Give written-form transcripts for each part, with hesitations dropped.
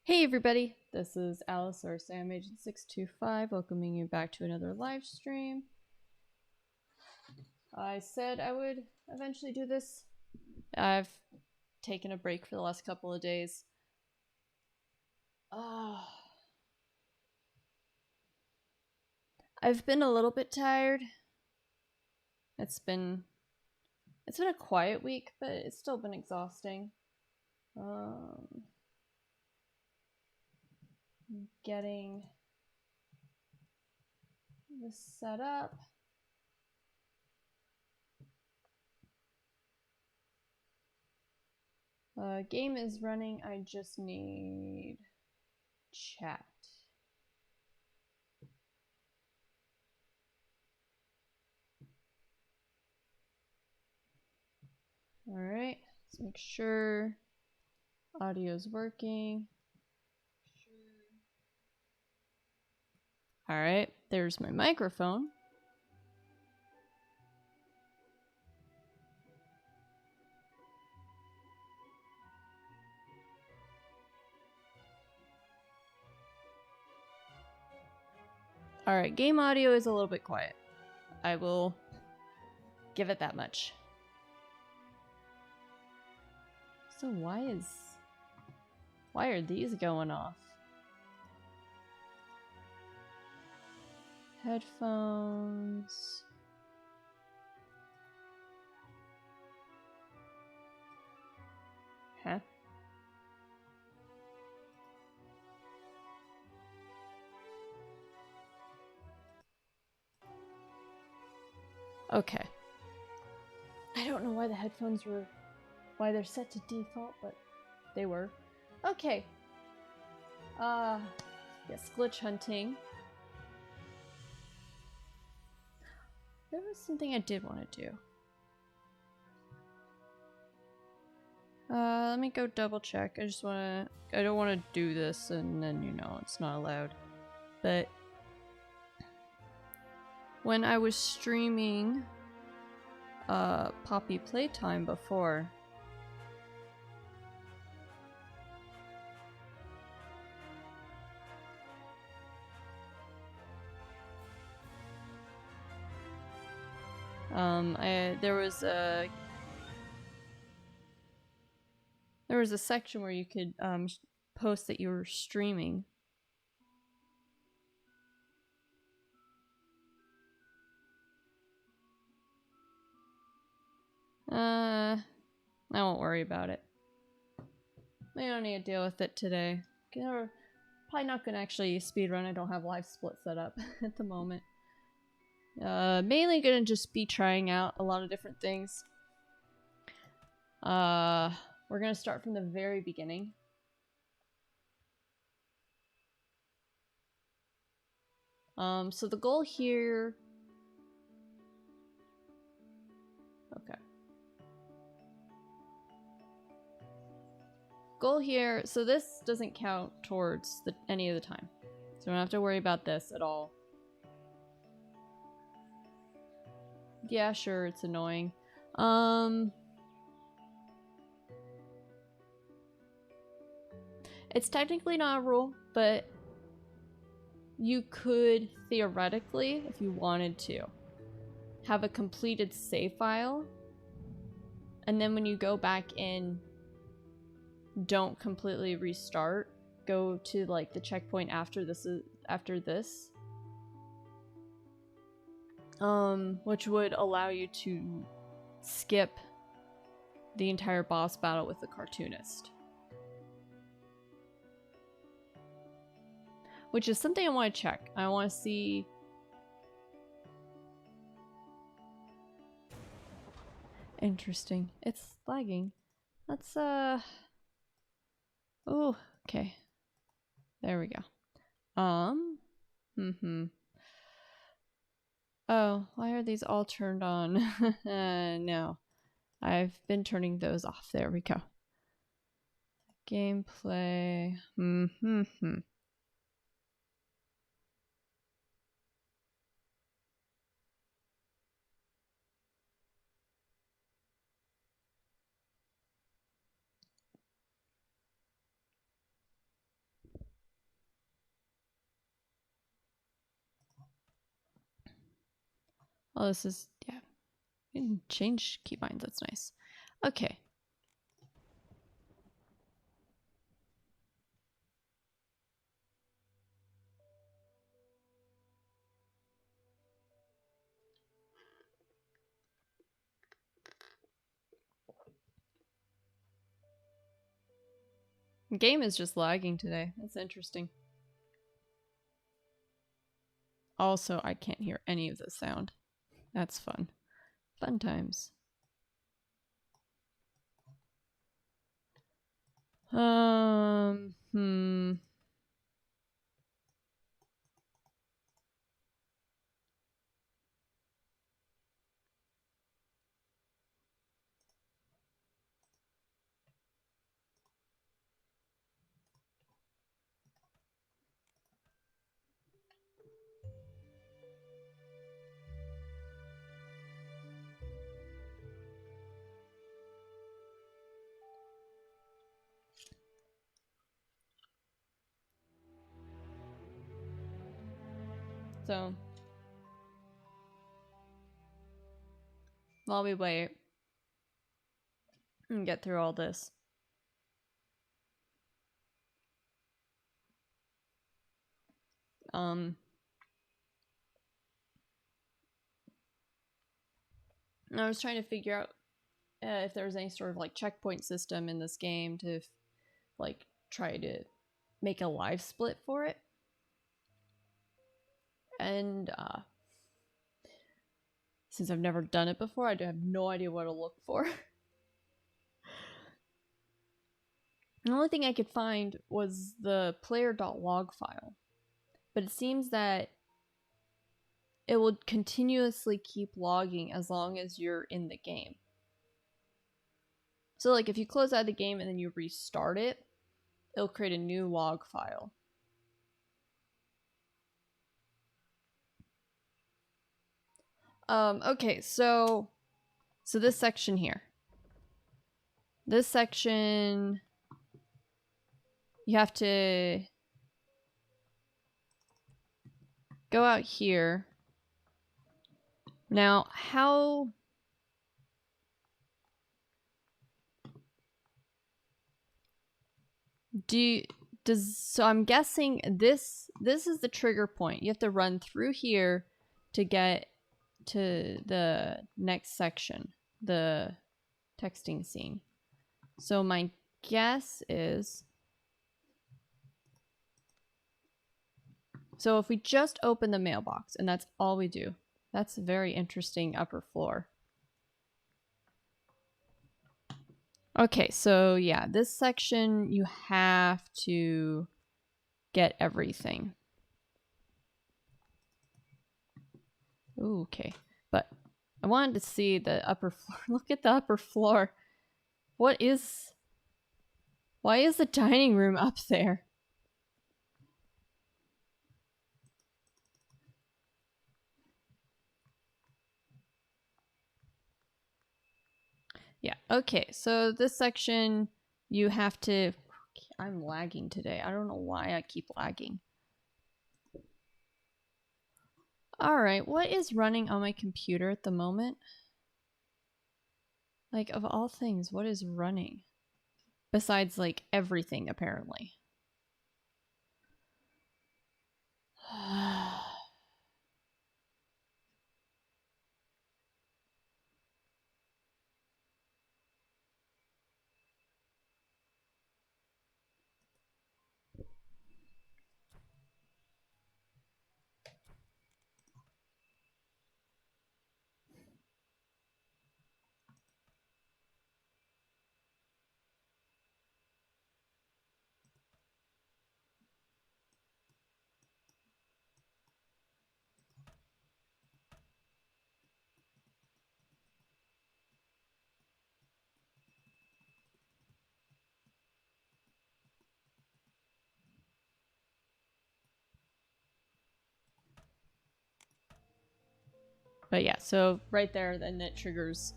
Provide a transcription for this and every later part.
Hey everybody, this is Alice or Sam Agent 625 welcoming you back to another live stream. I said I would eventually do this. I've taken a break for the last couple of days. I've been a little bit tired. It's been a quiet week, but it's still been exhausting. Getting this set up. Game is running. I just need chat. All right, let's make sure audio's working. All right, there's my microphone. All right, game audio is a little bit quiet. I will give it that much. So why are these going off? Headphones. Huh? Okay. I don't know why the headphones why they're set to default, but they were. Okay. Yes, glitch hunting. There was something I did want to do. Let me go double check. I don't want to do this and then, it's not allowed. But when I was streaming Poppy Playtime before, there was a section where you could post that you were streaming. I won't worry about it. We don't need to deal with it today. Probably not gonna actually speedrun. I don't have live split set up at the moment. Mainly gonna just be trying out a lot of different things. We're gonna start from the very beginning. So the goal here... Okay. Goal here, so this doesn't count towards any of the time. So we don't have to worry about this at all. Yeah, sure, it's annoying. It's technically not a rule, but you could theoretically, if you wanted to, have a completed save file, and then when you go back in, don't completely restart. Go to like the checkpoint after this, which would allow you to skip the entire boss battle with the cartoonist. Which is something I want to check. I want to see... Interesting. It's lagging. Let's, oh, okay. There we go. Oh, why are these all turned on? No. I've been turning those off. There we go. Gameplay. Oh, this is, yeah. You can change keybinds, that's nice. Okay. The game is just lagging today. That's interesting. Also, I can't hear any of the sound. That's fun. Fun times. Hmm. So, while we wait and get through all this, I was trying to figure out if there was any sort of like checkpoint system in this game to like try to make a live split for it. And since I've never done it before, I have no idea what to look for. The only thing I could find was the player.log file. But it seems that it will continuously keep logging as long as you're in the game. So like if you close out of the game and then you restart it, it'll create a new log file. Okay, so this section here. This section, you have to go out here. Now, how so I'm guessing this is the trigger point. You have to run through here to get to the next section, the texting scene. So my guess is, so if we just open the mailbox and that's all we do, that's a very interesting upper floor. Okay, so yeah, this section you have to get everything. Ooh, okay, but I wanted to see the upper floor. Look at the upper floor. Why is the dining room up there? Yeah, okay, so this section you have to, I'm lagging today. I don't know why I keep lagging. Alright, what is running on my computer at the moment? Like, of all things, what is running? Besides, like, everything, apparently. But yeah, so right there, then it triggers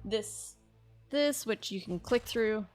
this, which you can click through.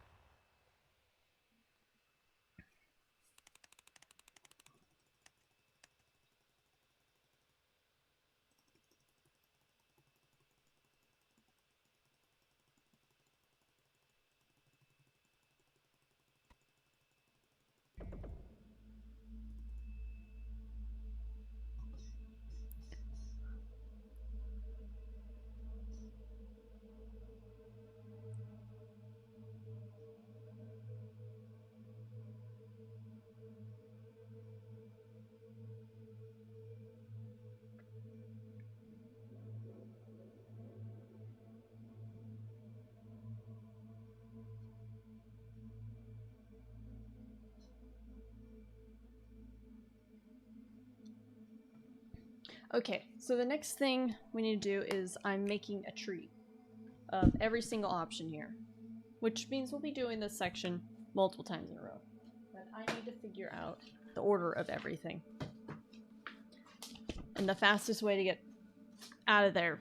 Okay, so the next thing we need to do is I'm making a tree of every single option here, which means we'll be doing this section multiple times in a row. But I need to figure out the order of everything. And the fastest way to get out of there.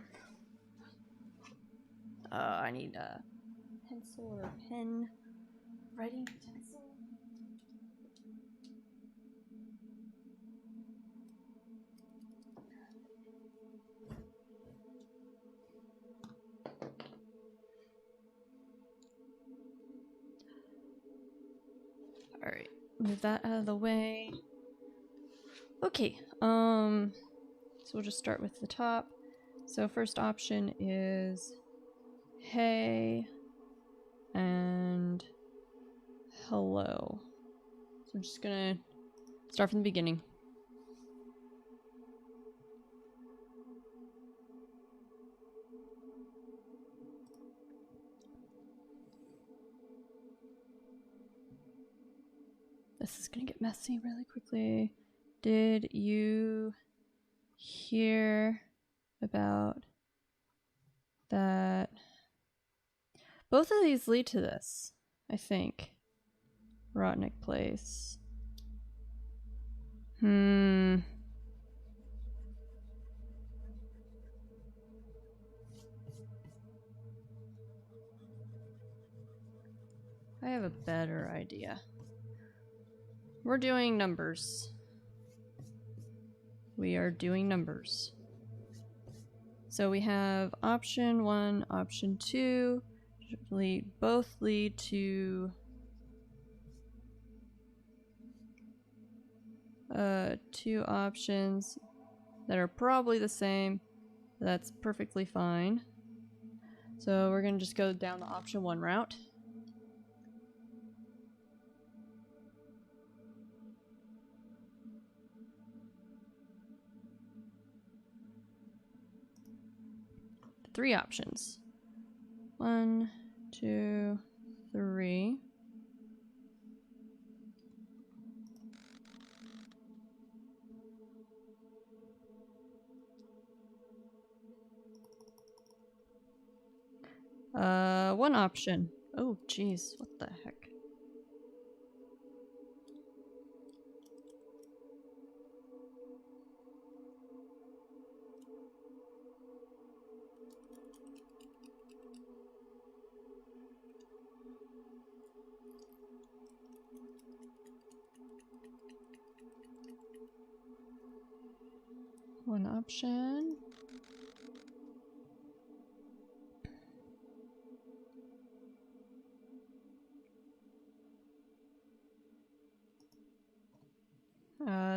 I need a pencil or a pen. Writing utensil. Alright, move that out of the way. Okay, so we'll just start with the top. So first option is hey and hello. So I'm just gonna start from the beginning. This is gonna get messy really quickly. Did you hear about that? Both of these lead to this, I think. Rotnik Place. I have a better idea. We're doing numbers. We are doing numbers. So we have option 1, option 2. Both lead to two options that are probably the same. That's perfectly fine. So we're gonna just go down the option 1 route. Three options. 1, 2, 3. One option. Oh, jeez, what the heck? One option.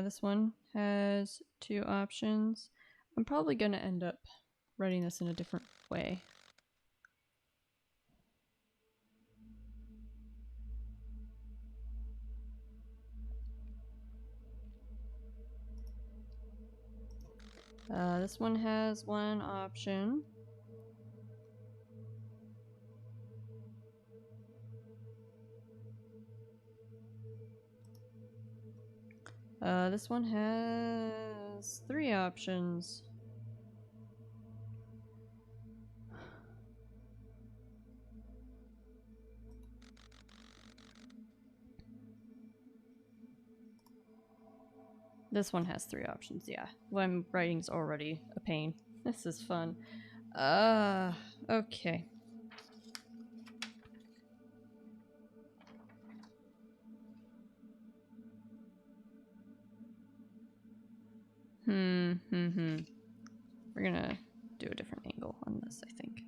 This one has two options. I'm probably gonna end up writing this in a different way. This one has one option. This one has three options. This one has three options, yeah. What I'm writing's already a pain. This is fun. Okay. We're gonna do a different angle on this, I think.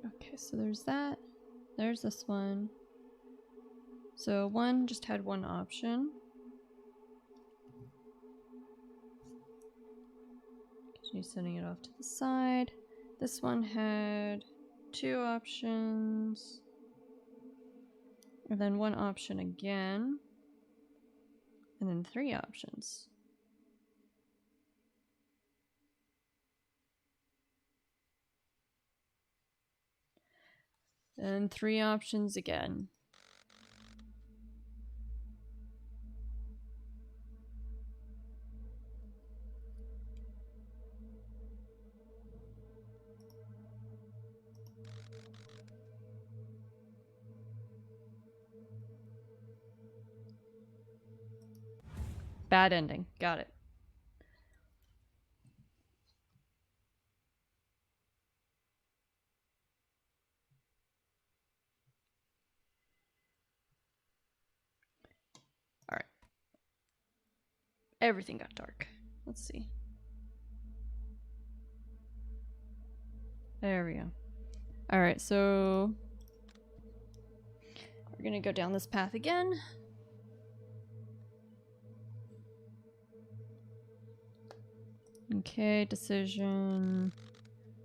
Okay, so there's that. There's this one. So one just had one option. Continue sending it off to the side. This one had 2 options. And then 1 option again. And then 3 options. And 3 options again. Bad ending. Got it. Alright. Everything got dark. Let's see. There we go. Alright, so we're gonna go down this path again. Okay, decision.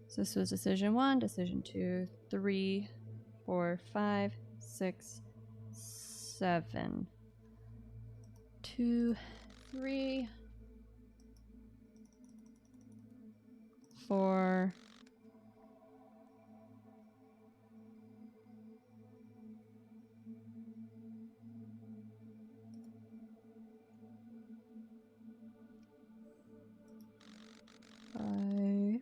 So this was decision 1, decision 2, 3, 4, 5, 6, 7. 2, 3, 4. 5,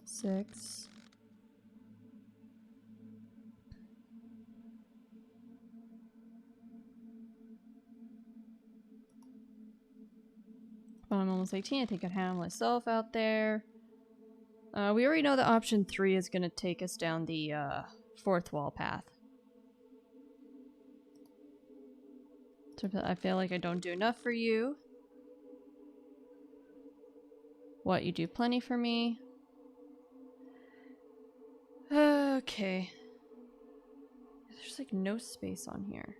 6. Well, I'm almost 18. I think I can handle myself out there. We already know that option 3 is going to take us down the 4th wall path. So I feel like I don't do enough for you. What, you do plenty for me? Okay. There's like no space on here.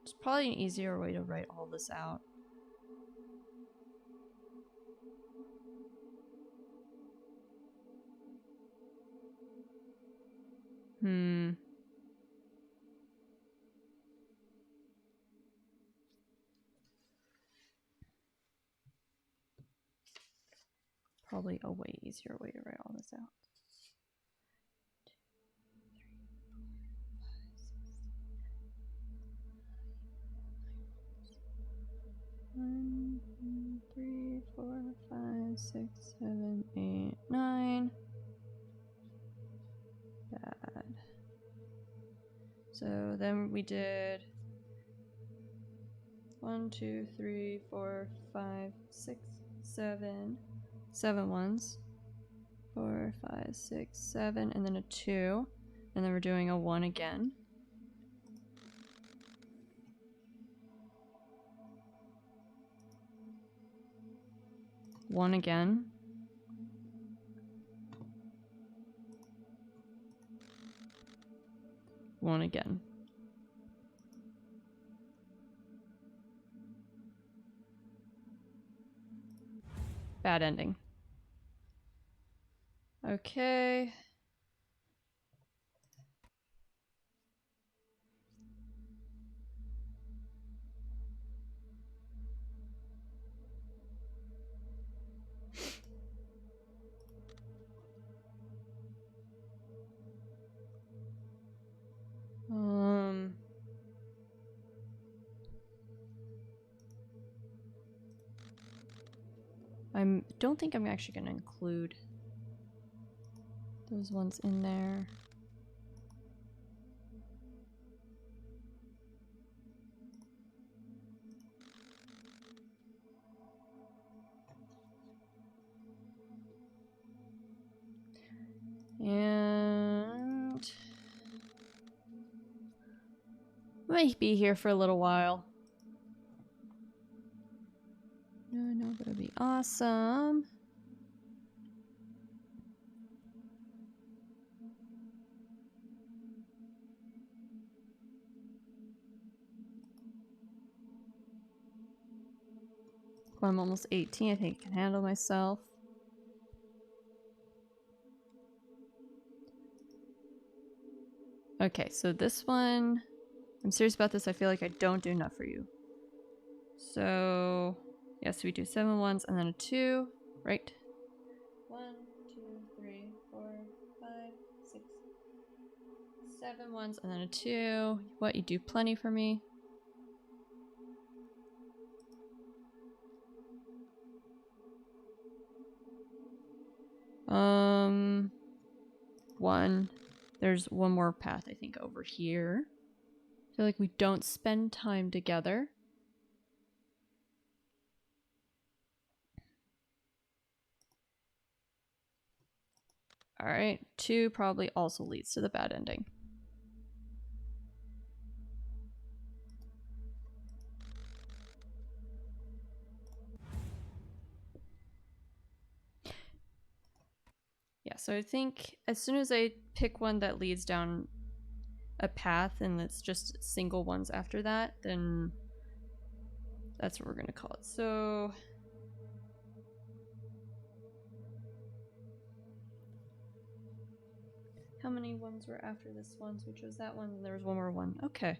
It's probably an easier way to write all this out. Probably a way easier way to write all this out. 1, 2, 3, 4, 5, 6, 7, 8, 9. Bad. So then we did 1, 2, 3, 4, 5, 6, 7. 7 ones. 4, 5, 6, 7, and then a 2. And then we're doing a 1 again. One again. One again. Bad ending. Okay. I don't think I'm actually going to include those ones in there. And might be here for a little while. No, that would be awesome. I'm almost 18. I think I can handle myself. Okay, so this one, I'm serious about this. I feel like I don't do enough for you. So, yes, we do 7 ones and then a 2, right? 1, 2, 3, 4, 5, 6, 7 ones and then a 2. What, you do plenty for me? One. There's one more path, I think, over here. I feel like we don't spend time together. Alright, 2 probably also leads to the bad ending. Yeah, so I think as soon as I pick one that leads down a path and it's just single ones after that, then that's what we're gonna call it. So how many ones were after this one? So we chose that one and there was one more one. Okay.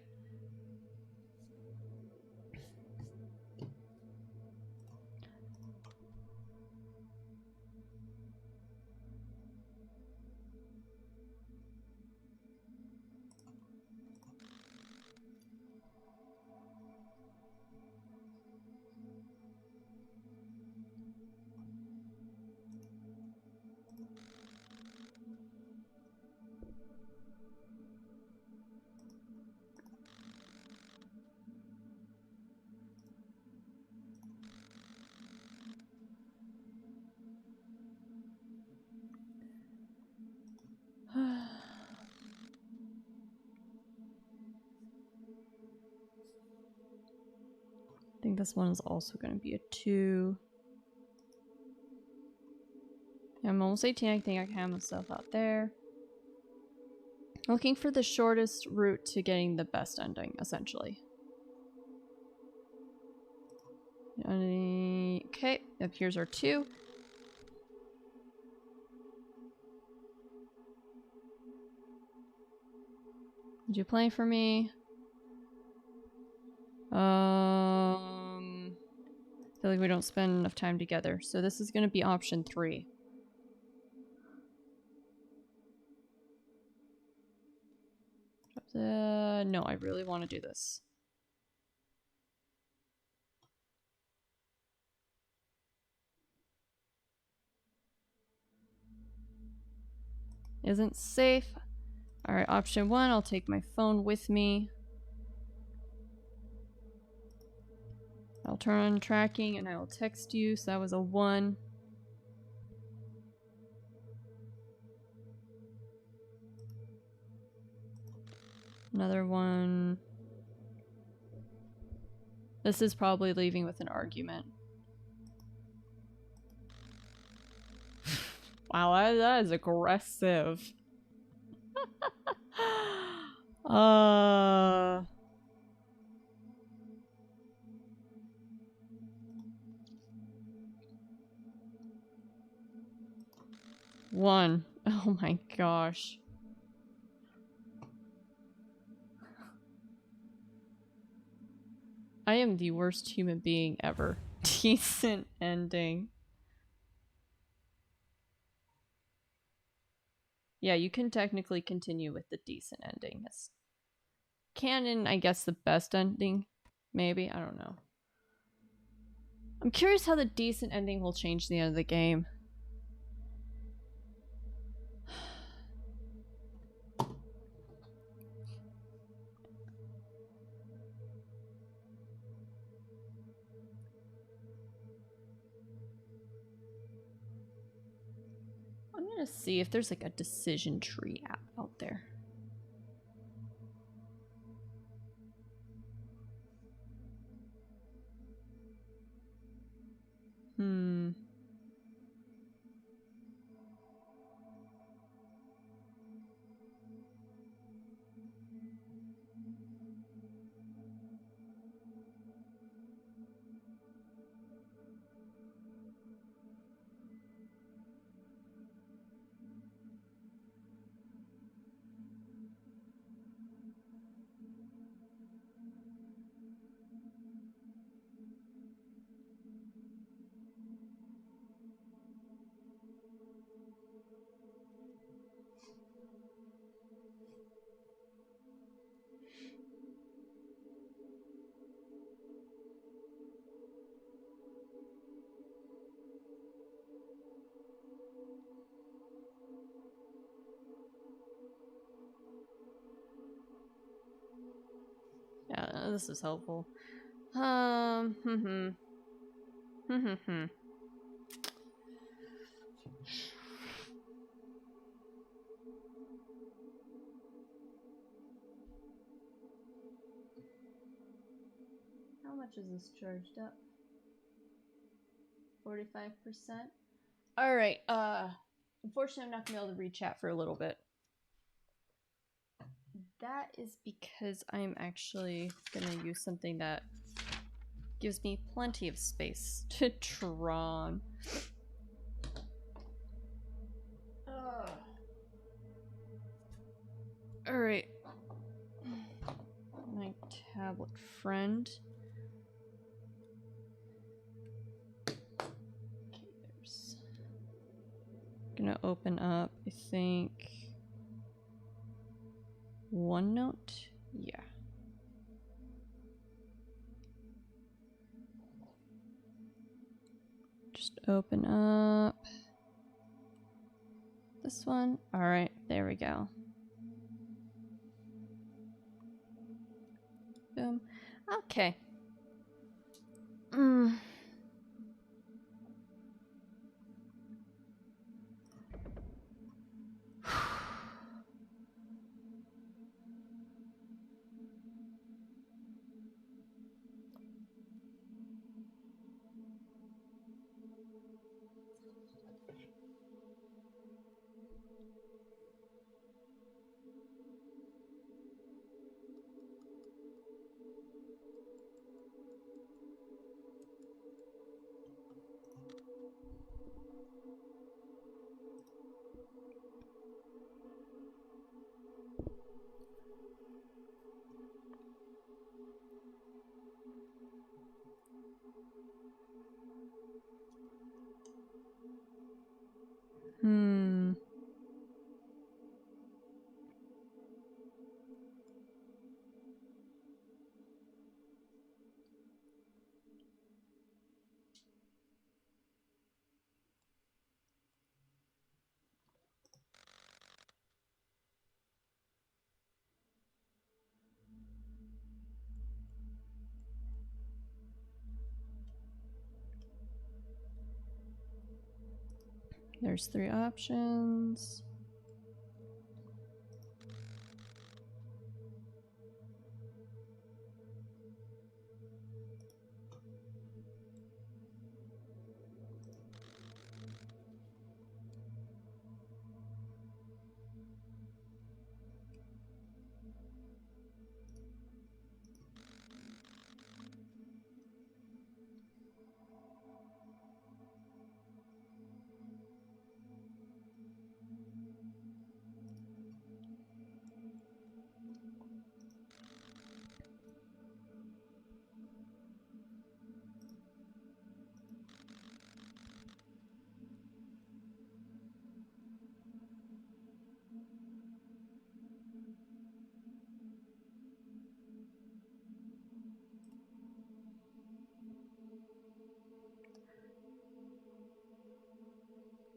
I think this one is also going to be a 2. Yeah, I'm almost 18. I think I can have myself out there. Looking for the shortest route to getting the best ending, essentially. Okay, yep, here's our 2. Did you play for me? I feel like we don't spend enough time together. So this is going to be option 3. No, I really want to do this. Isn't safe. Alright, option 1, I'll take my phone with me. I'll turn on tracking and I will text you. So that was a 1. Another 1. This is probably leaving with an argument. Wow, that is aggressive. One. Oh my gosh. I am the worst human being ever. Decent ending. Yeah, you can technically continue with the decent ending. It's canon, I guess, the best ending. Maybe, I don't know. I'm curious how the decent ending will change the end of the game. I'm gonna see if there's like a decision tree app out there. This is helpful. Hmm. How much is this charged up? 45%. All right. Unfortunately, I'm not gonna be able to read chat for a little bit. That is because I'm actually gonna use something that gives me plenty of space to draw on. All right. My tablet friend. Okay, there's. Gonna open up, I think, OneNote. Yeah. Just open up this one. All right, there we go. Boom. Okay. There's 3 options.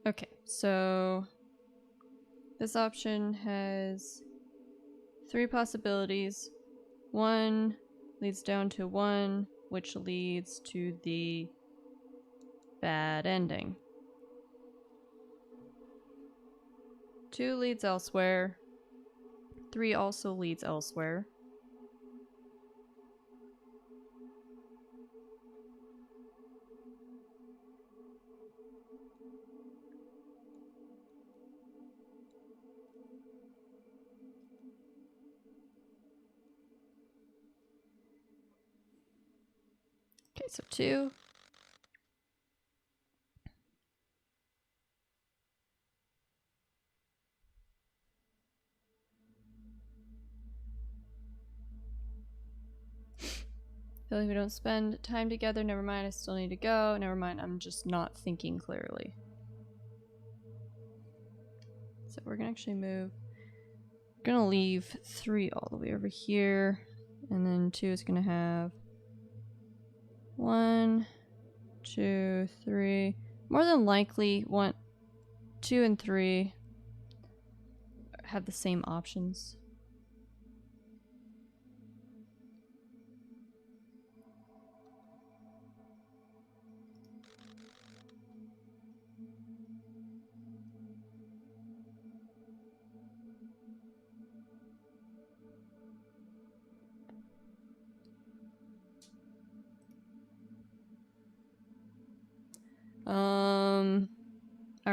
Okay, so this option has 3 possibilities. 1 leads down to 1, which leads to the bad ending. 2 leads elsewhere. 3 also leads elsewhere. Okay, so 2. Feel like we don't spend time together. Never mind, I still need to go. Never mind, I'm just not thinking clearly. So we're gonna actually move. We're gonna leave 3 all the way over here. And then 2 is gonna have 1, 2, 3. More than likely, 2 and 3 have the same options.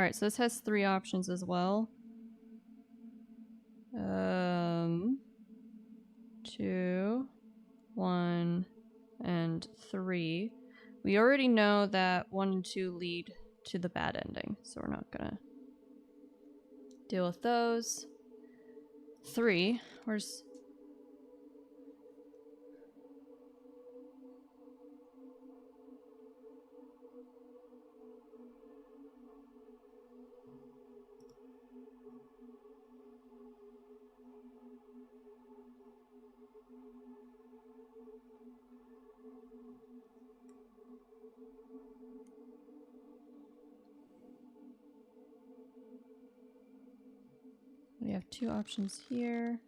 Alright, so this has 3 options as well. 2, 1, and 3. We already know that 1 and 2 lead to the bad ending, so we're not gonna deal with those. 3, where's... We have 2 options here.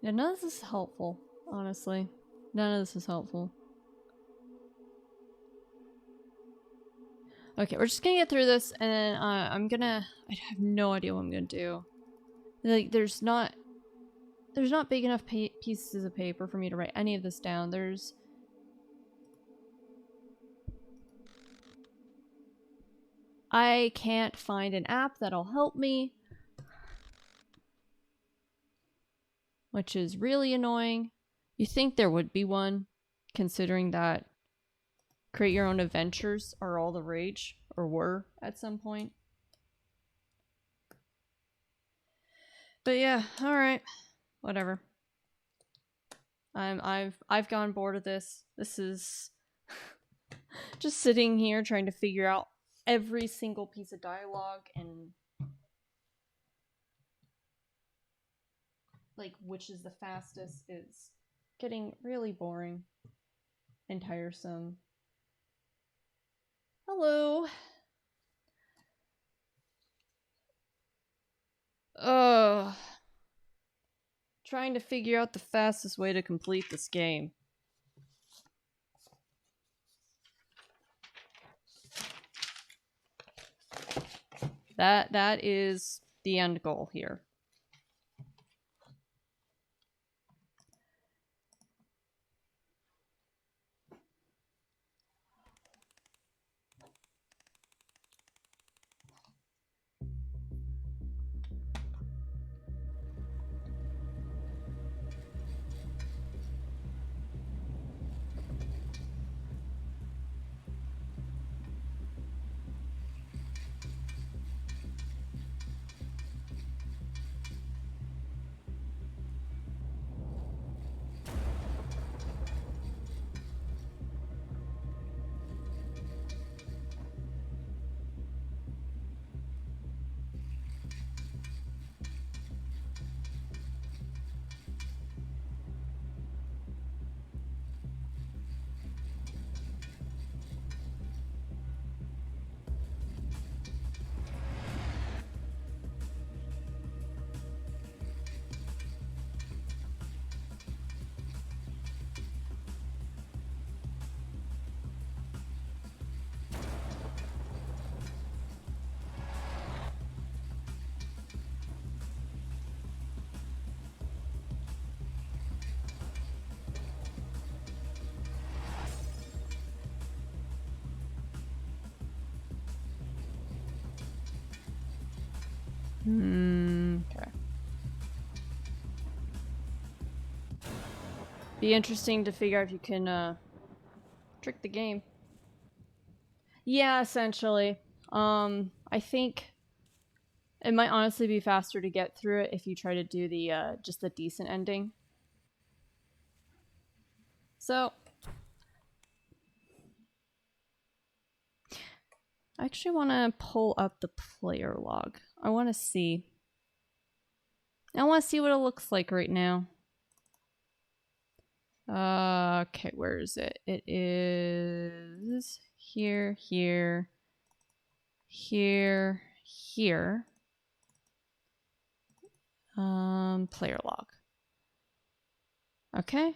Yeah, none of this is helpful, honestly. None of this is helpful. Okay, we're just gonna get through this, and then I have no idea what I'm gonna do. Like, there's not big enough pieces of paper for me to write any of this down. I can't find an app that'll help me, which is really annoying. You think there would be one, considering that create your own adventures are all the rage, or were at some point. But yeah, all right, whatever. I've gone bored of this. This is just sitting here trying to figure out every single piece of dialogue and like which is the fastest is getting really boring and tiresome. Hello. Ugh. Trying to figure out the fastest way to complete this game. That is the end goal here. Okay. Be interesting to figure out if you can trick the game. Yeah, essentially. I think it might honestly be faster to get through it if you try to do the just the decent ending. So I actually want to pull up the player log. I want to see. I want to see what it looks like right now. Okay, where is it? It is here, here, here, here. Player log. Okay.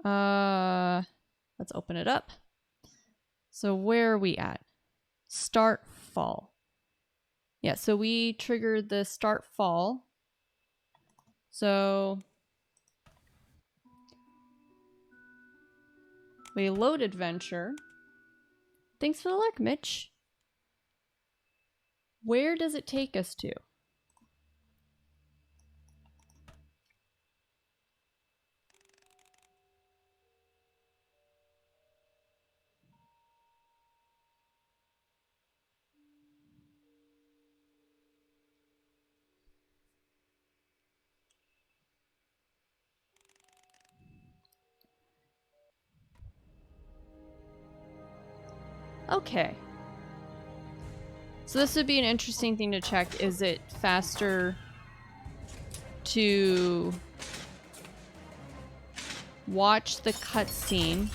Let's open it up. So where are we at? Start fall. Yeah, so we triggered the start fall. So we load adventure. Thanks for the luck, Mitch. Where does it take us to? Okay. So this would be an interesting thing to check. Is it faster to watch the cutscene?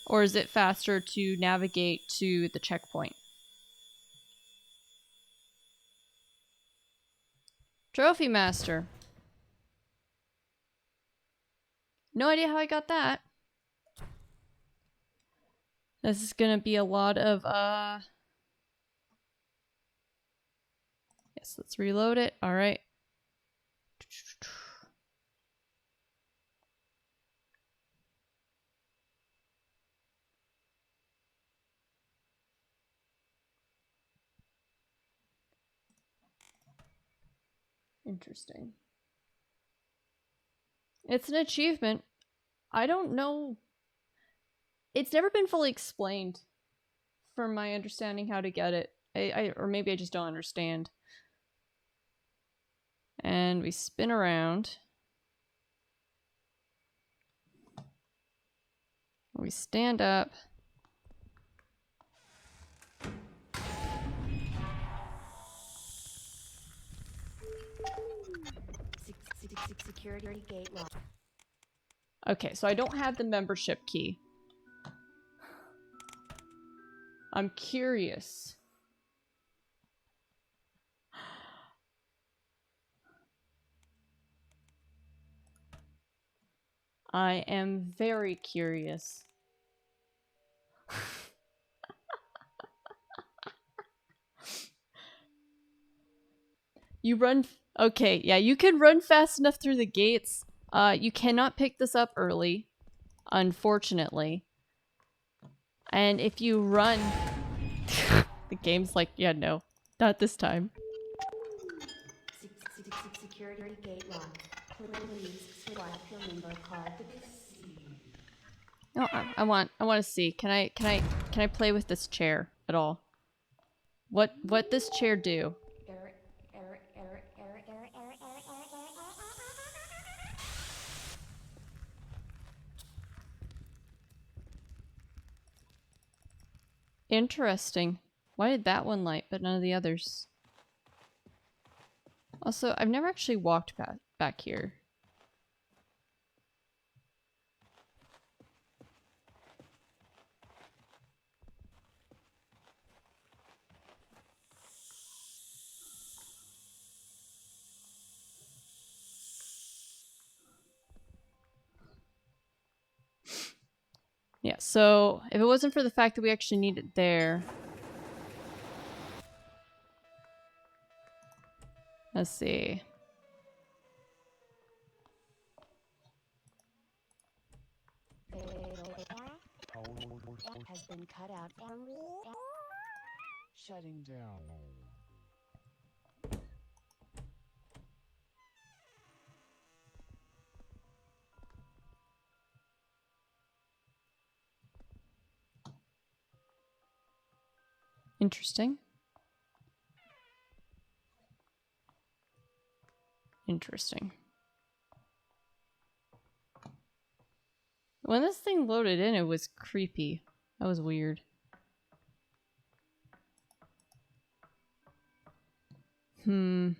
Or is it faster to navigate to the checkpoint? Trophy Master. No idea how I got that. This is gonna be a lot of, yes, let's reload it. All right. Interesting. It's an achievement. I don't know. It's never been fully explained, from my understanding, how to get it. Or maybe I just don't understand. And we spin around. We stand up. Security gate lock. Okay, so I don't have the membership key. I'm curious. I am very curious. You run... Okay, yeah, you can run fast enough through the gates. You cannot pick this up early, unfortunately. And if you run... the game's like, yeah, no, not this time. Security gate lock. Please swipe your member card. No, I want to see. Can I play with this chair at all? What this chair do? Interesting. Why did that one light, but none of the others? Also, I've never actually walked back here. Yeah, so if it wasn't for the fact that we actually need it there... Let's see. Has been cut out. shutting down. Interesting. Interesting. When this thing loaded in, it was creepy. That was weird. Hmm.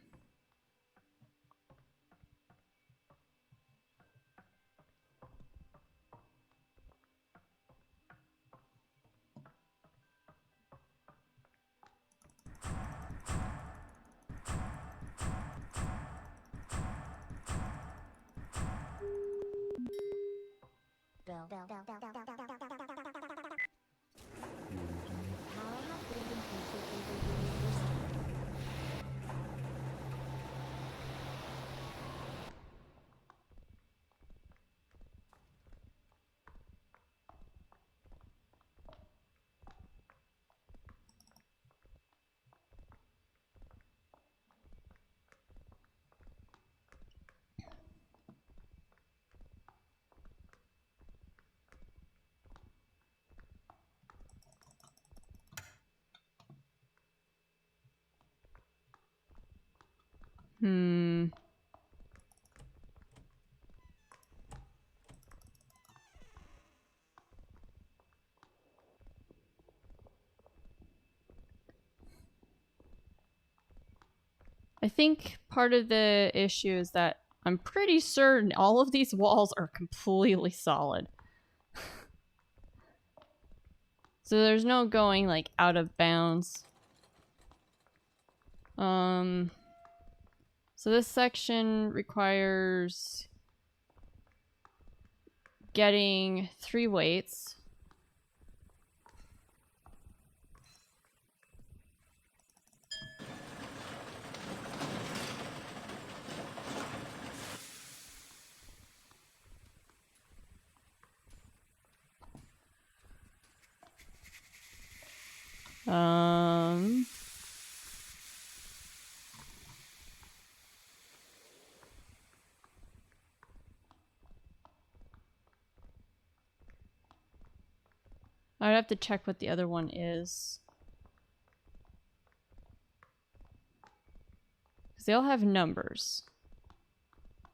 Hmm. I think part of the issue is that I'm pretty certain all of these walls are completely solid. So there's no going like out of bounds. So this section requires getting 3 weights. I'd have to check what the other one is. Because they all have numbers.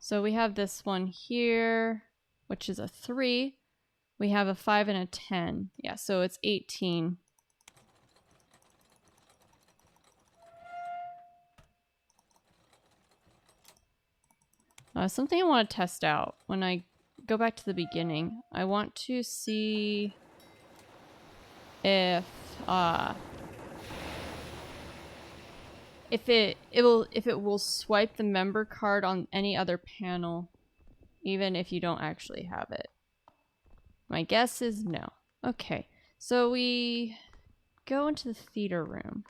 So we have this one here, which is a 3. We have a 5 and a 10. Yeah, so it's 18. Something I want to test out when I go back to the beginning. I want to see if it will swipe the member card on any other panel, even if you don't actually have it. My guess is no. Okay, so we go into the theater room.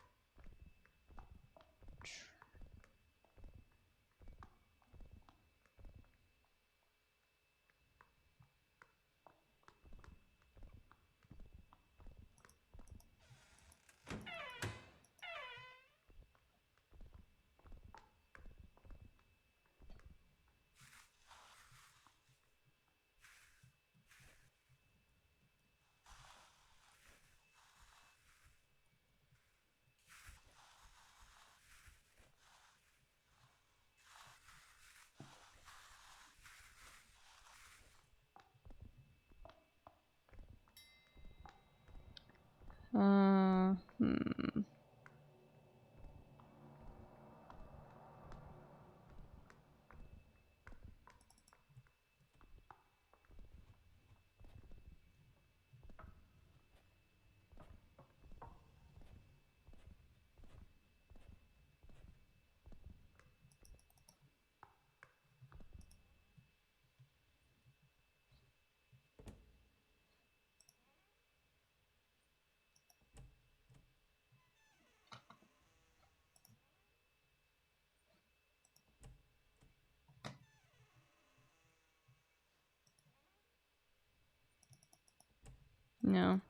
No.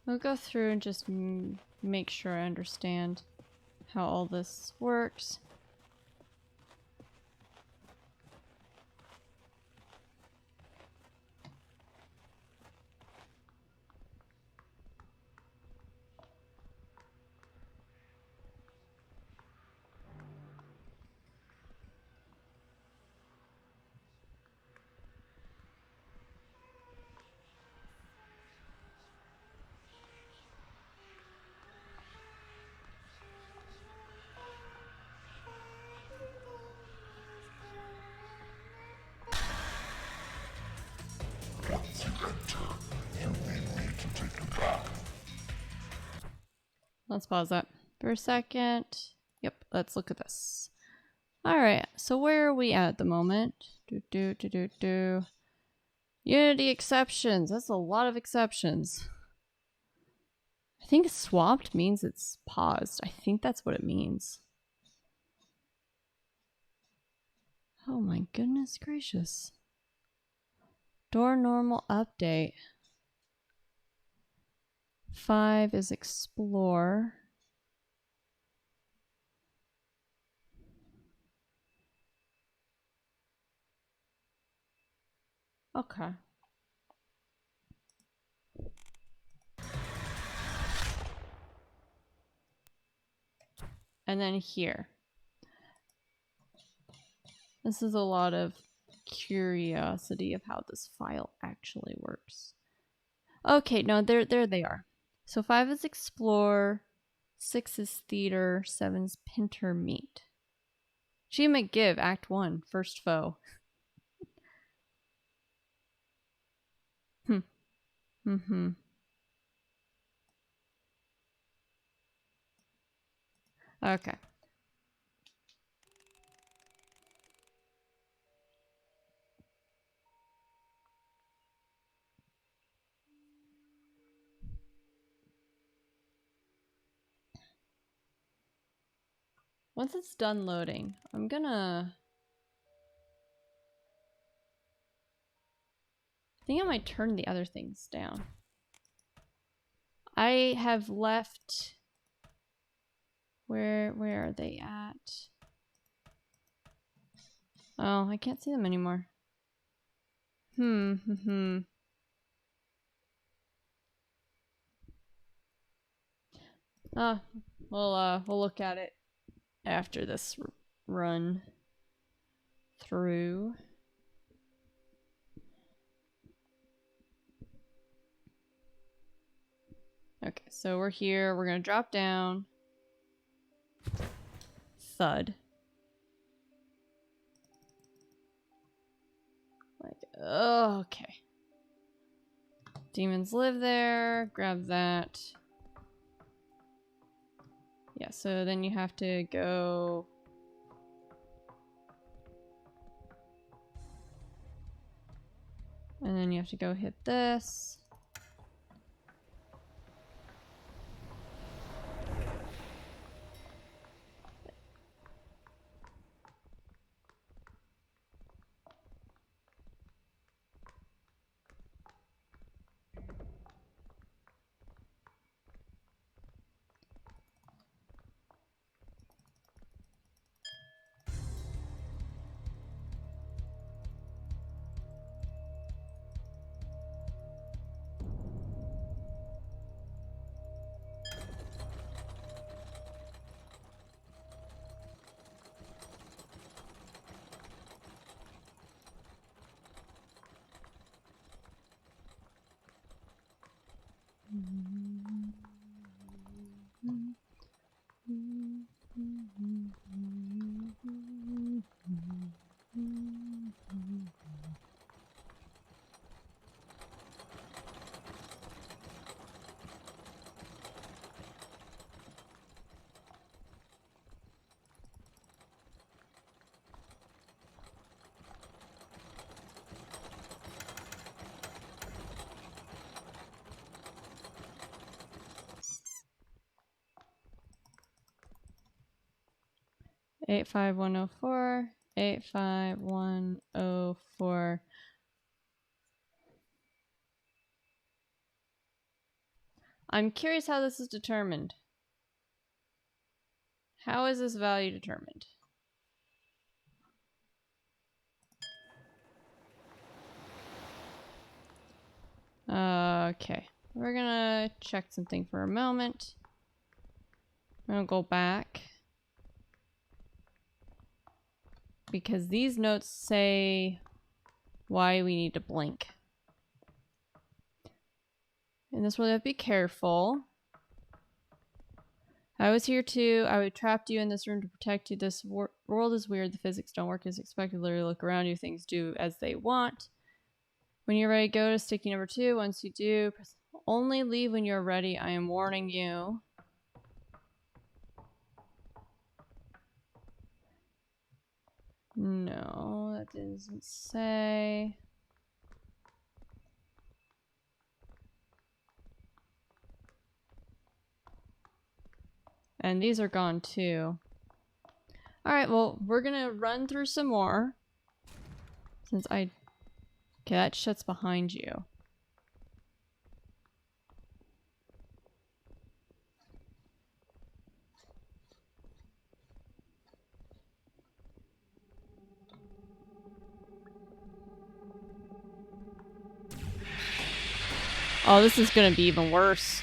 We'll go through and just make sure I understand how all this works. Let's pause that for a second. Yep, let's look at this. Alright, so where are we at the moment? Unity exceptions. That's a lot of exceptions. I think swapped means it's paused. I think that's what it means. Oh my goodness gracious. Door normal update. 5 is explore. Okay. And then here. This is a lot of curiosity of how this file actually works. Okay, no, there they are. So 5 is explore, 6 is theater, 7 is pinter meet. Achievement give, act 1, first foe. Mm-hmm. Okay. Once it's done loading, I think I might turn the other things down. I have left... Where are they at? Oh, I can't see them anymore. Ah, we'll look at it after this run through. Okay, so we're here. We're gonna drop down. Thud. Like, oh, okay. Demons live there. Grab that. Yeah, so then you have to go... And then you have to go hit this. Eight 85104. 85104. I'm curious how this is determined. How is this value determined? Okay. We're gonna check something for a moment. I'm gonna go back. Because these notes say why we need to blink. In this world, you have to be careful. I was here too. I would trapped you in this room to protect you. This world is weird. The physics don't work as expected. Literally look around you. Things do as they want. When you're ready, go to sticky number 2. Once you do, only leave when you're ready. I am warning you. No, that doesn't say. And these are gone too. Alright, well, we're gonna run through some more. Since I... Okay, that shuts behind you. Oh, this is gonna be even worse.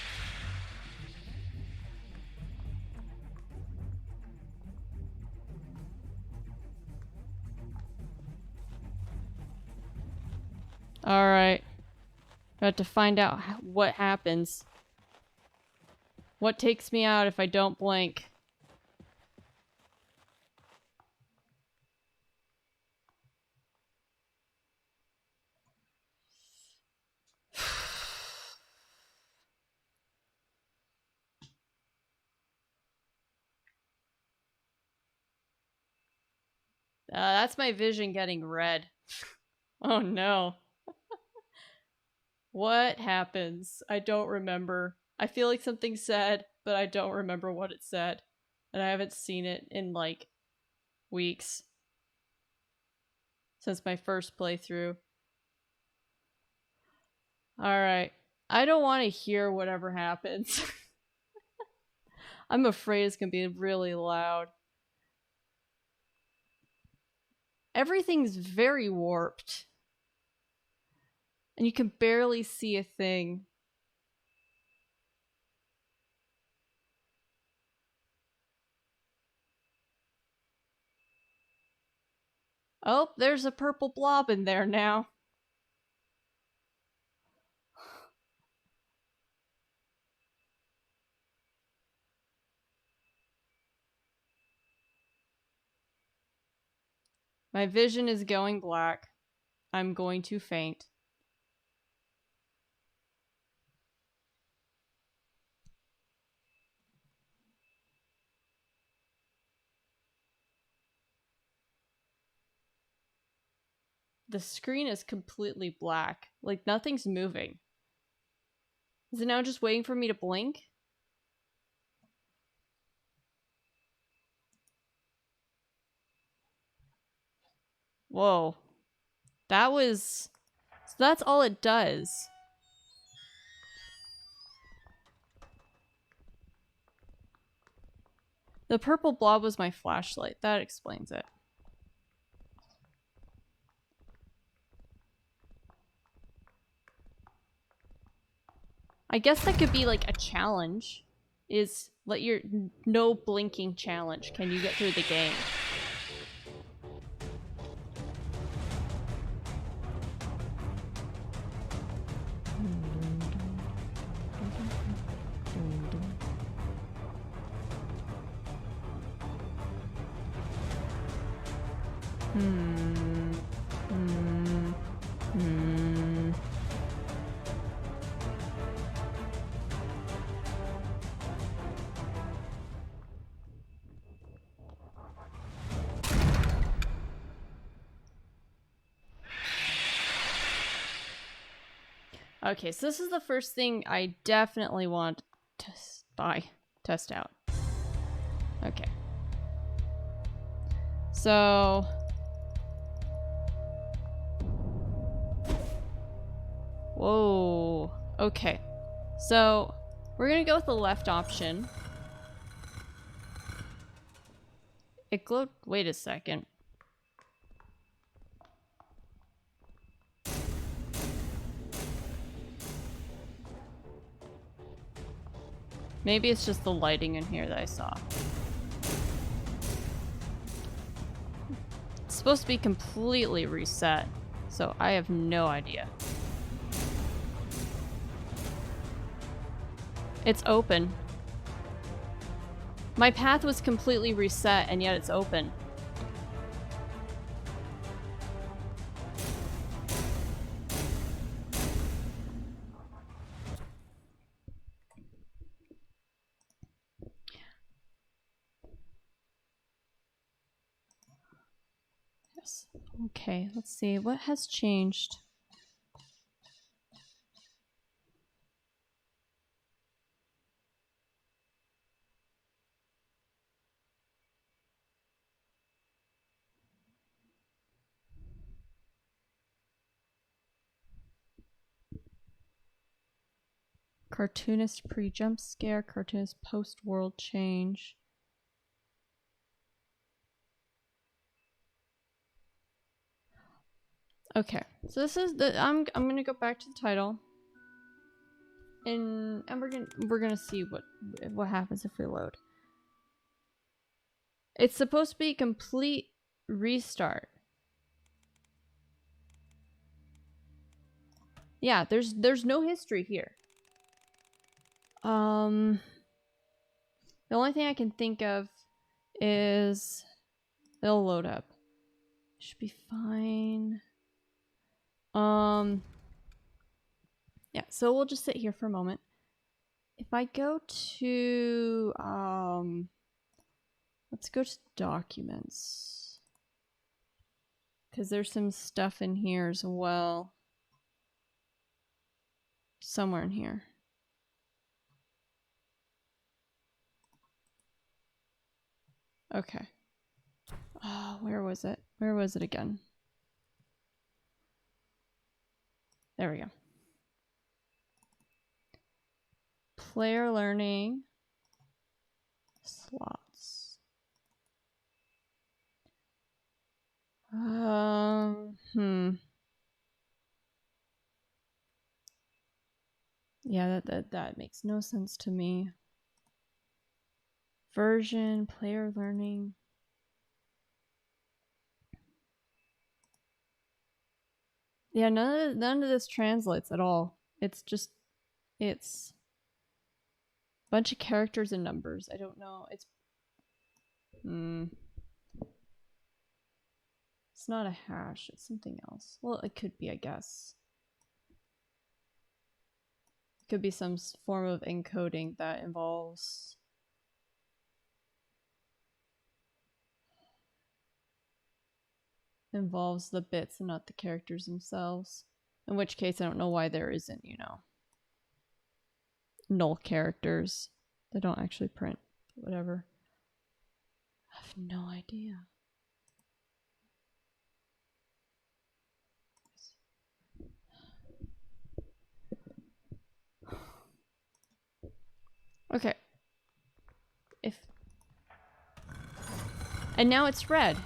Alright. I have to find out what happens. What takes me out if I don't blink? That's my vision getting red. Oh no. What happens? I don't remember. I feel like something said, but I don't remember what it said. And I haven't seen it in like weeks. Since my first playthrough. Alright. I don't want to hear whatever happens. I'm afraid it's gonna be really loud. Everything's very warped. And you can barely see a thing. Oh, there's a purple blob in there now. My vision is going black. I'm going to faint. The screen is completely black. Like, nothing's moving. Is it now just waiting for me to blink? Whoa. That was... So that's all it does. The purple blob was my flashlight. That explains it. I guess that could be like a challenge. Is let your no blinking challenge. Can you get through the game? Okay, so this is the first thing I definitely want to test out. Okay. So... Whoa. Okay. So, We're gonna go with the left option. It glowed. Wait a second. Maybe it's just the lighting in here that I saw. It's supposed to be completely reset, so I have no idea. It's open. My path was completely reset, and yet it's open. Yes. Okay, let's see. What has changed? Cartoonist pre-jump scare, cartoonist post-world change. Okay, so this is the I'm gonna go back to the title, and we're gonna see what happens if we load. It's supposed to be a complete restart. Yeah, there's no history here. The only thing I can think of is it'll load up. Should be fine. Yeah, so we'll just sit here for a moment. If I go to let's go to documents, because there's some stuff in here as well. Somewhere in here. Okay. Oh, where was it? Where was it again? There we go. Player learning slots. Yeah, that makes no sense to me. Version, player learning. Yeah, none of this translates at all. It's just it's a bunch of characters and numbers. I don't know. It's It's not a hash, it's something else. Well, it could be, I guess. It could be some form of encoding that involves the bits and not the characters themselves. In which case, I don't know why there isn't, you know, null characters that don't actually print. Whatever. I have no idea. Okay. And now it's red.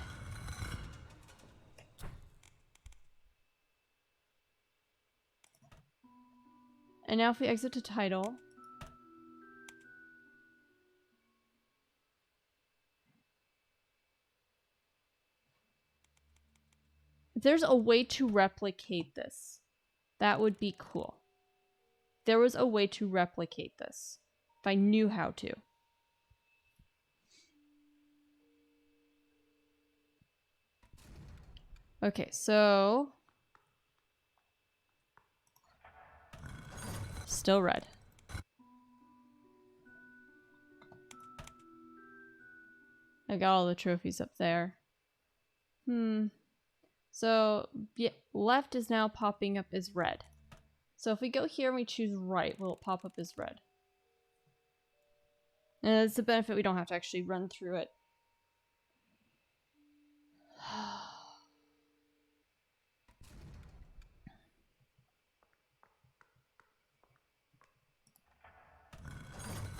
And now if we exit to title. If there's a way to replicate this, that would be cool. There was a way to replicate this. If I knew how to. Okay, so still red. I got all the trophies up there. So yeah, left is now popping up as red. So if we go here and we choose right, will it pop up as red? And it's a benefit we don't have to actually run through it.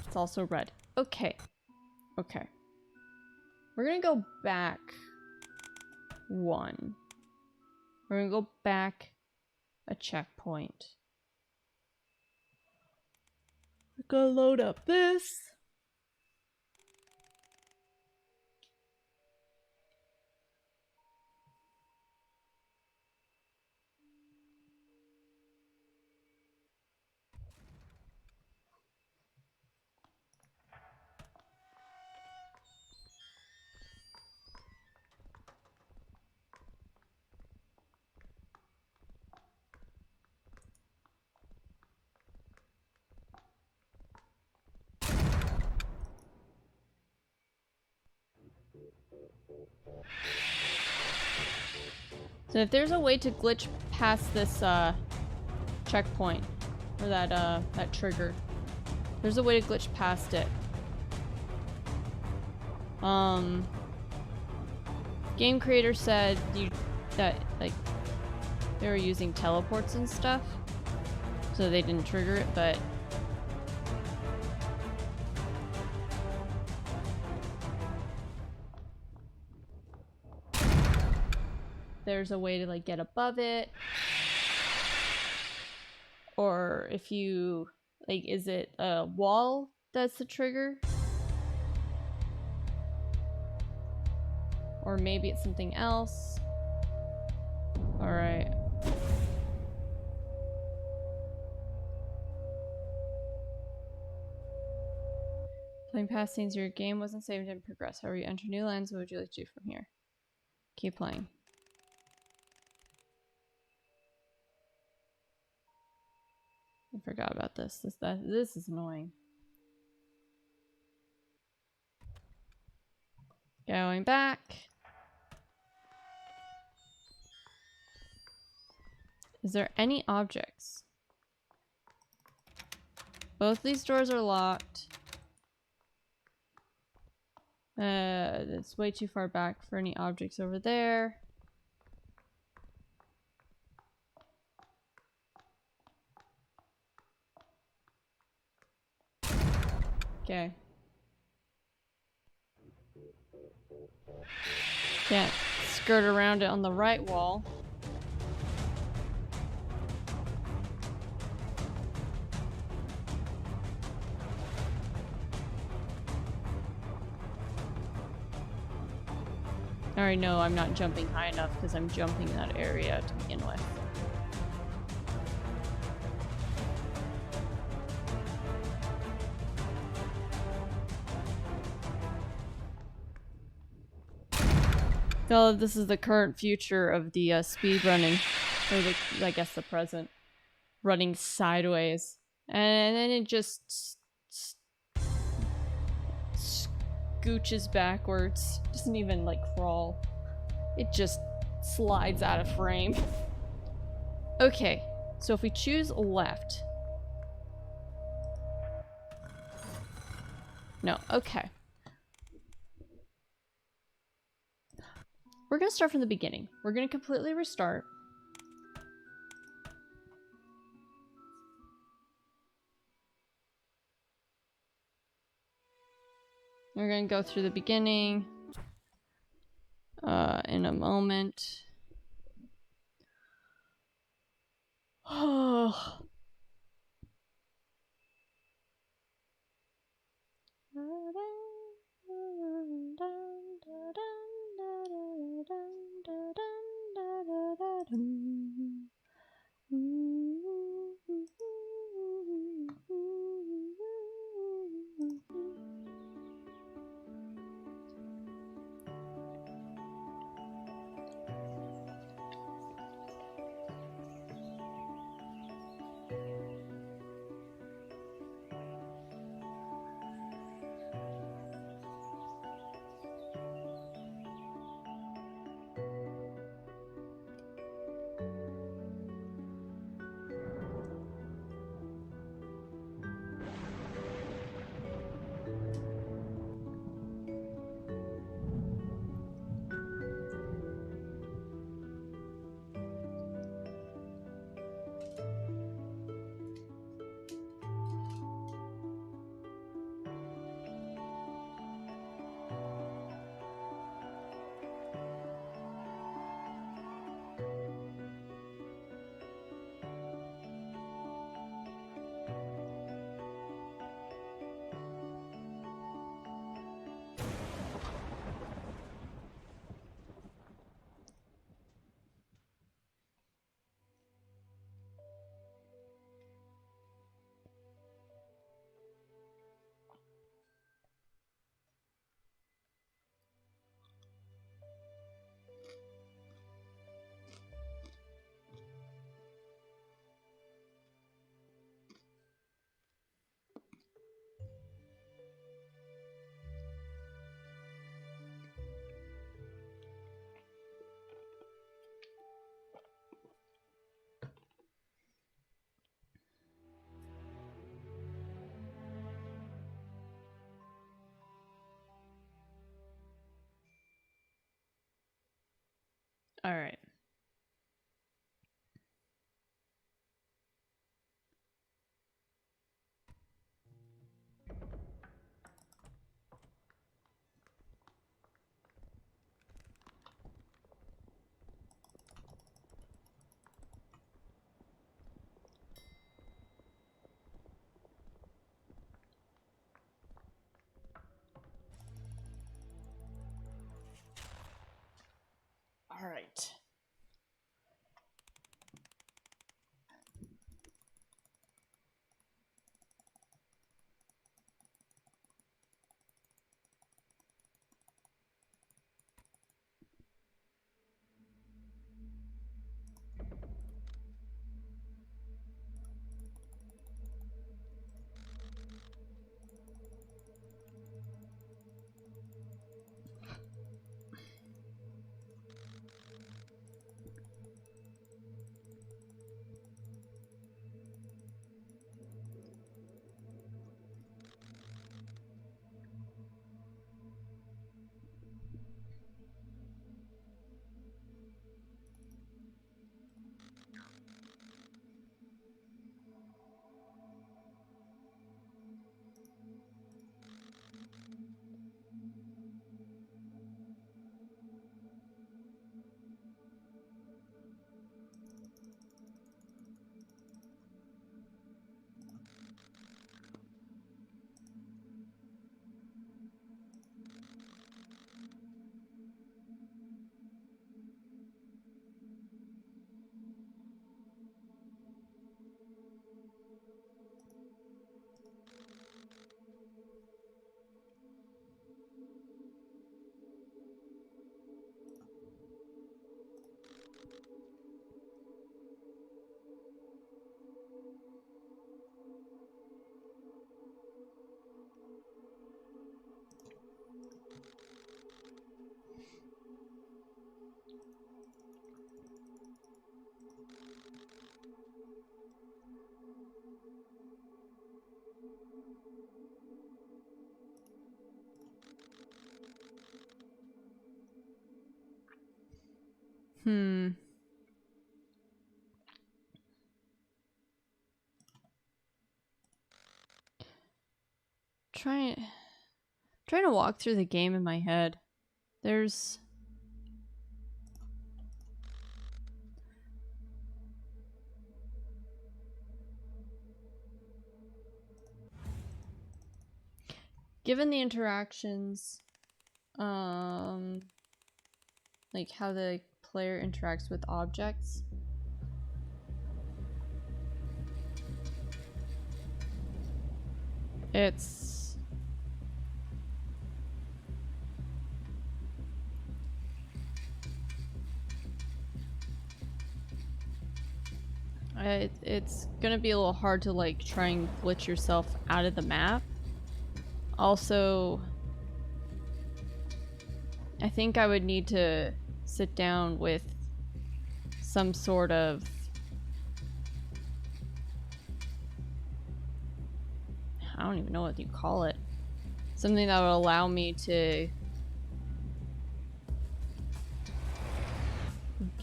It's also red. Okay. Okay. We're gonna go back 1. We're gonna go back a checkpoint. We're gonna load up this. So if there's a way to glitch past this checkpoint, or that trigger, there's a way to glitch past it. Game creator said that like they were using teleports and stuff, so they didn't trigger it, but there's a way to like get above it. Or if you like, is it a wall that's the trigger? Or maybe it's something else. Alright. Playing past scenes, your game wasn't saved and progress. However, you enter new lands, what would you like to do from here? Keep playing. I forgot about this. This is annoying. Going back. Is there any objects? Both these doors are locked. It's way too far back for any objects over there. Okay. Can't skirt around it on the right wall. I already know I'm not jumping high enough because I'm jumping that area to begin with. Oh, this is the current future of the speed running, or I guess the present, running sideways, and then it just scooches backwards. Doesn't even like crawl. It just slides out of frame. Okay, so if we choose left. No, okay. We're gonna start from the beginning. We're gonna completely restart. We're gonna go through the beginning in a moment. Oh. All right. All right. Hmm. Trying to walk through the game in my head. There's given the interactions, like how the player interacts with objects. It's gonna be a little hard to like try and glitch yourself out of the map. Also, I think I would need to sit down with some sort of I don't even know what you call it. Something that would allow me to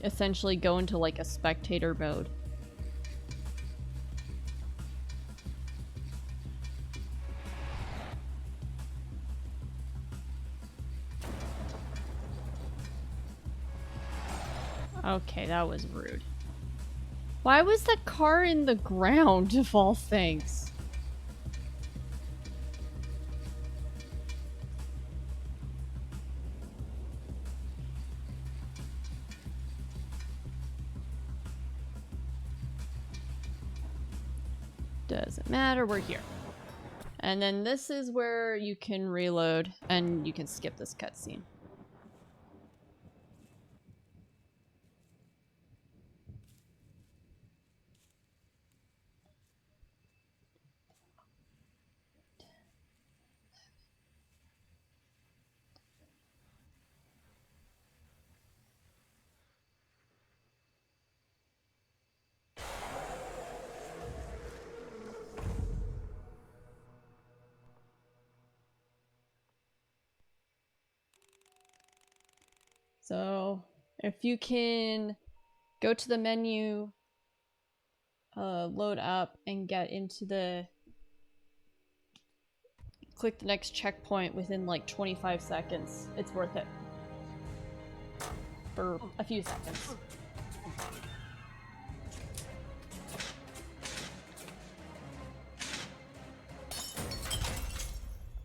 essentially go into like a spectator mode. Okay, that was rude. Why was the car in the ground, of all things? Doesn't matter, we're here. And then this is where you can reload and you can skip this cutscene. So If you can go to the menu, load up, and get into the... Click the next checkpoint within like 25 seconds. It's worth it. For a few seconds.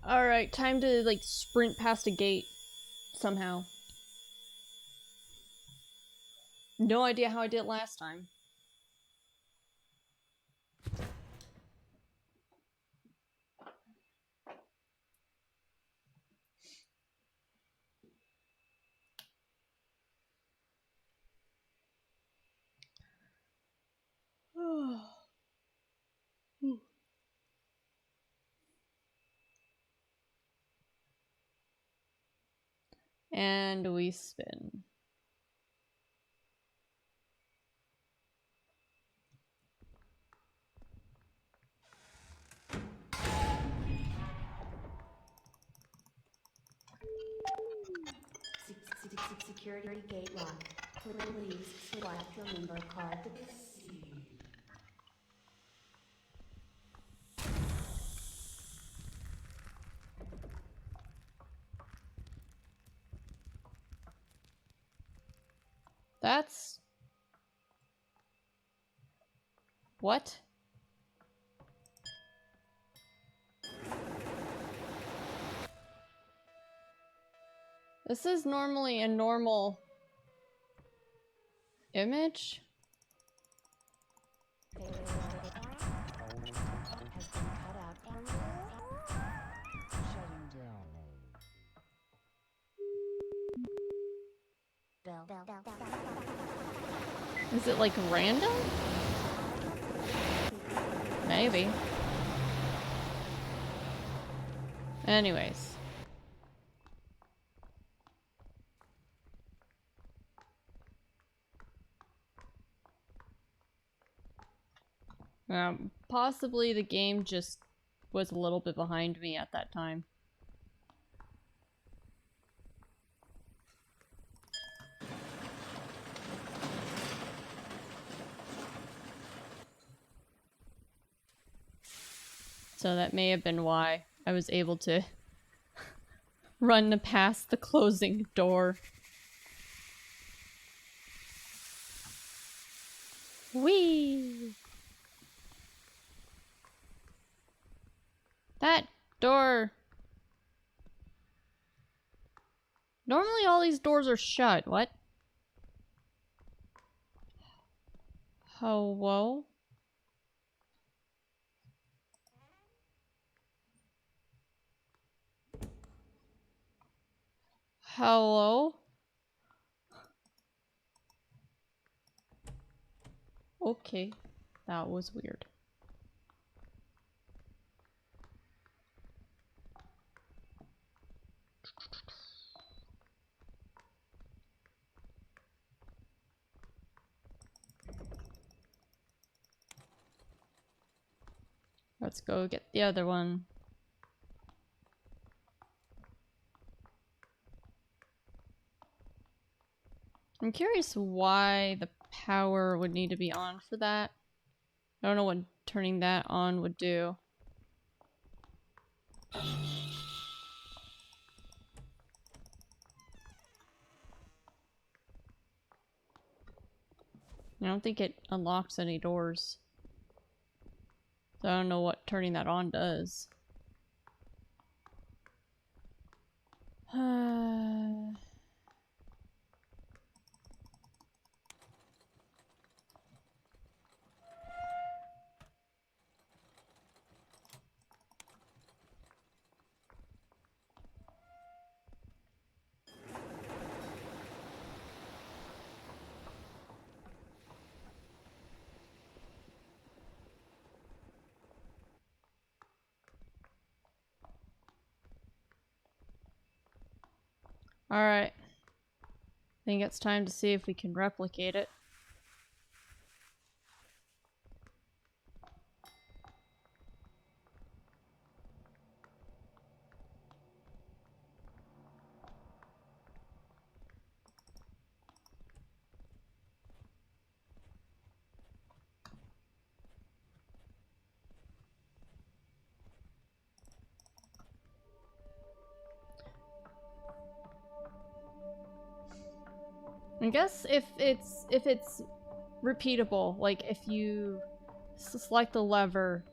Alright, time to like sprint past a gate somehow. No idea how I did it last time. And we spin. Security gate locked. Please swipe your member card to proceed. That's... What? This is normally a normal image. Has been cut out from shutting down. Bell. Is it like random? Maybe. Anyways. Possibly the game just was a little bit behind me at that time. So that may have been why I was able to run past the closing door. Whee! That door... Normally all these doors are shut. What? Hello? Hello? Okay. That was weird. Let's go get the other one. I'm curious why the power would need to be on for that. I don't know what turning that on would do. I don't think it unlocks any doors. So I don't know what turning that on does. Alright. I think it's time to see if we can replicate it. I guess if it's repeatable, like if you select the lever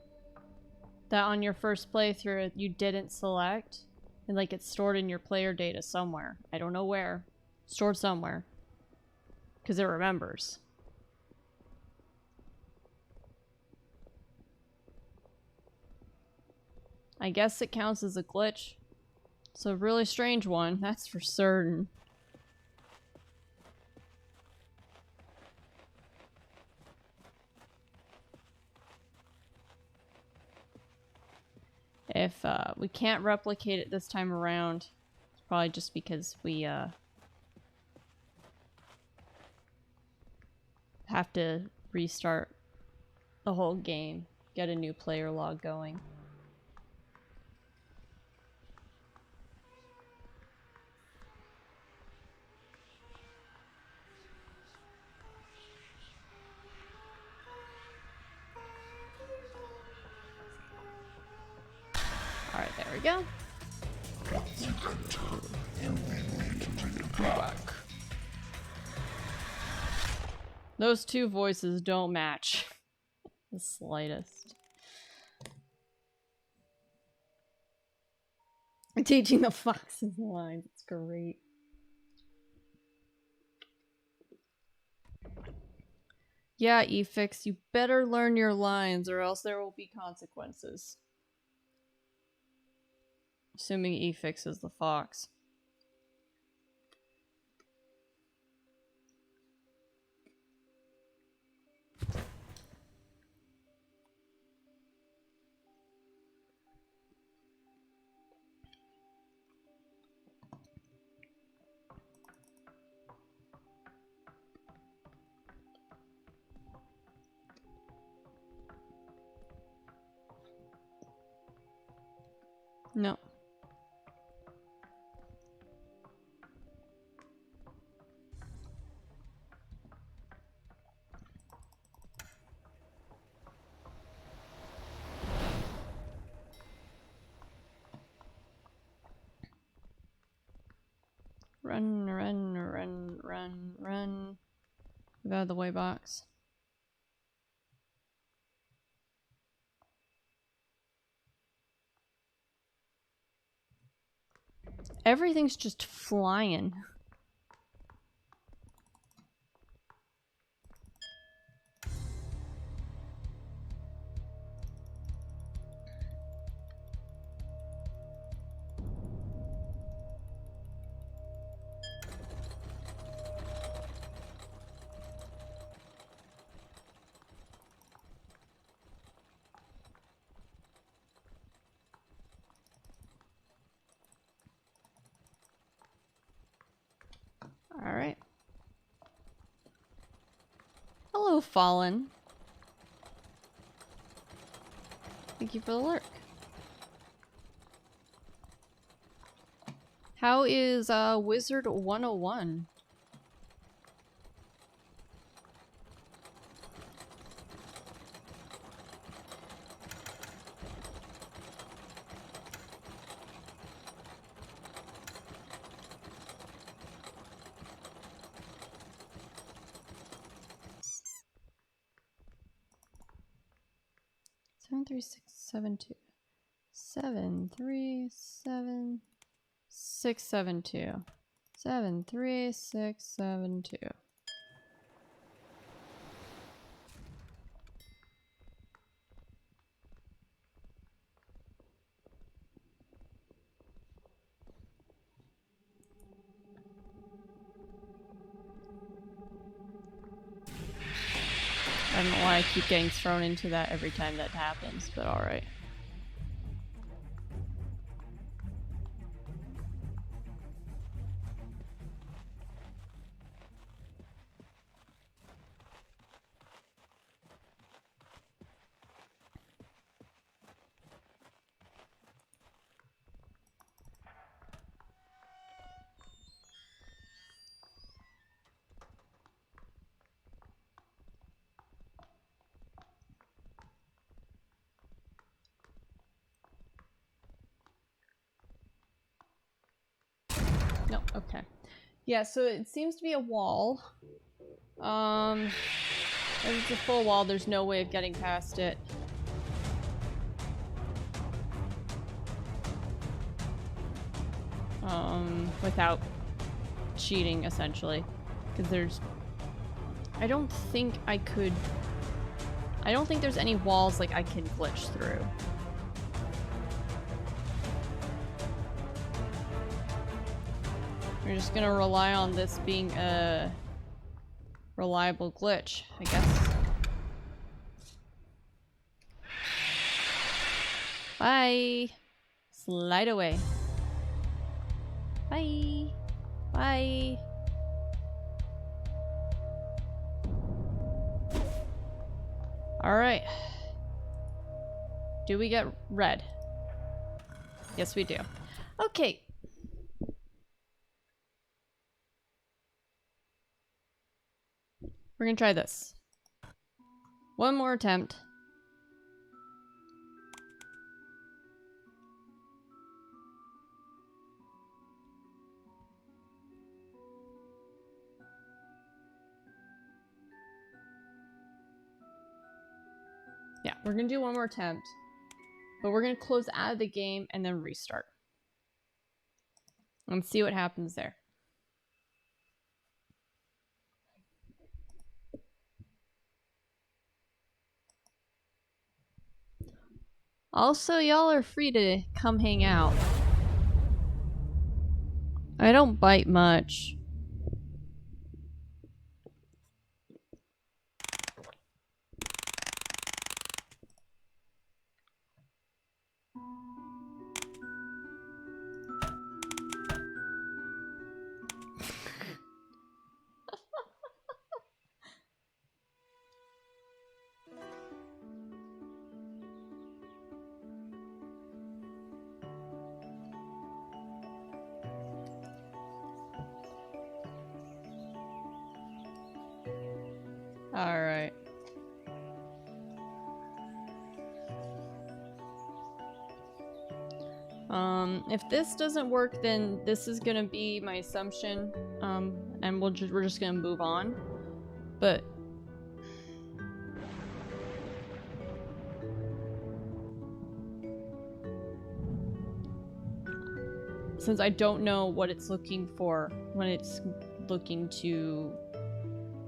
that on your first playthrough you didn't select, and like it's stored in your player data somewhere. I don't know where. Stored somewhere. Because it remembers. I guess it counts as a glitch. It's a really strange one, that's for certain. If we can't replicate it this time around, it's probably just because we have to restart the whole game, get a new player log going. Alright, there we go. Back. Those two voices don't match the slightest. Teaching the foxes lines, it's great. Yeah, Efix, you better learn your lines or else there will be consequences. Assuming Efix is the fox. No. Run, run, run, run, run. Move out of the way, box. Everything's just flying. Alright. Hello, Fallen. Thank you for the lurk. How is Wizard 101? Seven three six seven two. 737672. 73672. I don't know why I keep getting thrown into that every time that happens, but alright. No, okay. Yeah, so it seems to be a wall. If it's a full wall, there's no way of getting past it. Without cheating, essentially. Because there's... I don't think there's any walls, like, I can glitch through. We're just gonna rely on this being a reliable glitch, I guess. Bye! Slide away. Bye! Bye! Alright. Do we get red? Yes, we do. Okay. We're gonna try this. One more attempt. Yeah, we're gonna do one more attempt. But we're gonna close out of the game and then restart. And see what happens there. Also, y'all are free to come hang out. I don't bite much. Alright. If this doesn't work, then this is gonna be my assumption, and we're just gonna move on. But since I don't know what it's looking for when it's looking to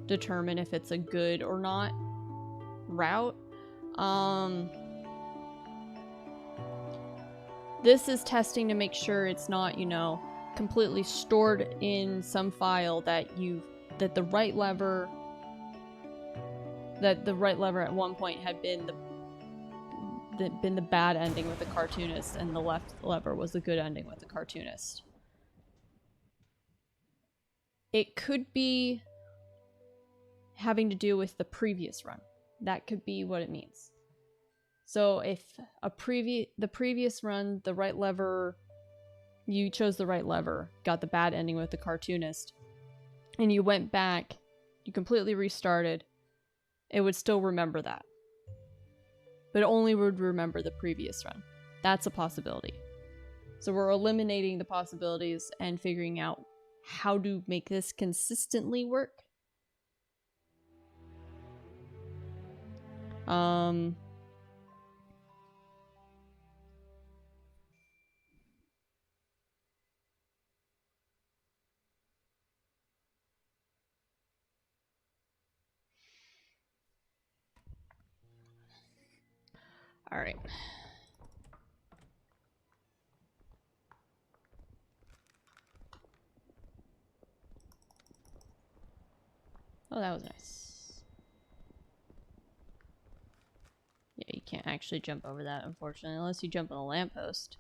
determine if it's a good or not route, this is testing to make sure it's not, you know, completely stored in some file that the right lever at one point had been the bad ending with the cartoonist, and the left lever was the good ending with the cartoonist. It could be having to do with the previous run. That could be what it means. So if the previous run, the right lever, you chose the right lever, got the bad ending with the cartoonist, and you went back, you completely restarted, it would still remember that. But it only would remember the previous run. That's a possibility. So we're eliminating the possibilities and figuring out how to make this consistently work. All right. Oh, that was nice. Yeah, you can't actually jump over that, unfortunately, unless you jump on a lamppost.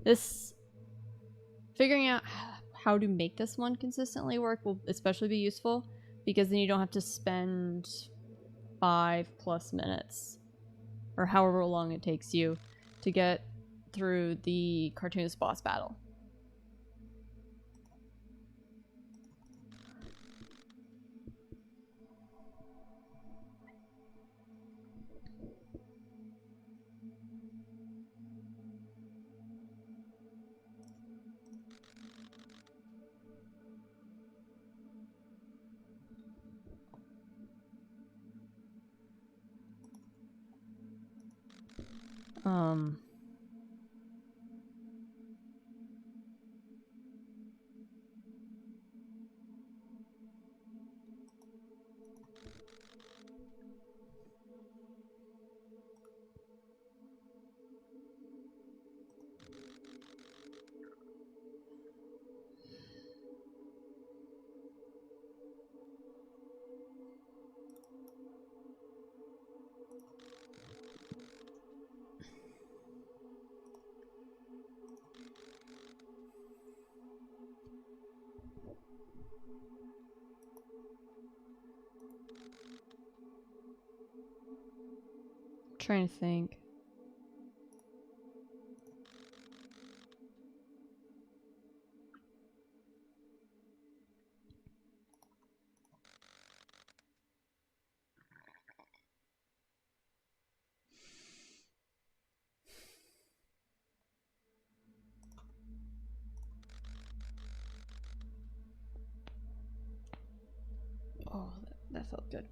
This figuring out how to make this one consistently work will especially be useful, because then you don't have to spend 5+ minutes or however long it takes you to get through the cartoonist boss battle. Trying to think. Oh, that felt good.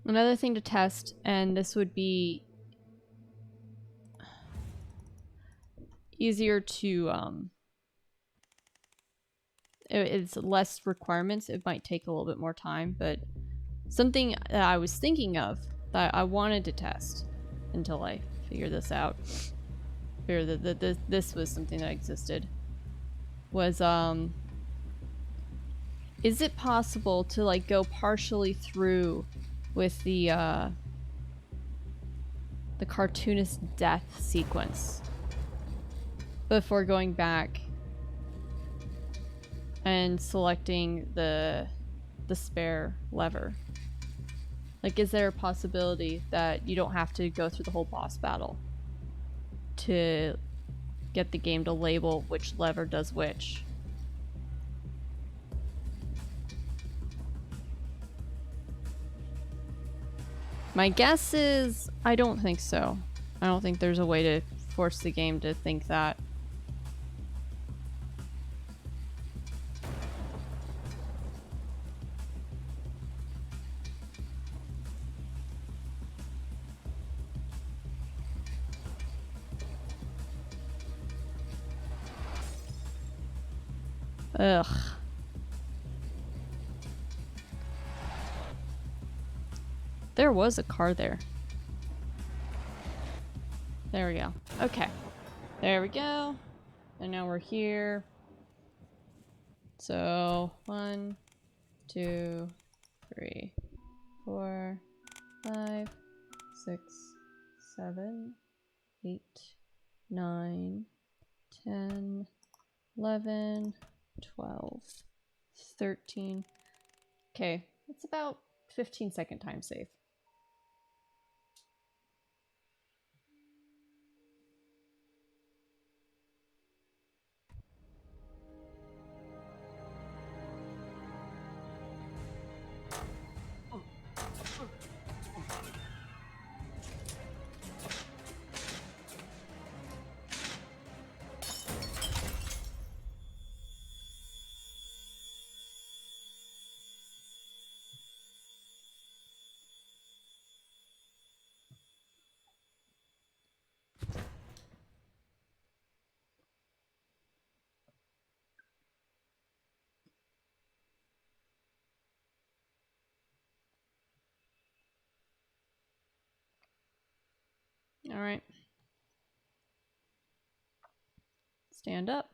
Another thing to test, and this would be easier to, it's less requirements. It might take a little bit more time, but something that I was thinking of that I wanted to test until I figured this out, figured that this was something that existed, was, is it possible to, like, go partially through with the cartoonist death sequence before going back and selecting the spare lever? Like, is there a possibility that you don't have to go through the whole boss battle to get the game to label which lever does which? My guess is I don't think so. I don't think there's a way to force the game to think that. Ugh. There was a car there. There we go. Okay. There we go. And now we're here. So 1, 2, 3, 4, 5, 6, 7, 8, 9, 10, 11, 12, 13. Okay, it's about 15-second time save. All right. Stand up.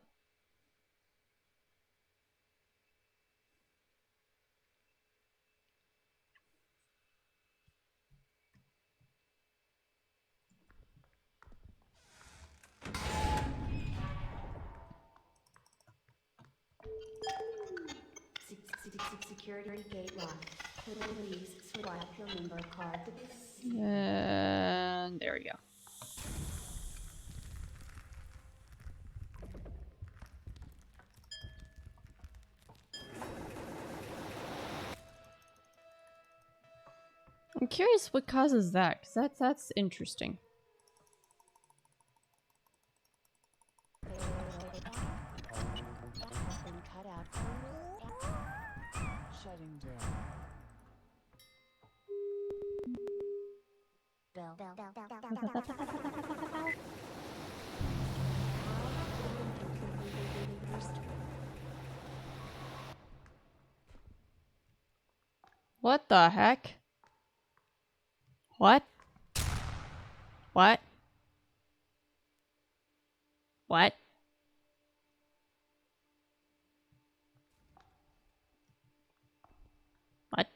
Security gate locked. Please swipe your member card to proceed. And there we go. I'm curious what causes that, because that's interesting. Shutting down. What the heck? What? What? What? What?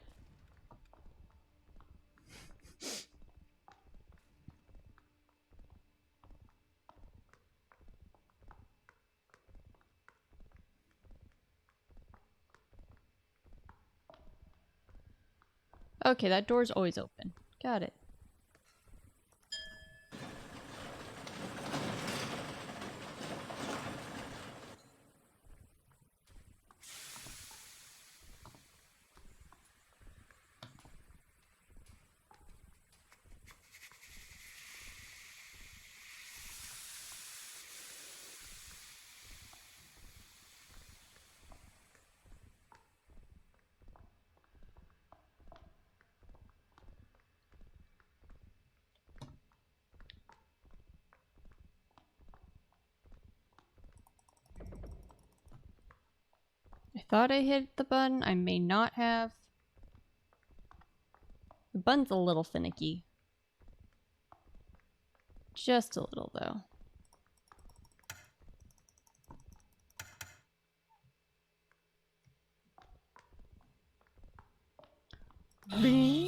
Okay, that door's always open. Got it. I thought I hit the button. I may not have. The button's a little finicky. Just a little, though. Whee!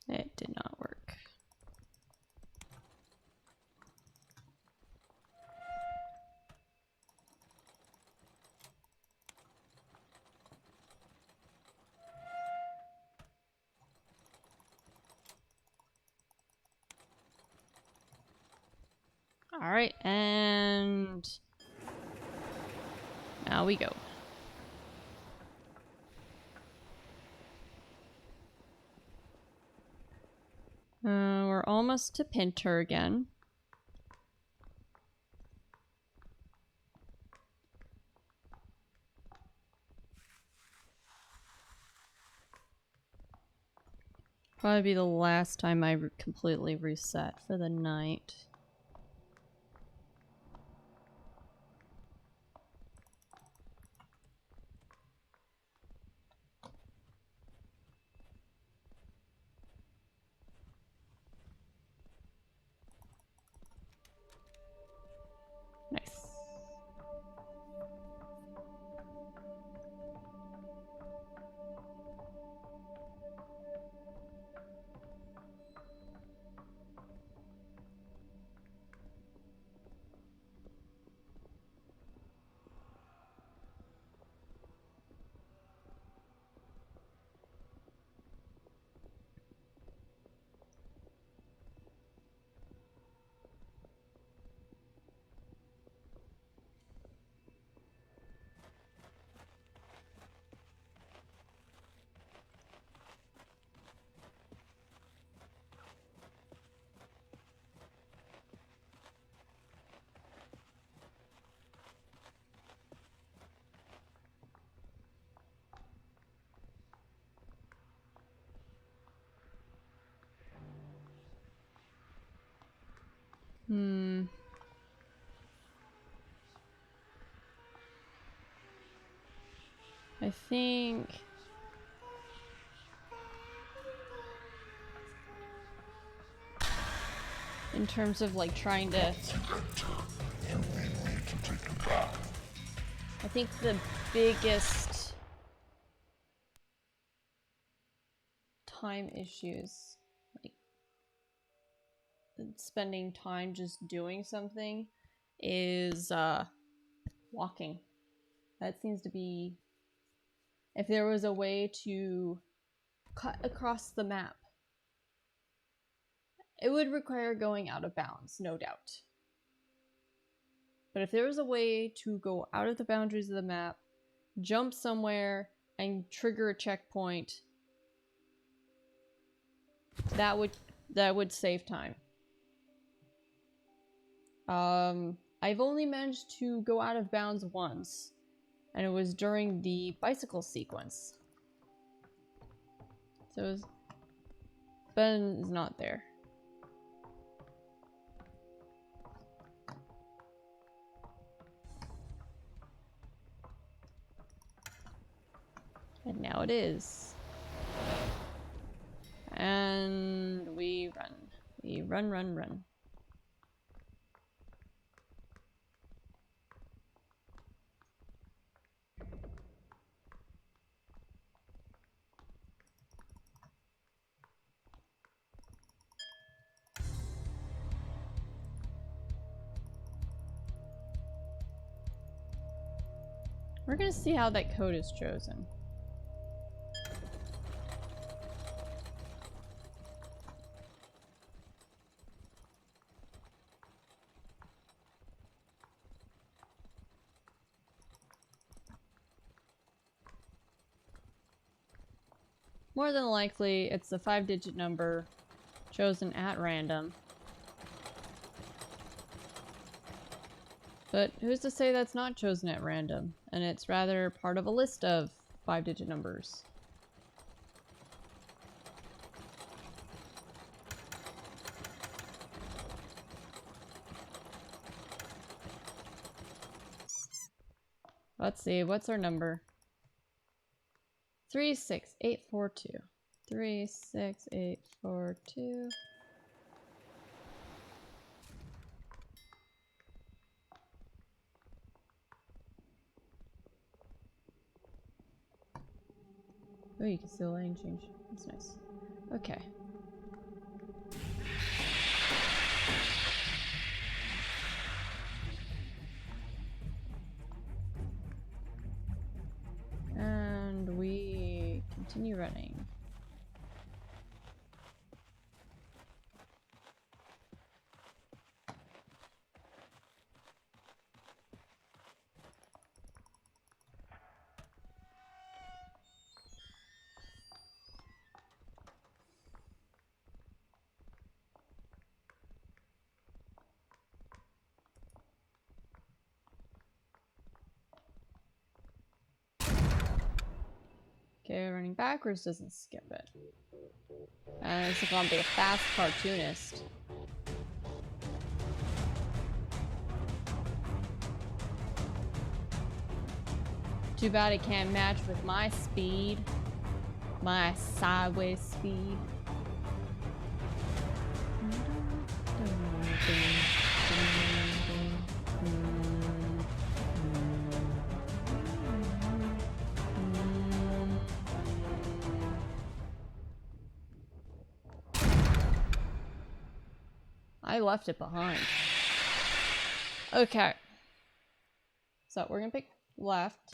It did not work. Alright, and now we go. We're almost to Pinter again. Probably be the last time I completely reset for the night. Nice. I think in terms of like trying to, I think the biggest time issues, like spending time just doing something, is walking. That seems to be, if there was a way to cut across the map, it would require going out of bounds, no doubt. But if there was a way to go out of the boundaries of the map, jump somewhere, and trigger a checkpoint, that would save time. I've only managed to go out of bounds once, and it was during the bicycle sequence. So Ben is not there. And now it is. And we run. We run, run, run. We're gonna see how that code is chosen. More than likely, it's a 5-digit number chosen at random. But who's to say that's not chosen at random, and it's rather part of a list of 5-digit numbers? Let's see, what's our number? 36842. 36842. Oh, you can see the lane change. That's nice. Okay. And we continue running. Okay, running backwards doesn't skip it. It's gonna be a fast cartoonist. Too bad it can't match with my speed. My sideways speed. I left it behind. Okay. So we're gonna pick left.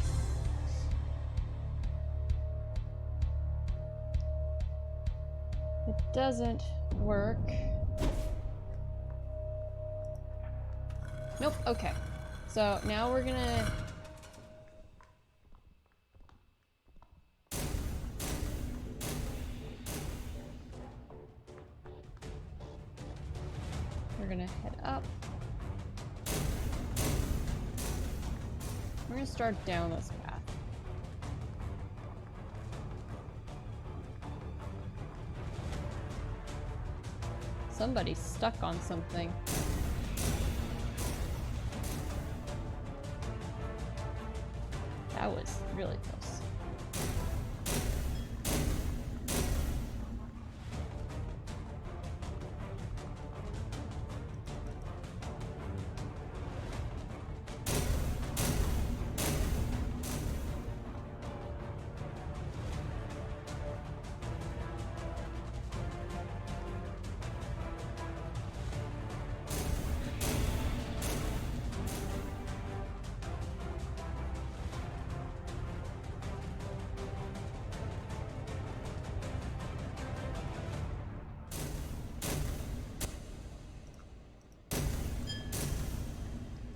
It doesn't work. Nope, okay. So now we're gonna... We're gonna head up. We're gonna start down this path. Somebody's stuck on something. That was really close.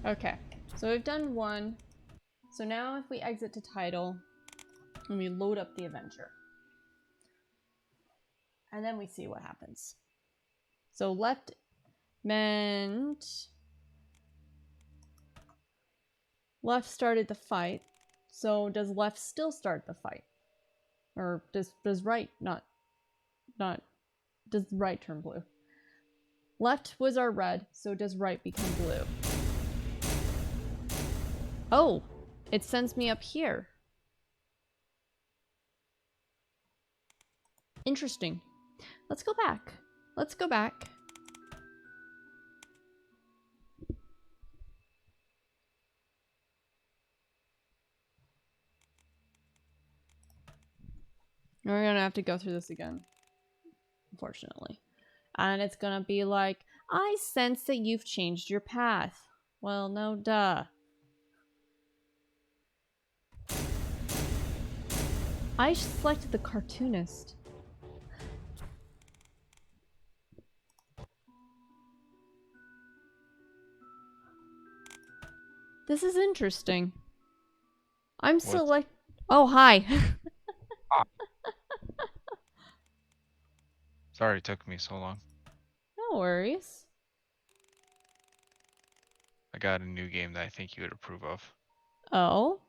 Okay, so we've done one. So now if we exit to title and we load up the adventure. And then we see what happens. So left meant left started the fight. So does left still start the fight? Or does right not does right turn blue? Left was our red, so does right become blue? Oh, it sends me up here. Interesting. Let's go back. Let's go back. We're gonna have to go through this again, unfortunately. And it's gonna be like, I sense that you've changed your path. Well, no duh. I selected the cartoonist. This is interesting. I'm select. Oh, hi. Sorry it took me so long. No worries. I got a new game that I think you would approve of. Oh.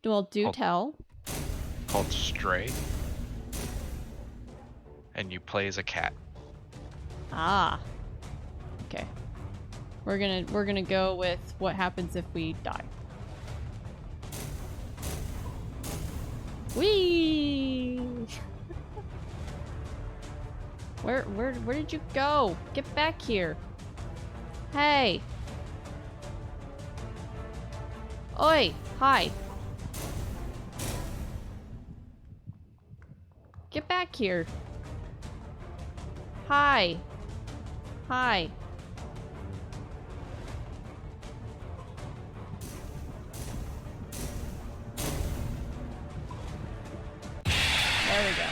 Well, do tell. Called Stray. And you play as a cat. Ah. Okay. We're gonna go with what happens if we die. Whee! Where did you go? Get back here. Hey. Oi, hi. Get back here. Hi. Hi. There we go.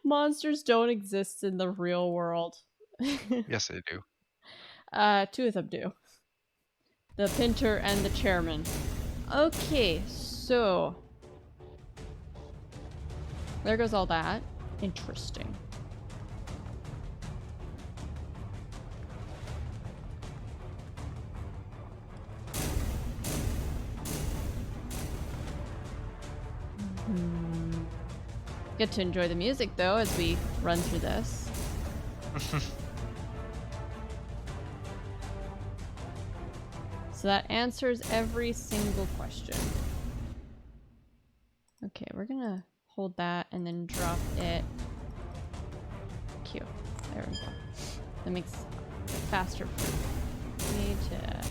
Monsters don't exist in the real world. Yes, they do. Two of them do. The Pinter and the Chairman. Okay, so... there goes all that. Interesting. Get to enjoy the music, though, as we run through this. So that answers every single question. Okay, we're gonna hold that and then drop it. Q. There we go. That makes it faster. We need to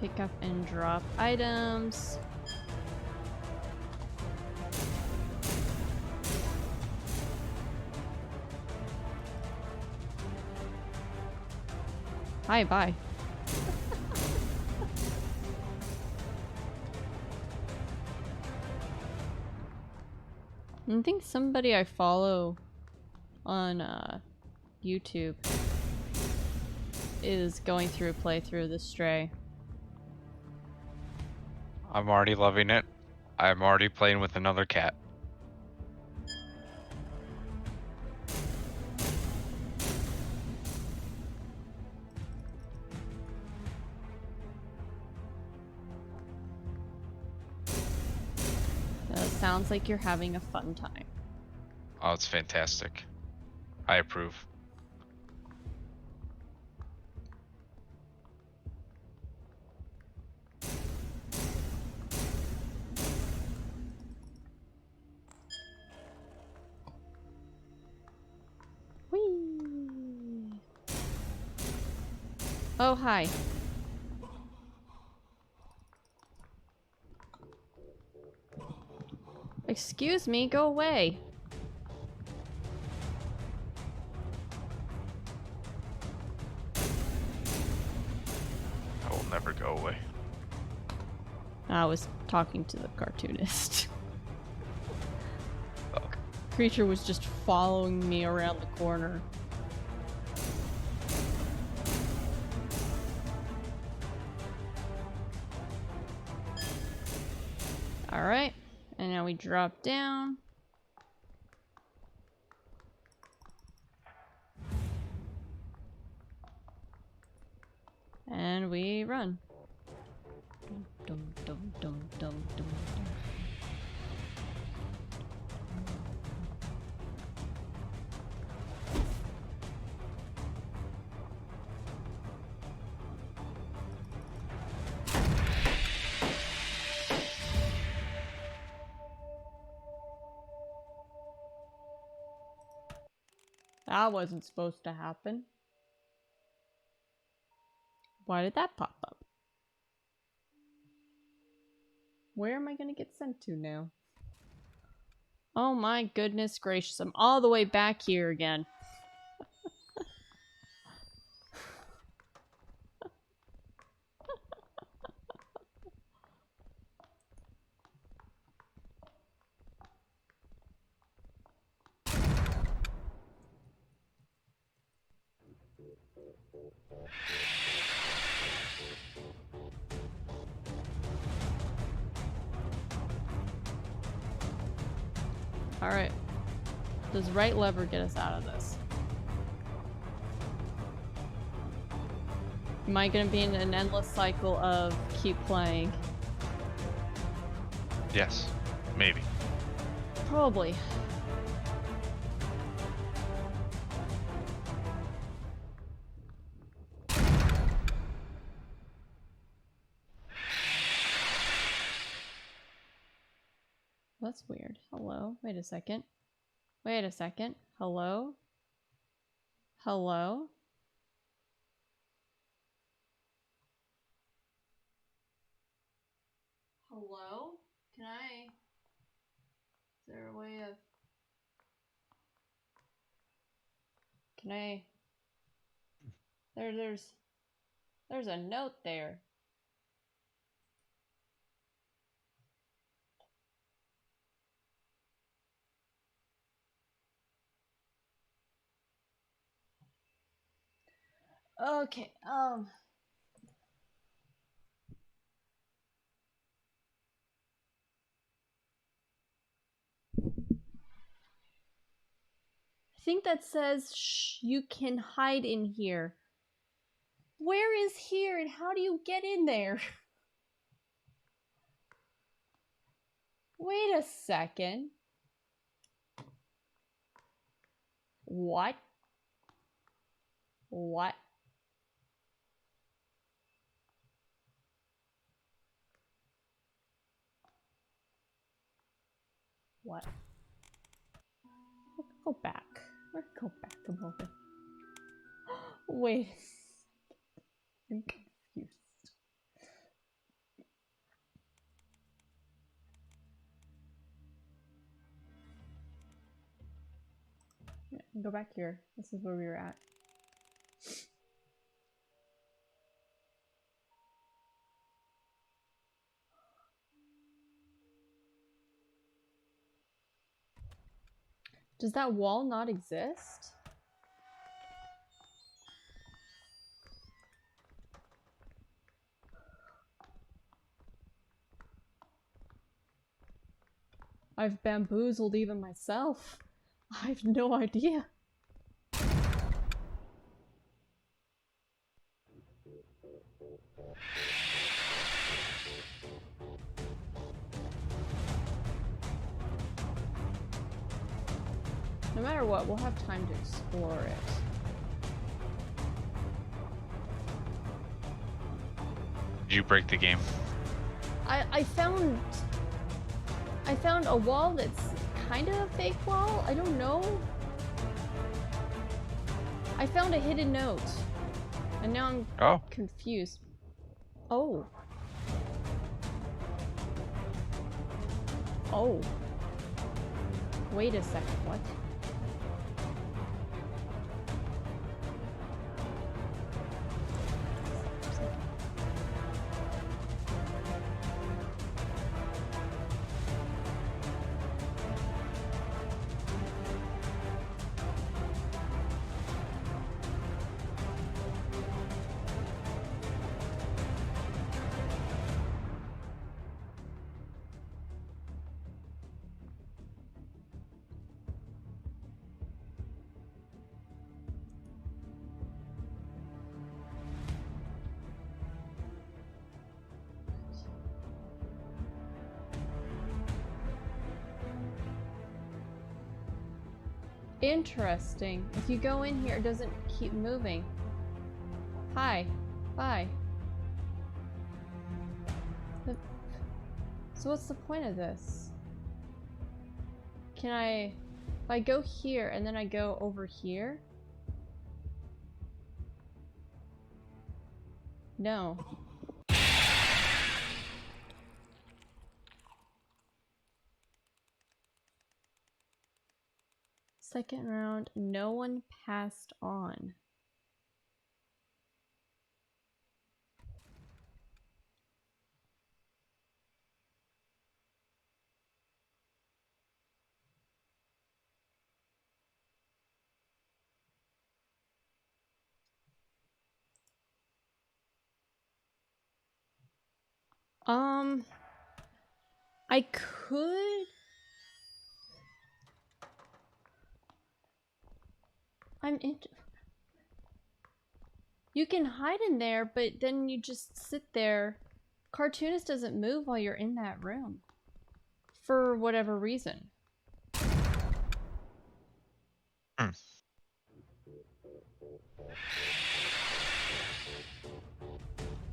pick up and drop items. Hi, bye. I think somebody I follow on YouTube is going through a playthrough of the Stray. I'm already loving it. I'm already playing with another cat. Sounds like you're having a fun time. Oh, it's fantastic. I approve. Whee! Oh, hi. Excuse me, go away. I will never go away. I was talking to the cartoonist. Oh. Creature was just following me around the corner. Alright, and now we drop down. And we run. Dum, dum, dum, dum, dum, dum. That wasn't supposed to happen. Why did that pop up? Where am I gonna get sent to now? Oh my goodness gracious, I'm all the way back here again. Alright. Does right lever get us out of this? Am I gonna be in an endless cycle of keep playing? Yes. Maybe. Probably. That's weird. Hello? Wait a second. Wait a second. Hello? Hello? Hello? Can I... Is there a way of... Can I... There's a note there. Okay, I think that says, shh, you can hide in here. Where is here and how do you get in there? Wait a second. What? What? What? Go back. Go back a moment. Wait. I'm confused. Yeah, go back here. This is where we were at. Does that wall not exist? I've bamboozled even myself. I have no idea. No matter what, we'll have time to explore it. Did you break the game? I found a wall that's kind of a fake wall. I don't know. I found a hidden note. And now I'm confused. Oh. Oh. Wait a second, what? Interesting. If you go in here, it doesn't keep moving. Hi. Bye. So what's the point of this? Can I... If I go here and then I go over here? No. Second round, no one passed on. I could... You can hide in there, but then you just sit there. Cartoonist doesn't move while you're in that room. For whatever reason. Hmm.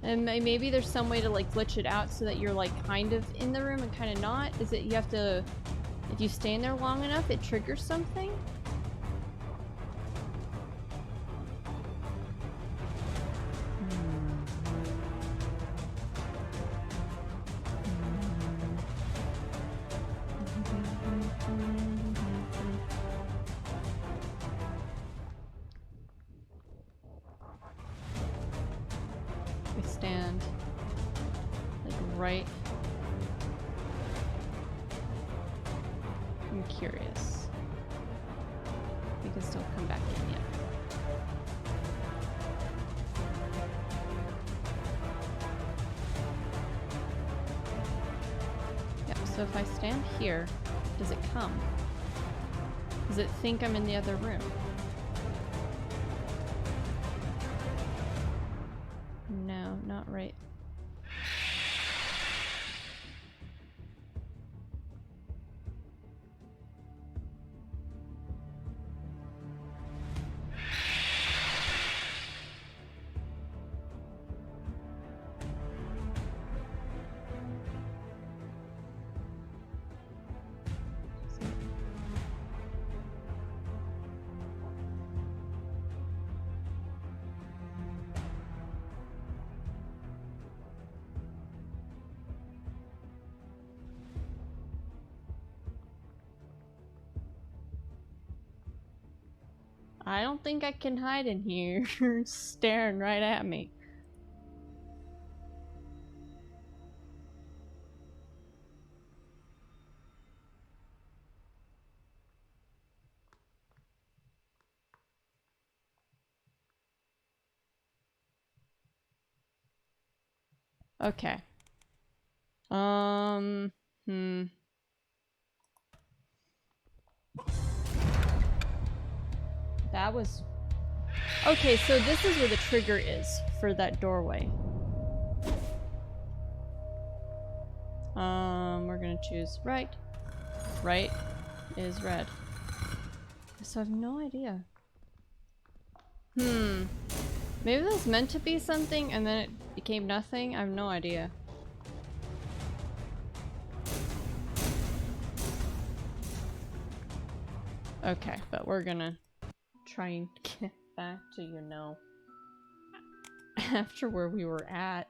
And maybe there's some way to like glitch it out so that you're like kind of in the room and kind of not. Is it you have to, if you stand there long enough, it triggers something? We stand like right. I'm curious. We can still come back in yet. Yep, so if I stand here, does it come? Does it think I'm in the other room? No, not right. I don't think I can hide in here. Staring right at me. Okay. That was... Okay, so this is where the trigger is for that doorway. We're gonna choose right. Right is red. So I have no idea. Maybe that was meant to be something and then it became nothing? I have no idea. Okay, but we're gonna try and get back to, you know, after where we were at.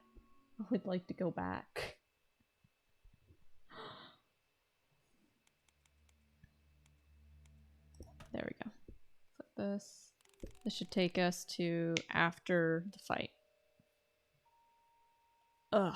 I would like to go back. There we go. Flip this. This should take us to after the fight. Ugh.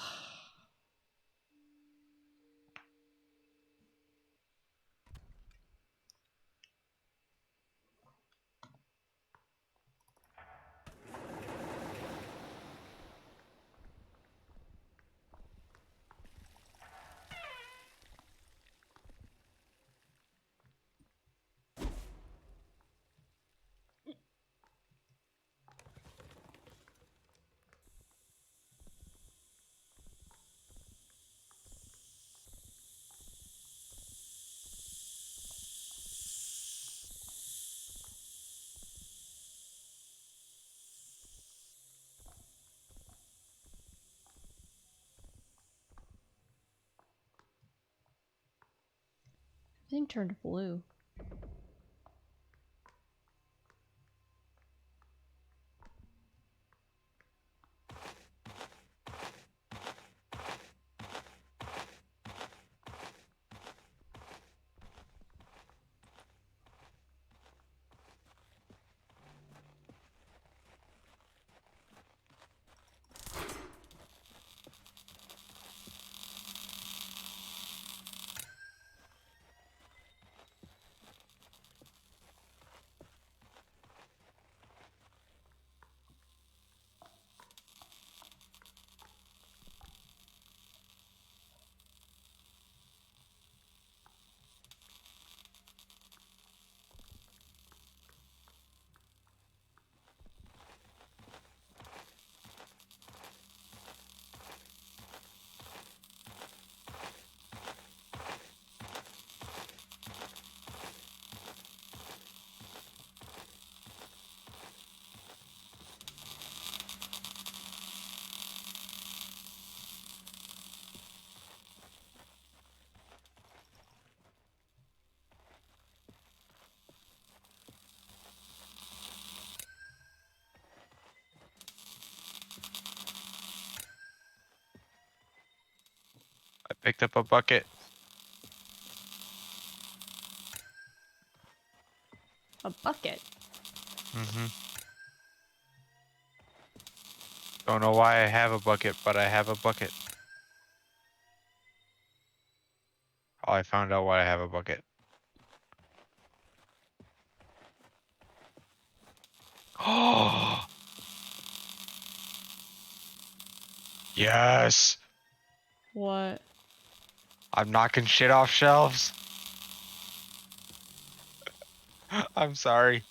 Everything turned blue. I picked up a bucket. A bucket. Mm-hmm. Don't know why I have a bucket, but I have a bucket. Oh, I found out why I have a bucket. Oh, yes! What? I'm knocking shit off shelves. I'm sorry.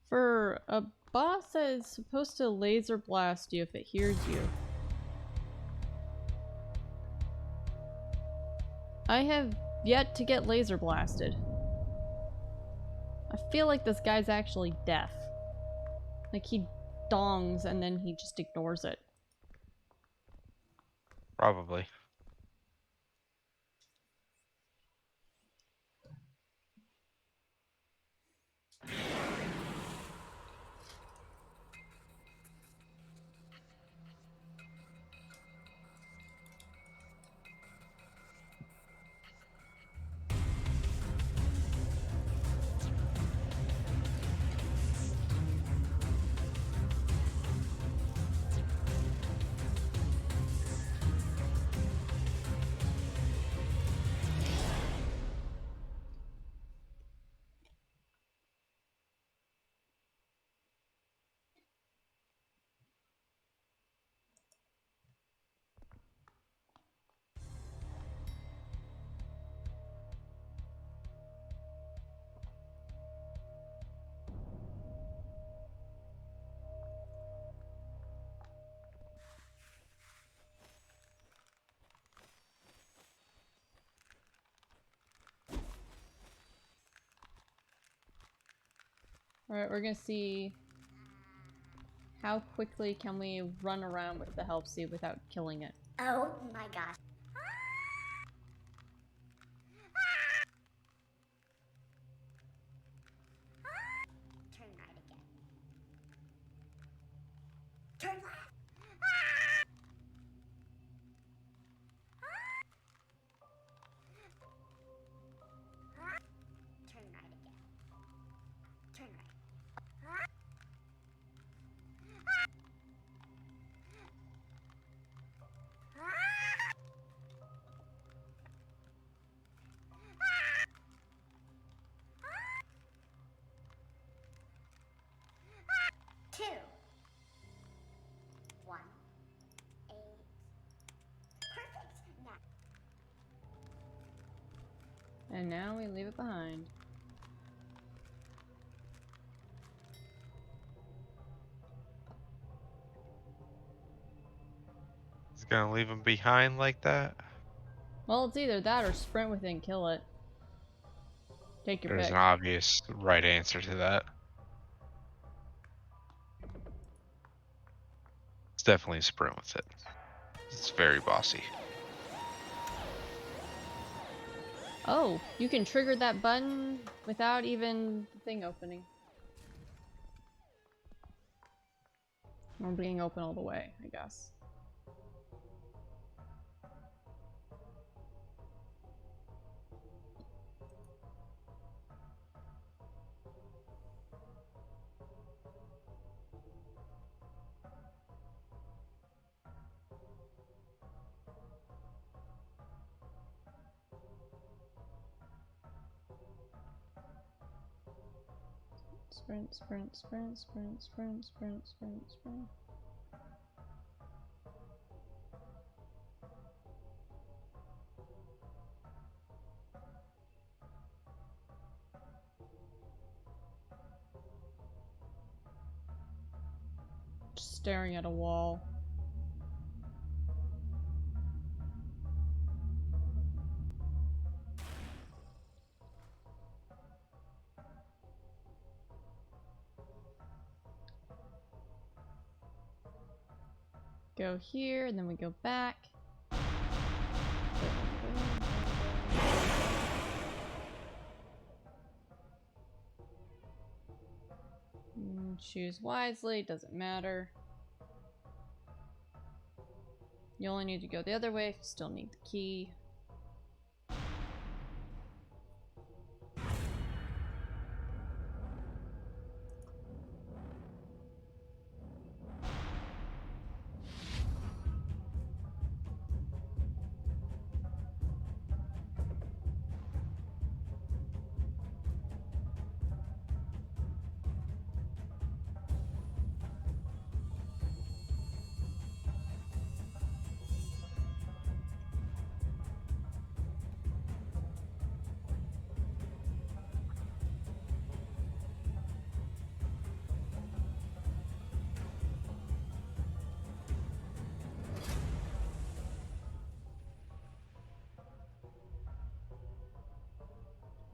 For a boss that is supposed to laser blast you if it hears you. I have yet to get laser blasted. I feel like this guy's actually deaf. Like he dongs and then he just ignores it. Probably. Alright, we're gonna see how quickly can we run around with the help seed without killing it. Oh my gosh. Turn right again. Turn left. And now we leave it behind. He's gonna leave him behind like that? Well, it's either that or sprint with it and kill it. Take your There's pick. an obvious right answer to that. It's definitely sprint with it. It's very bossy. Oh, you can trigger that button without even the thing opening. Or being open all the way, I guess. Sprint, sprint, sprint, sprint, sprint, sprint, sprint, sprint. Just staring at a wall. Go here, and then we go back. Choose wisely, doesn't matter. You only need to go the other way if you still need the key.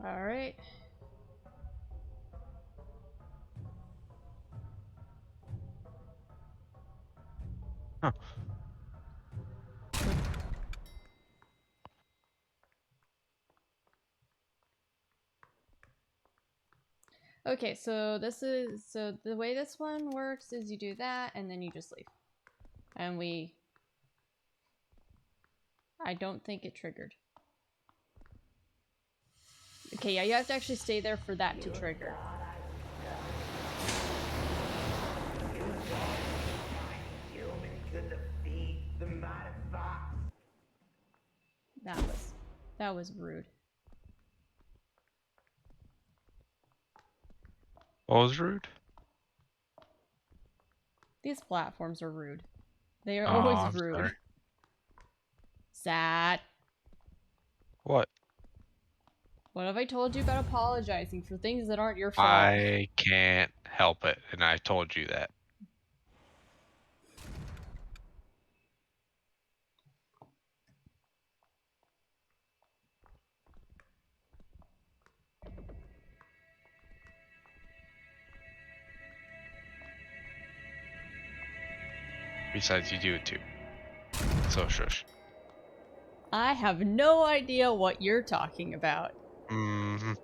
Alright. Huh. Okay, so the way this one works is you do that and then you just leave. And I don't think it triggered. Okay, yeah, you have to actually stay there for that to trigger. That was rude. What was rude? These platforms are rude. They are Oh, always I'm rude. sorry. Sad. What? What have I told you about apologizing for things that aren't your fault? I can't help it, and I told you that. Besides, you do it too. So shush. I have no idea what you're talking about. Mm-hmm.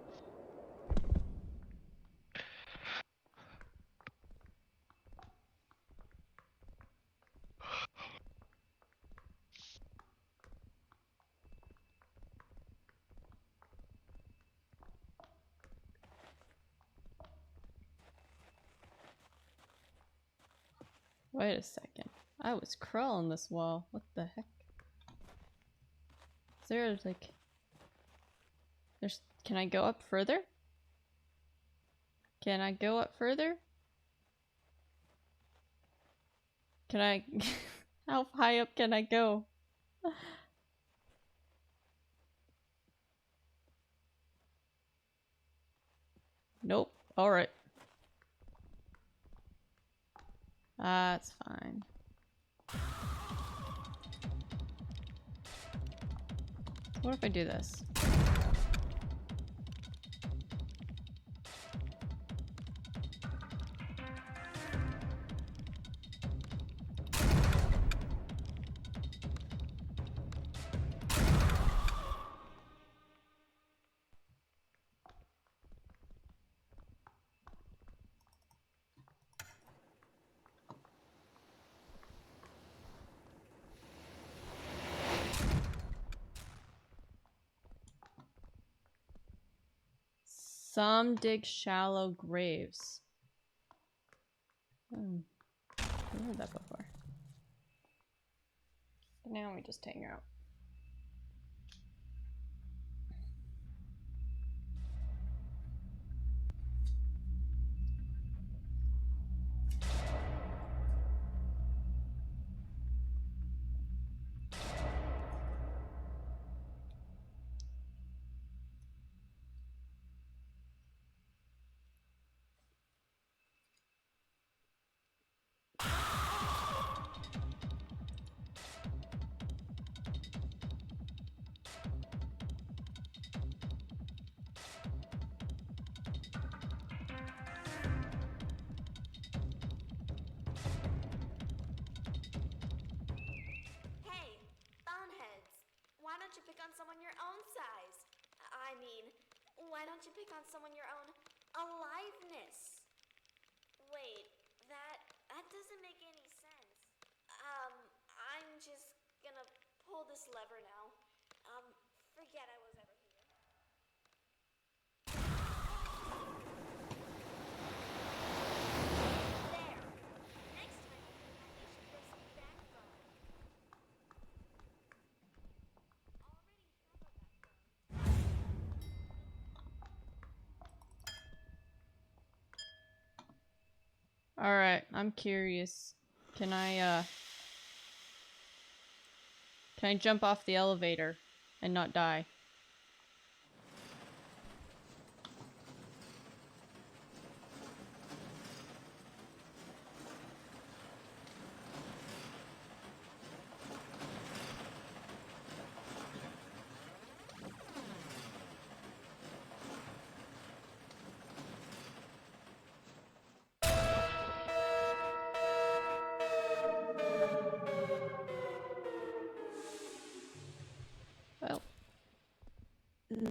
Wait a second. I was crawling this wall. What the heck? Is there like... Can I go up further? Can I go up further? Can I... How high up can I go? Nope. Alright. That's fine. What if I do this? Some dig shallow graves. I've heard that before. But now we just hang out. Hey, boneheads! Why don't you pick on someone your own size? I mean, why don't you pick on someone your own aliveness? Wait, that doesn't make any sense. I'm just gonna pull this lever now. Forget I was ever here. There! Next time you do that, you should throw some backbone. Already have a backbone. Alright, I'm curious. Can I jump off the elevator and not die? Well,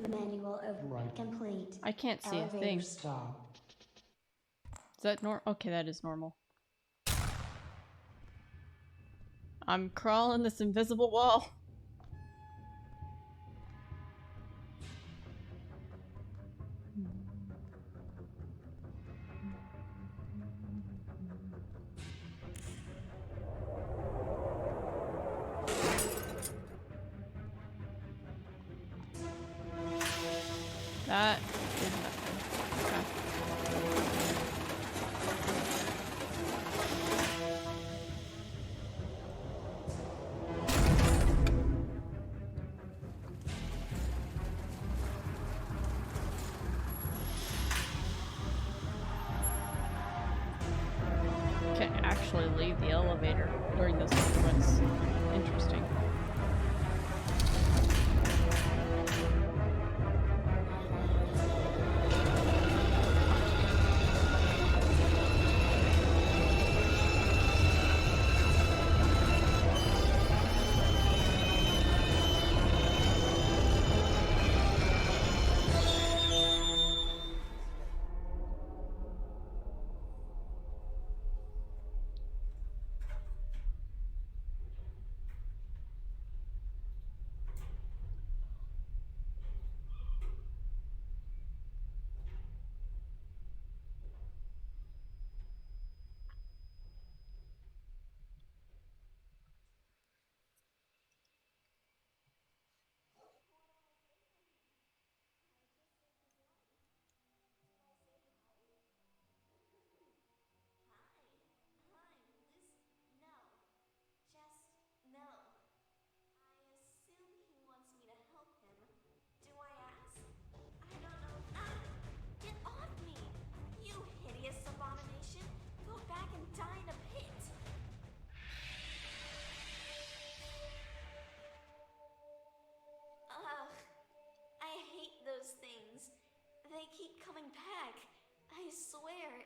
Manual override complete. I can't see a Elevator thing. stop. Is that okay, that is normal. I'm crawling this invisible wall. That is nothing. Okay. Can't actually leave the elevator during this sequence. Interesting.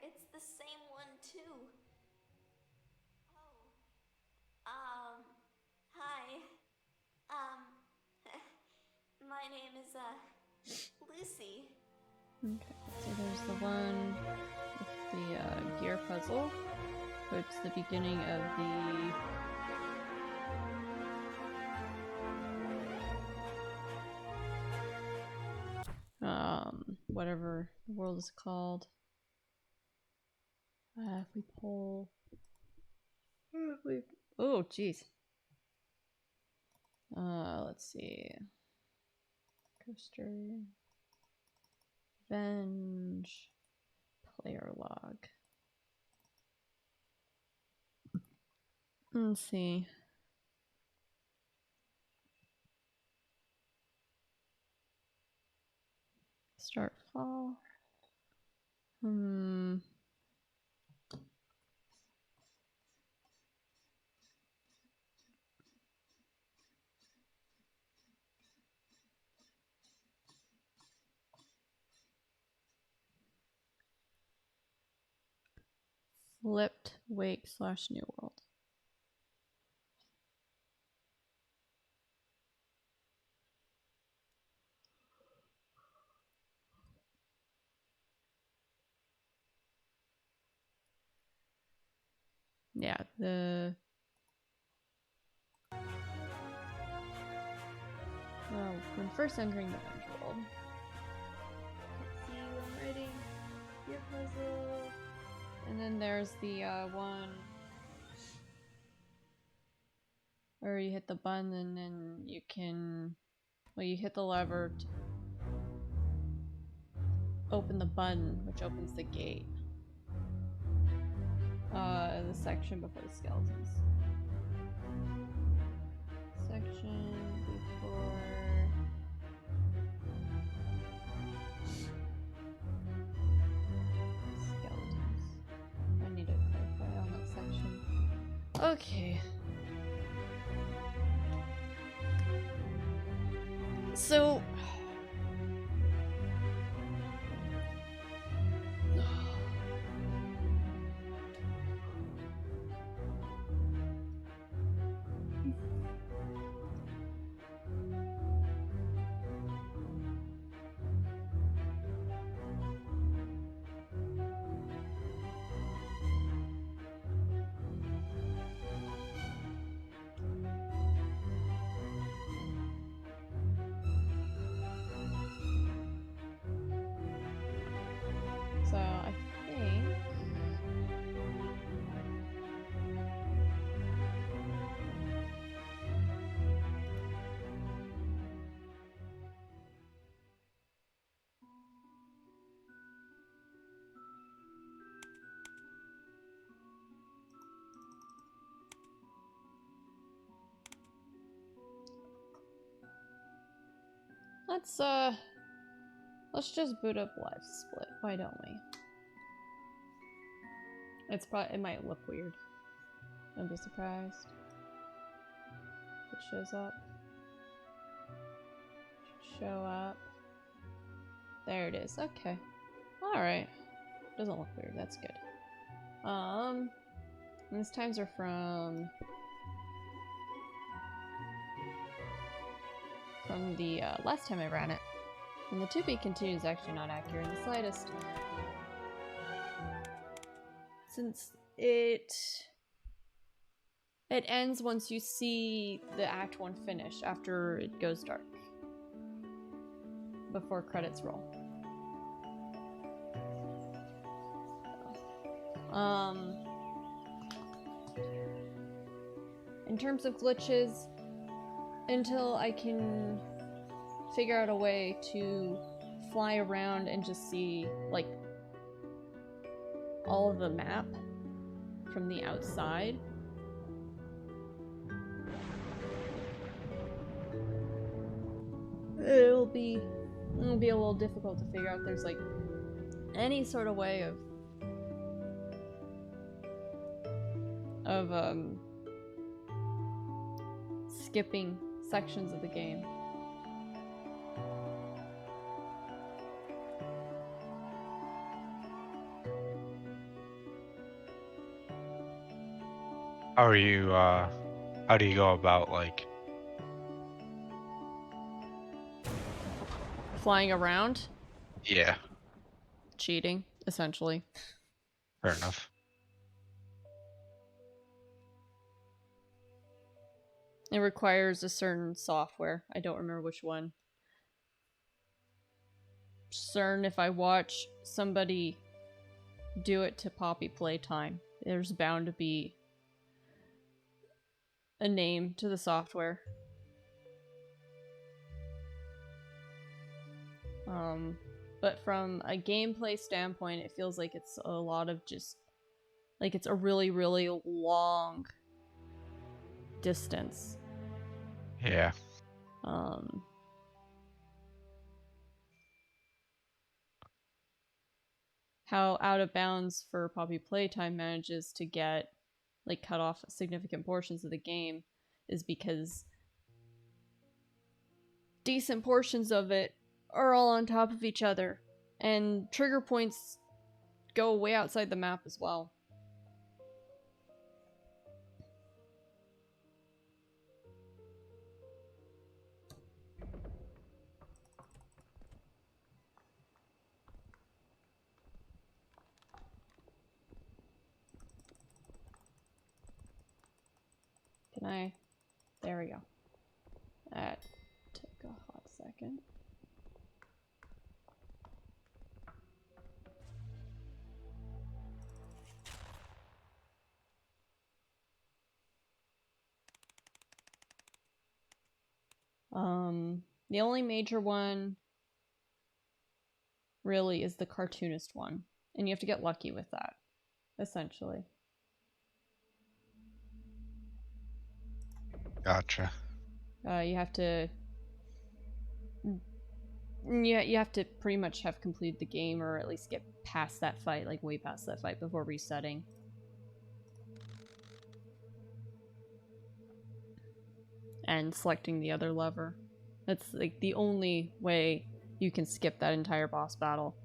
it's the same one too. Hi. My name is, Lucy. Okay, so there's the one with the gear puzzle. So it's the beginning of whatever the world is called. If we pull, oh jeez. Let's see. Coaster, Venge, player log. Let's see. Start fall. Flipped wake / new world. Yeah, well, when first entering the Venge world. See, I'm writing your puzzle. And then there's the one where you hit the button and then you can, well, you hit the lever to open the button, which opens the gate. The section before the skeletons. Section before skeletons. I need to clarify on that section. Okay. So I think let's just boot up Live Split. Why don't we? It might look weird. Don't be surprised. If it shows up. Should show up. There it is. Okay. Alright. Doesn't look weird. That's good. And these times are from the last time I ran it. And the to be continued is actually not accurate in the slightest. Since it ends once you see the Act 1 finish after it goes dark. Before credits roll. In terms of glitches, until I can figure out a way to fly around and just see, like, all of the map from the outside. It'll be a little difficult to figure out if there's, like, any sort of way of skipping sections of the game. How are you, how do you go about, like... Flying around, Yeah, cheating, essentially. fair enough. It requires a certain software. I don't remember which one. Certain if I watch somebody do it to Poppy Playtime, there's bound to be a name to the software. But from a gameplay standpoint, it feels like it's a lot of just like it's a really, really long distance. Yeah. How Out of Bounds for Poppy Playtime manages to get like cut off significant portions of the game is because decent portions of it are all on top of each other, and trigger points go way outside the map as well. Can I? There we go. That took a hot second. The only major one really is the cartoonist one, and you have to get lucky with that, essentially. Gotcha. You have to you have to pretty much have completed the game, or at least get past that fight, like way past that fight before resetting. And selecting the other lever. That's like the only way you can skip that entire boss battle.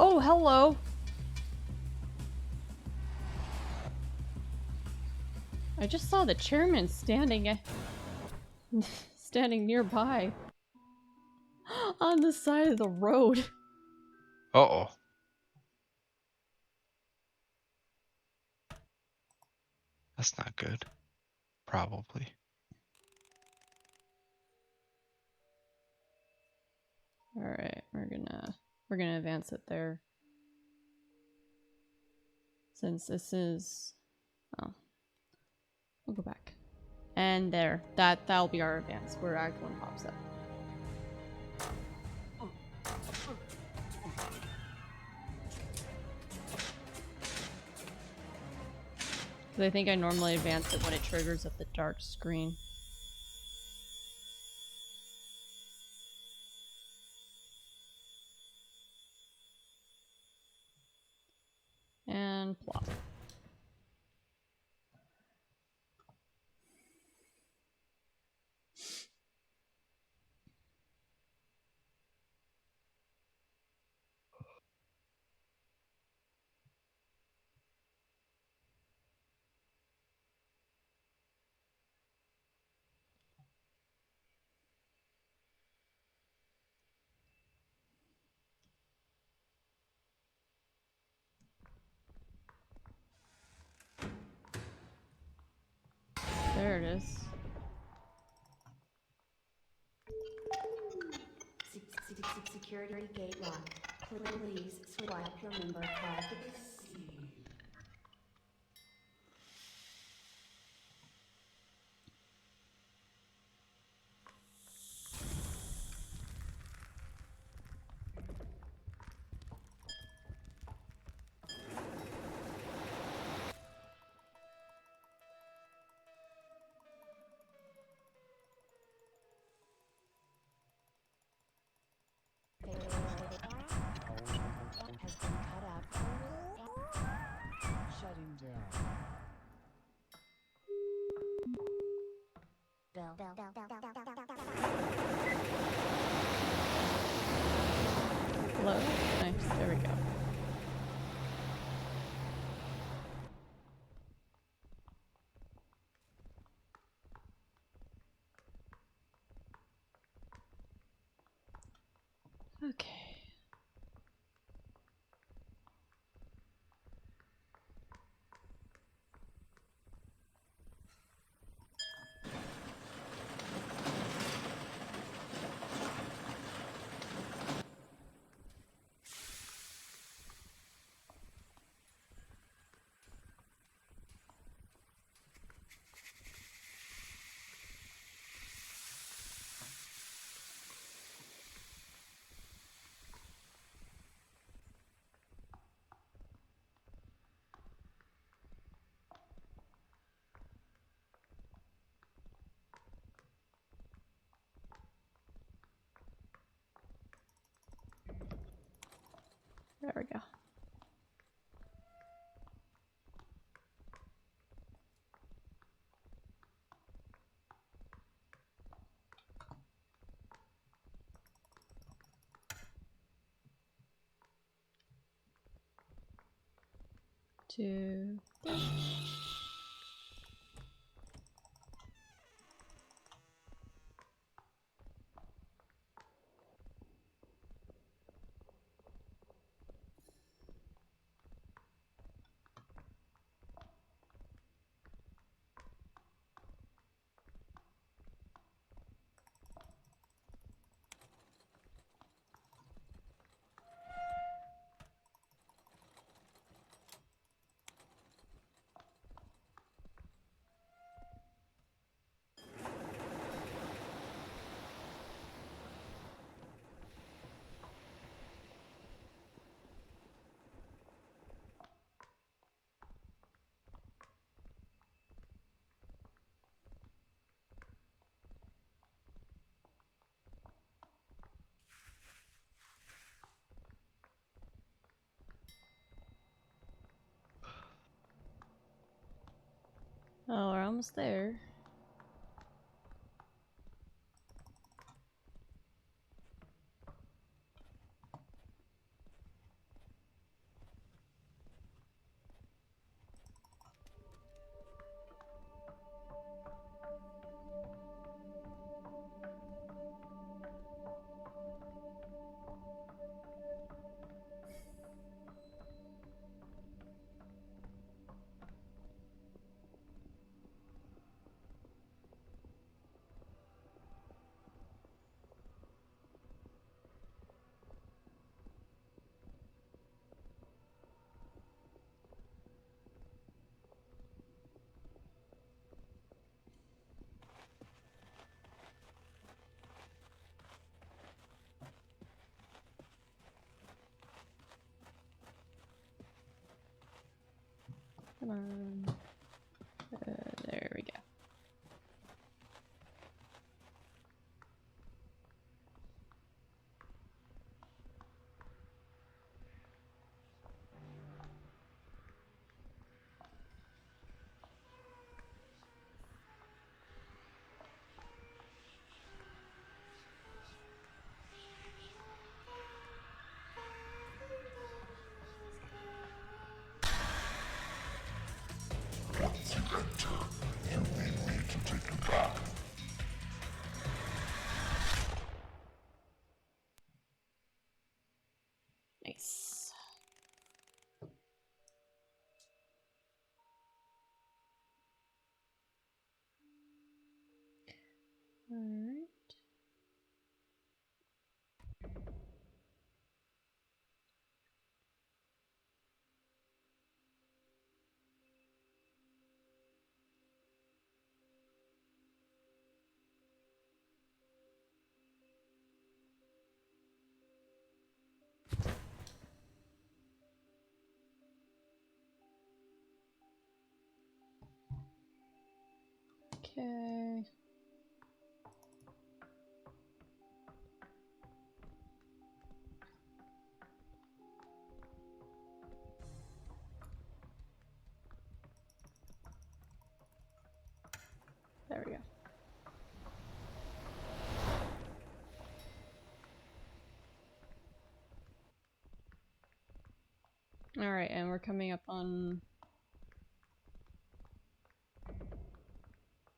Oh, hello. I just saw the chairman standing standing nearby on the side of the road. Uh-oh. That's not good. Probably. All right, we're gonna advance it there. Since this is, oh, we'll go back. And there, that'll be our advance where Act 1 pops up. Because I think I normally advance it when it triggers at the dark screen. And plop. There it is. Security gate lock. Please swipe your member card. Has been cut out. Shutting down. Hello? Nice, there we go. Okay. There we go. Two. Oh, we're almost there. Come on. There we go. Nice. All right. Okay. There we go. All right, and we're coming up on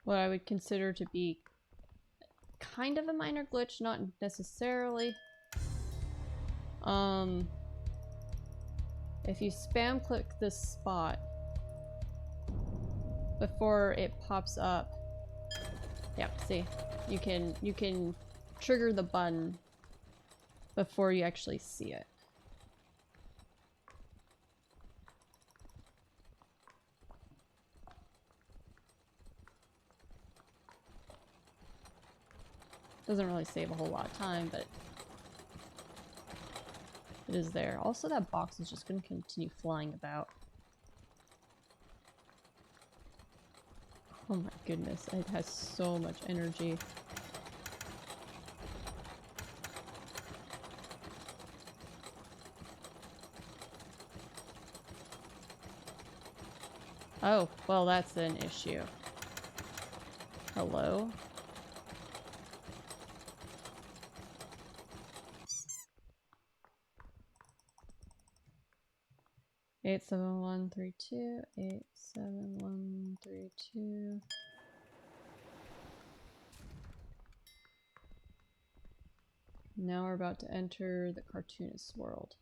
what I would consider to be kind of a minor glitch, not necessarily. If you spam click this spot before it pops up, yeah, see, you can trigger the button before you actually see it. Doesn't really save a whole lot of time, but it is there. Also, that box is just going to continue flying about. Oh my goodness, it has so much energy. Oh, well, that's an issue. Hello? Eight 7-1-3-2, 8-7-1-3-2. Now we're about to enter the cartoonist world.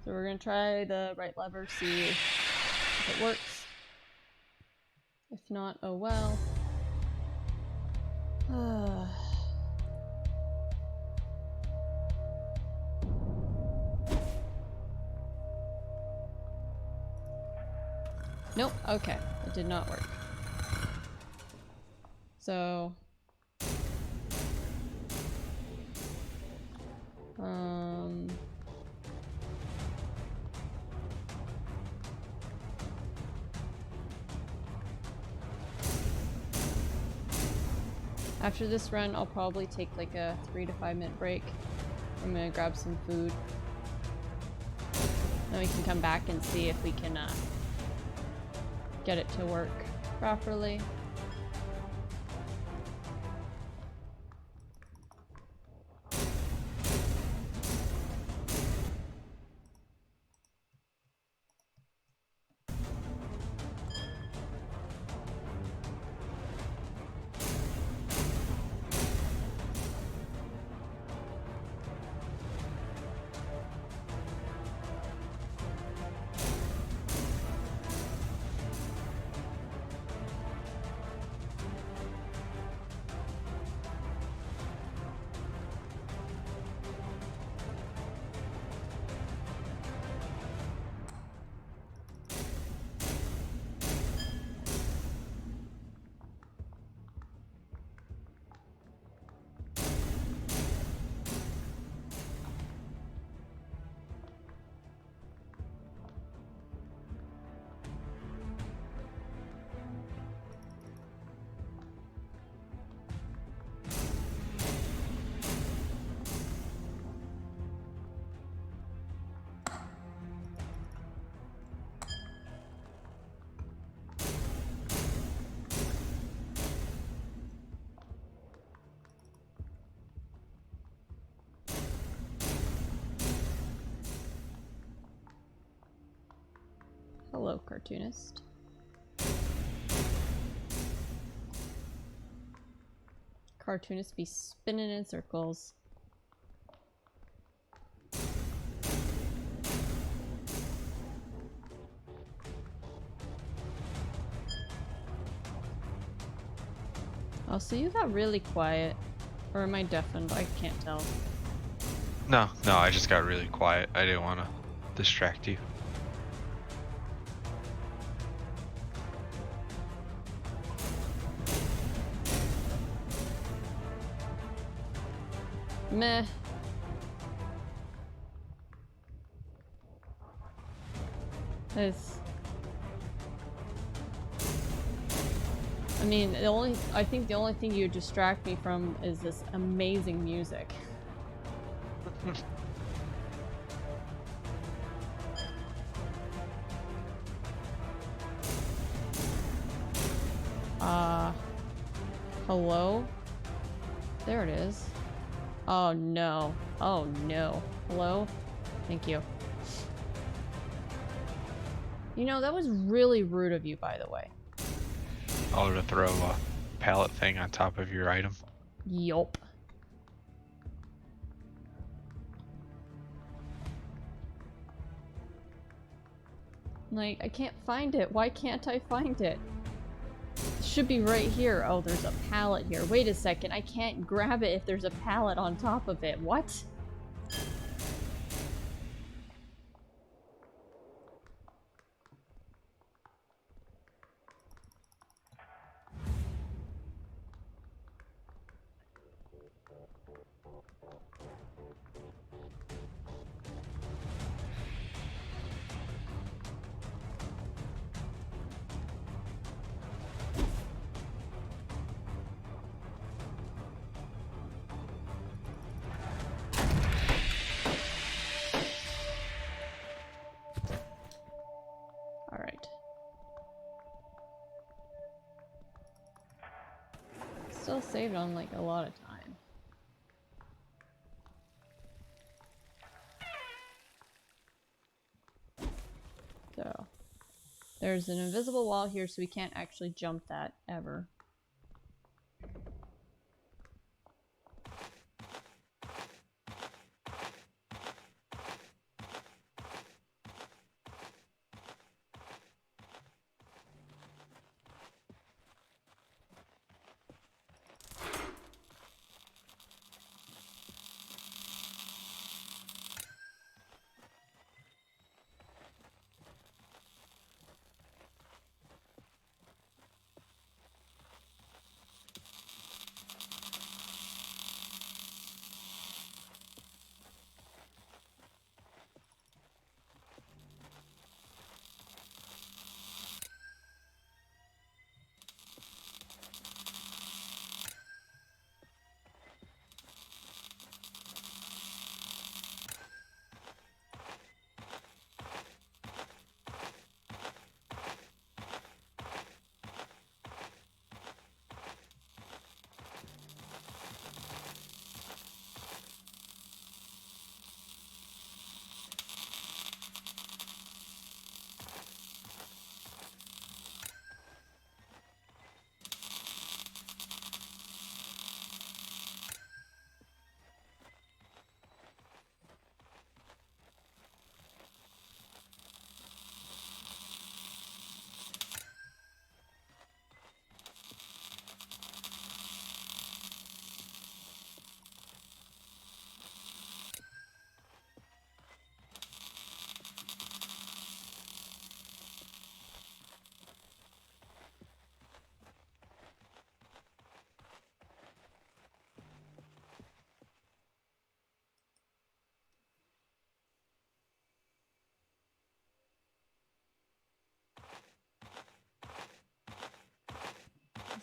So we're gonna try the right lever, see if it works. If not, oh well. Nope, okay, it did not work. So... After this run, I'll probably take like a 3 to 5 minute break. I'm gonna grab some food. Then we can come back and see if we can get it to work properly. Hello, cartoonist. Cartoonist be spinning in circles. Oh, so you got really quiet. Or am I deafened? I can't tell. No, I just got really quiet. I didn't want to distract you. Meh. I mean, I think the only thing you distract me from is this amazing music. Hello? There it is. Oh no. Oh no. Hello? Thank you. You know, that was really rude of you, by the way. Oh, to throw a pallet thing on top of your item. Yup. Like, I can't find it. Why can't I find it? It should be right here. Oh, there's a pallet here. Wait a second. I can't grab it if there's a pallet on top of it. What? Alright. Still saved on like a lot of time. So, there's an invisible wall here, so we can't actually jump that ever.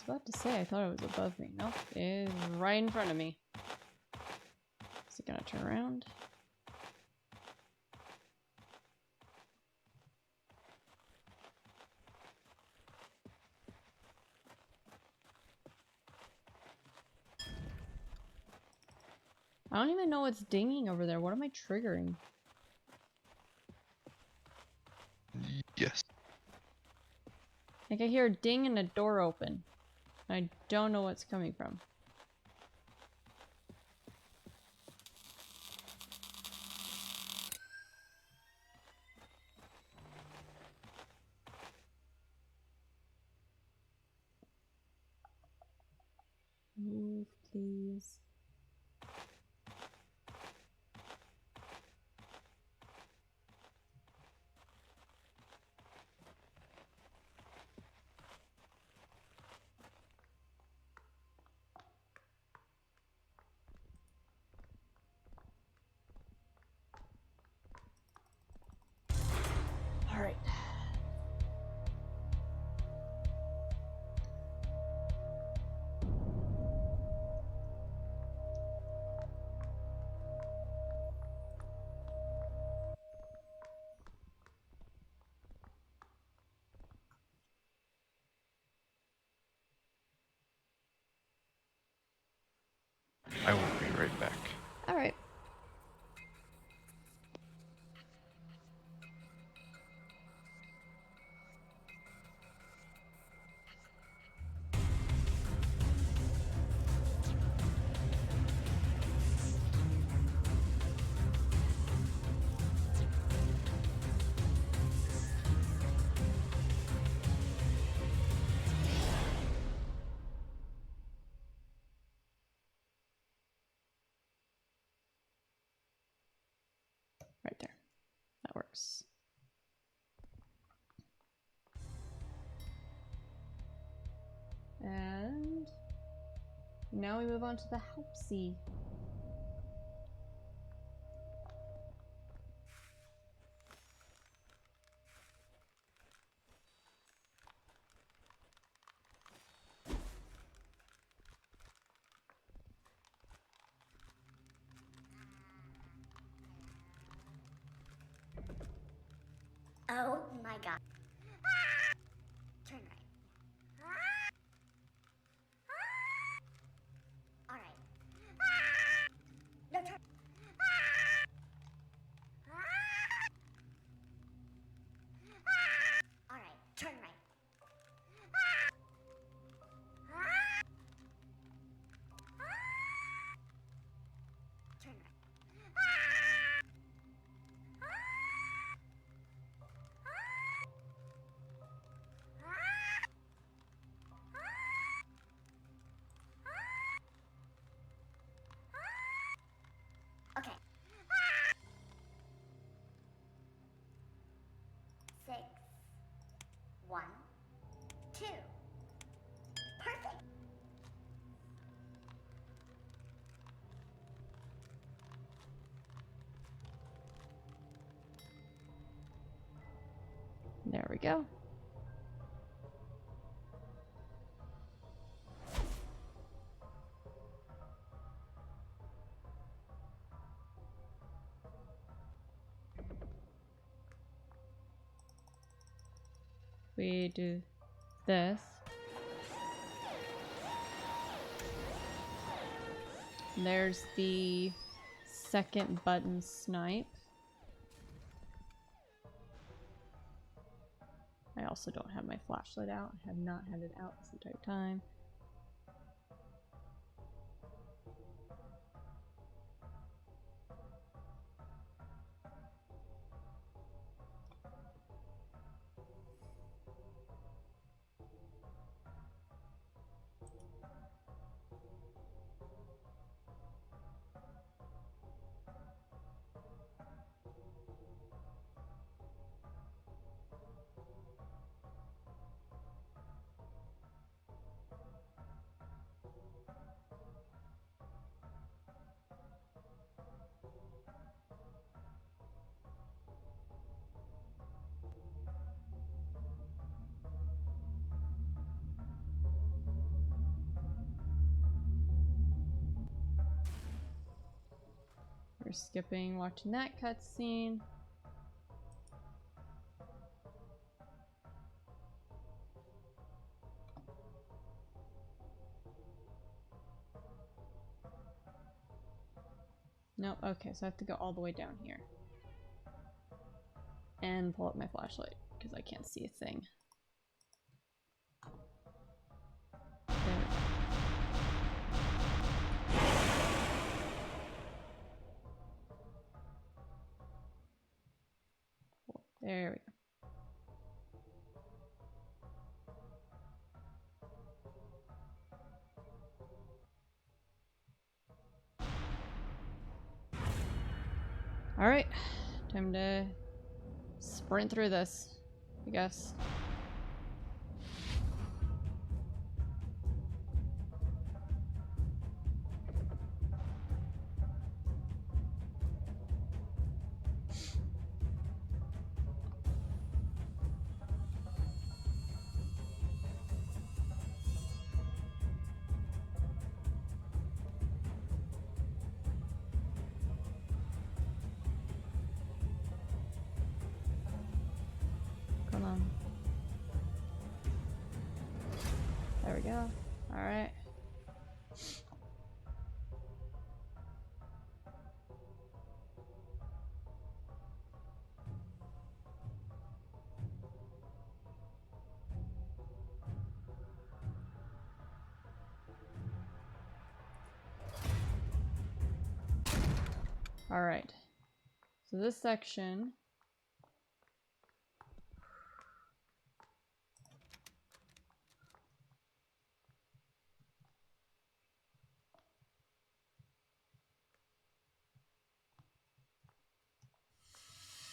about to say I thought it was above me. Nope, it is right in front of me. Is it gonna turn around? I don't even know what's dinging over there. What am I triggering? Yes. Like I hear a ding and a door open. I don't know what's coming from. Move, please. All right. I will be right back. All right. Right there. That works. And now we move on to the helpsy. Oh my god. Turn right. Alright. No, turn. Alright, turn right. Turn right. Okay. 6, 1, 2. Perfect. There we go. We do this. There's the second button snipe. I also don't have my flashlight out. I have not had it out this entire time. We're skipping watching that cutscene. Nope, okay, so I have to go all the way down here. And pull up my flashlight, because I can't see a thing. There we go. There we go. Alright, time to sprint through this, I guess. Come on. There we go. Alright. Alright. So this section.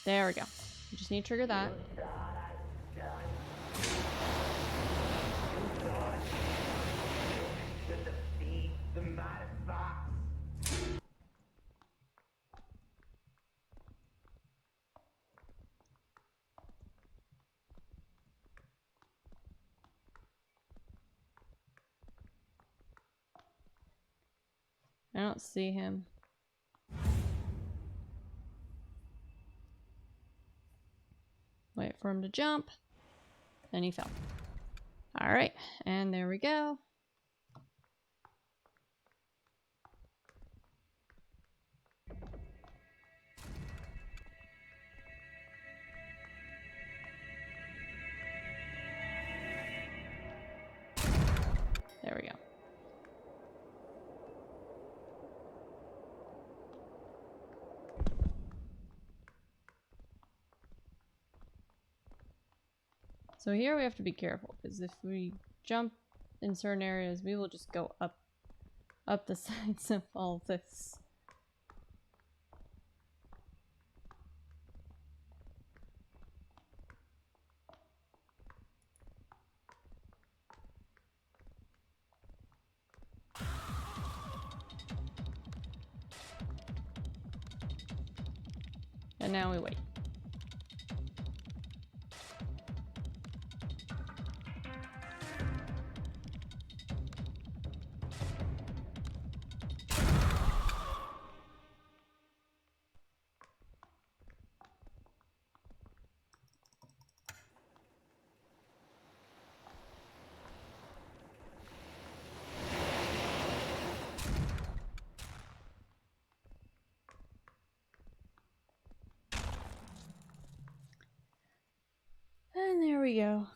There we go. You just need to trigger that. I don't see him. Wait for him to jump. Then he fell. Alright, and there we go. There we go. So here we have to be careful, because if we jump in certain areas, we will just go up the sides of all this. And now we wait. And there we go.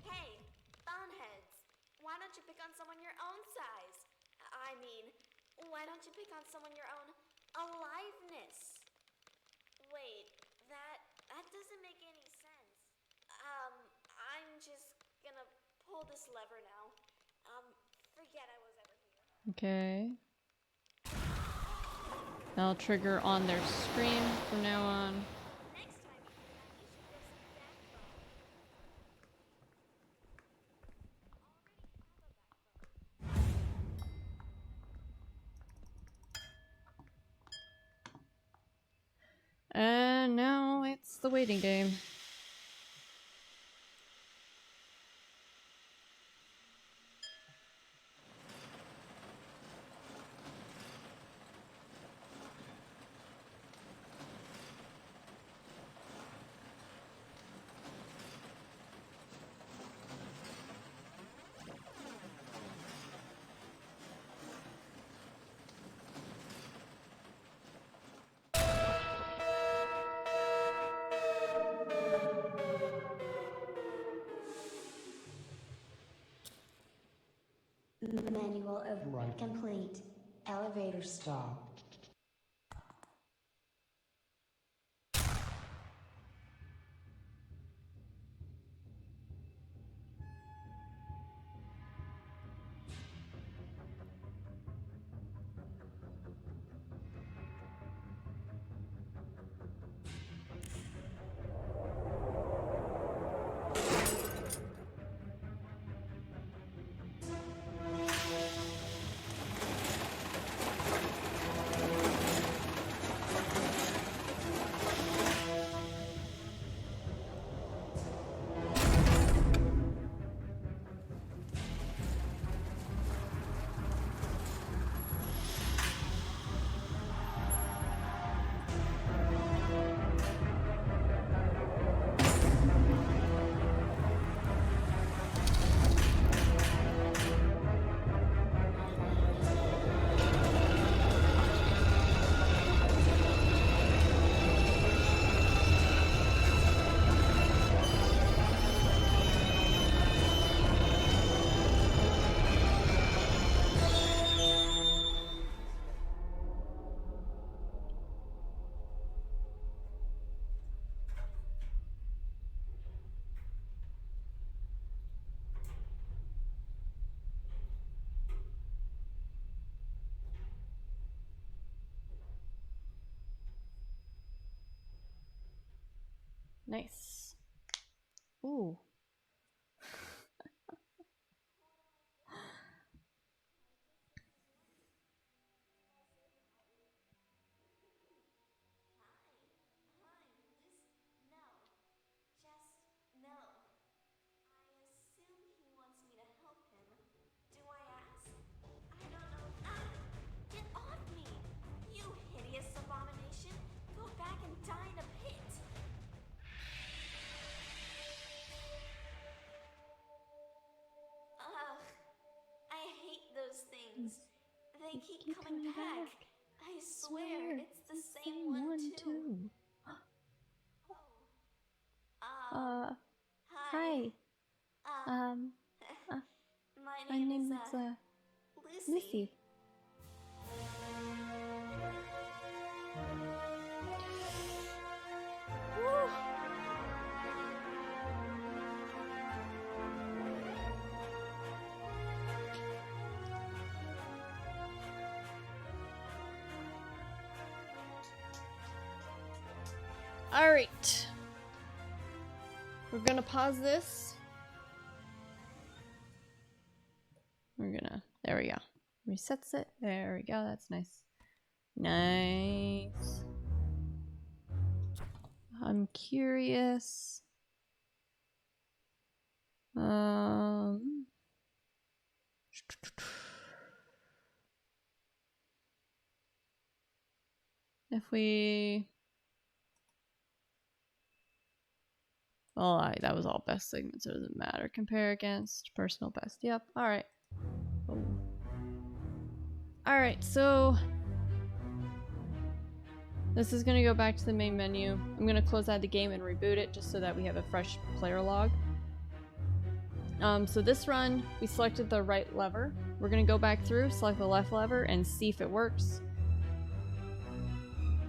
Hey, boneheads, why don't you pick on someone your own size? I mean, why don't you pick on someone your own aliveness? Wait, that doesn't make any sense. I'm just gonna pull this lever now. Forget I was ever here. Okay. That'll trigger on their screen from now on. Next time you do that, you should grow some backbone. Already have a backbone. And now it's the waiting game. Manual override complete. Elevator stop. Nice. Ooh. No. I assume he wants me to help him. Do I ask? I don't know. Ah! Get off me! You hideous abomination! Go back and die in a pit! Ugh. I hate those things. They keep coming back. I swear, it's the same one too. Hi. Hi. My name is Lucy. Lucy. All right. We're gonna pause this. There we go. Resets it. There we go. That's nice. Nice. I'm curious. If we... Well, that was all best segments, so it doesn't matter. Compare against personal best. Yep. All right. Oh. All right. So this is gonna go back to the main menu. I'm gonna close out the game and reboot it just so that we have a fresh player log. So this run, we selected the right lever. We're gonna go back through, select the left lever, and see if it works.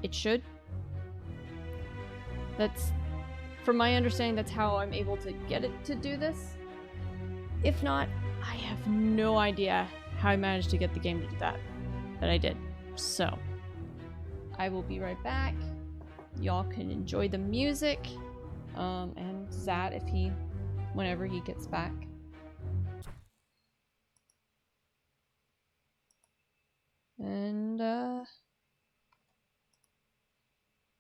It should. That's, from my understanding, that's how I'm able to get it to do this. If not, I have no idea how I managed to get the game to do that. But I did. So, I will be right back. Y'all can enjoy the music. And Zat whenever he gets back. And,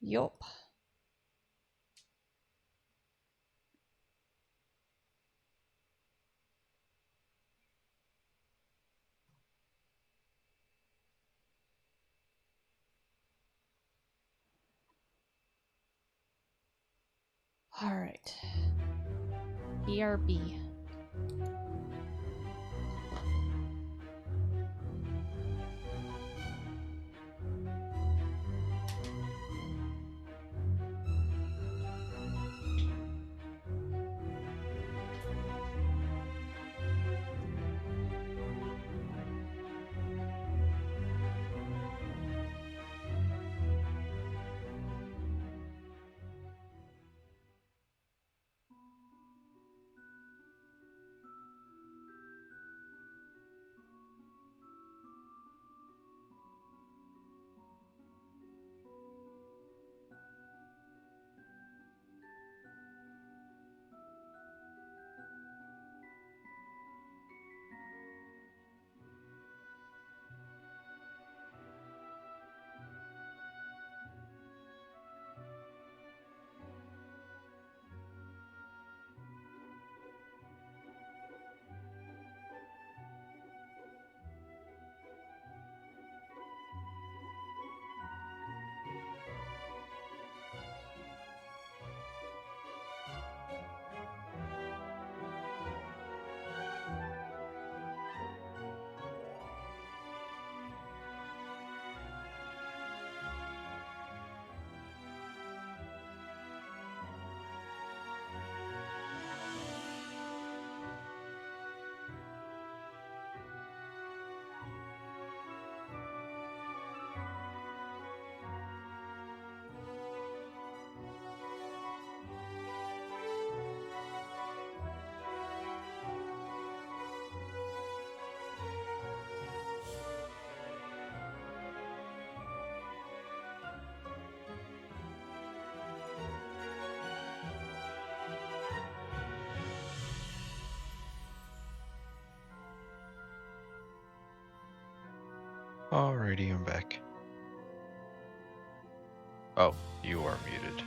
yup. Alright. BRB. Alrighty, I'm back. Oh, you are muted.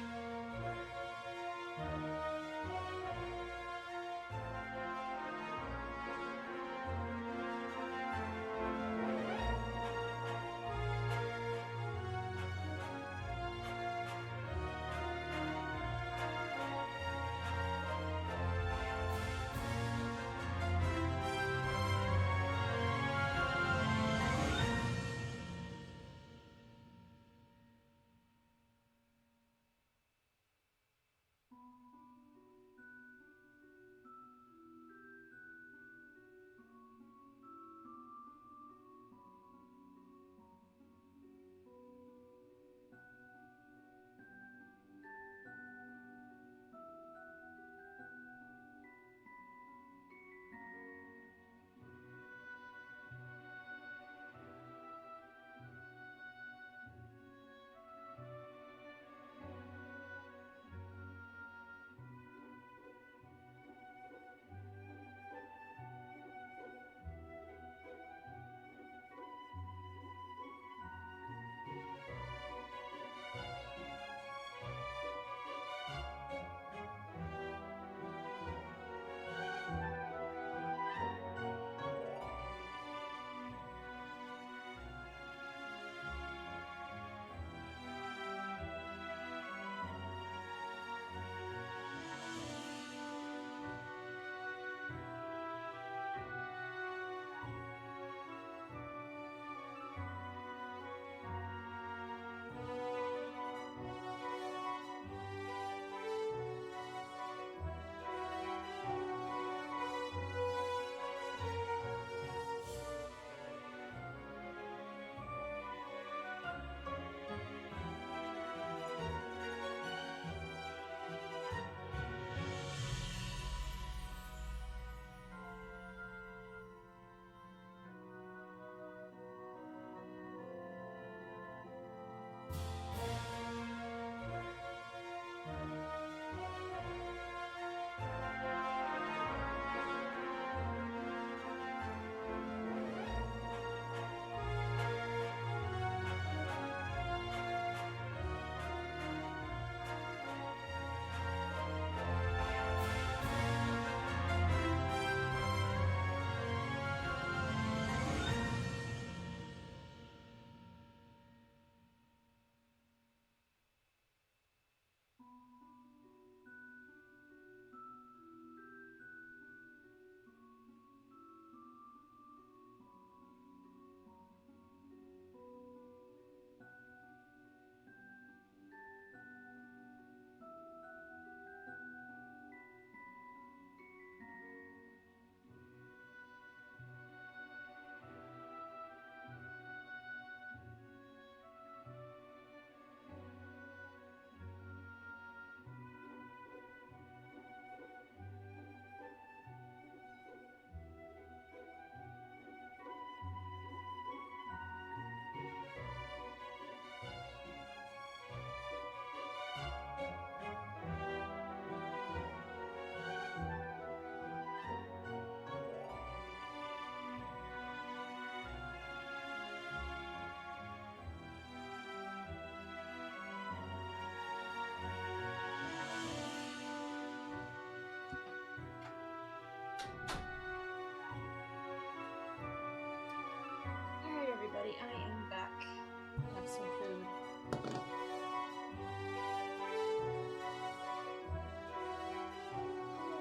some food.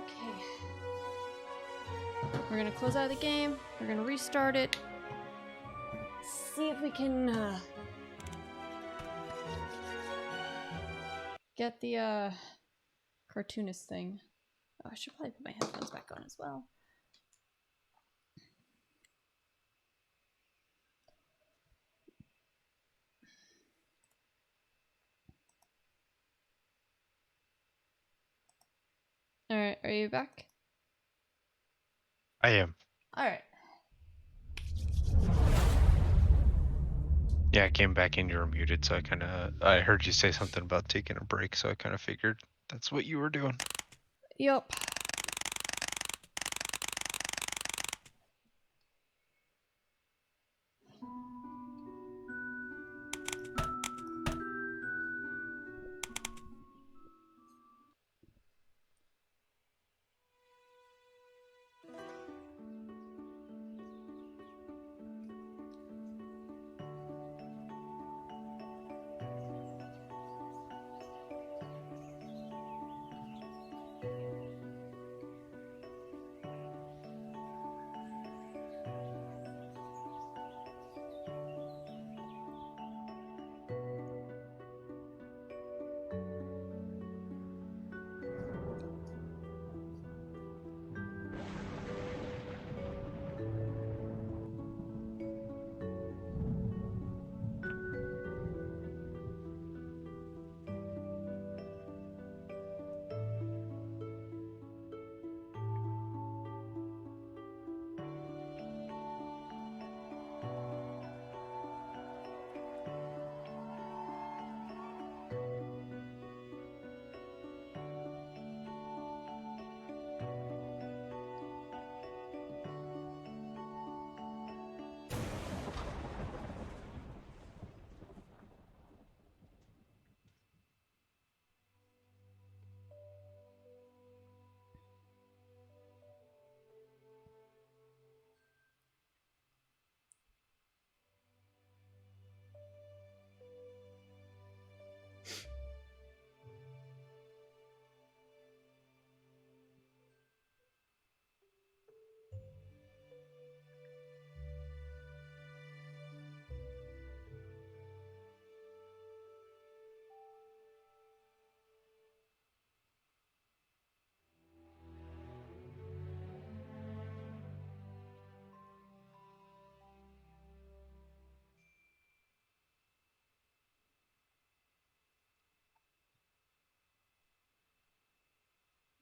Okay. We're gonna close out of the game. We're gonna restart it. See if we can get the cartoonist thing. Oh, I should probably put my headphones back on as well. Alright, are you back? I am. Alright. Yeah, I came back in. You were muted, so I heard you say something about taking a break, so I kind of figured that's what you were doing. Yup.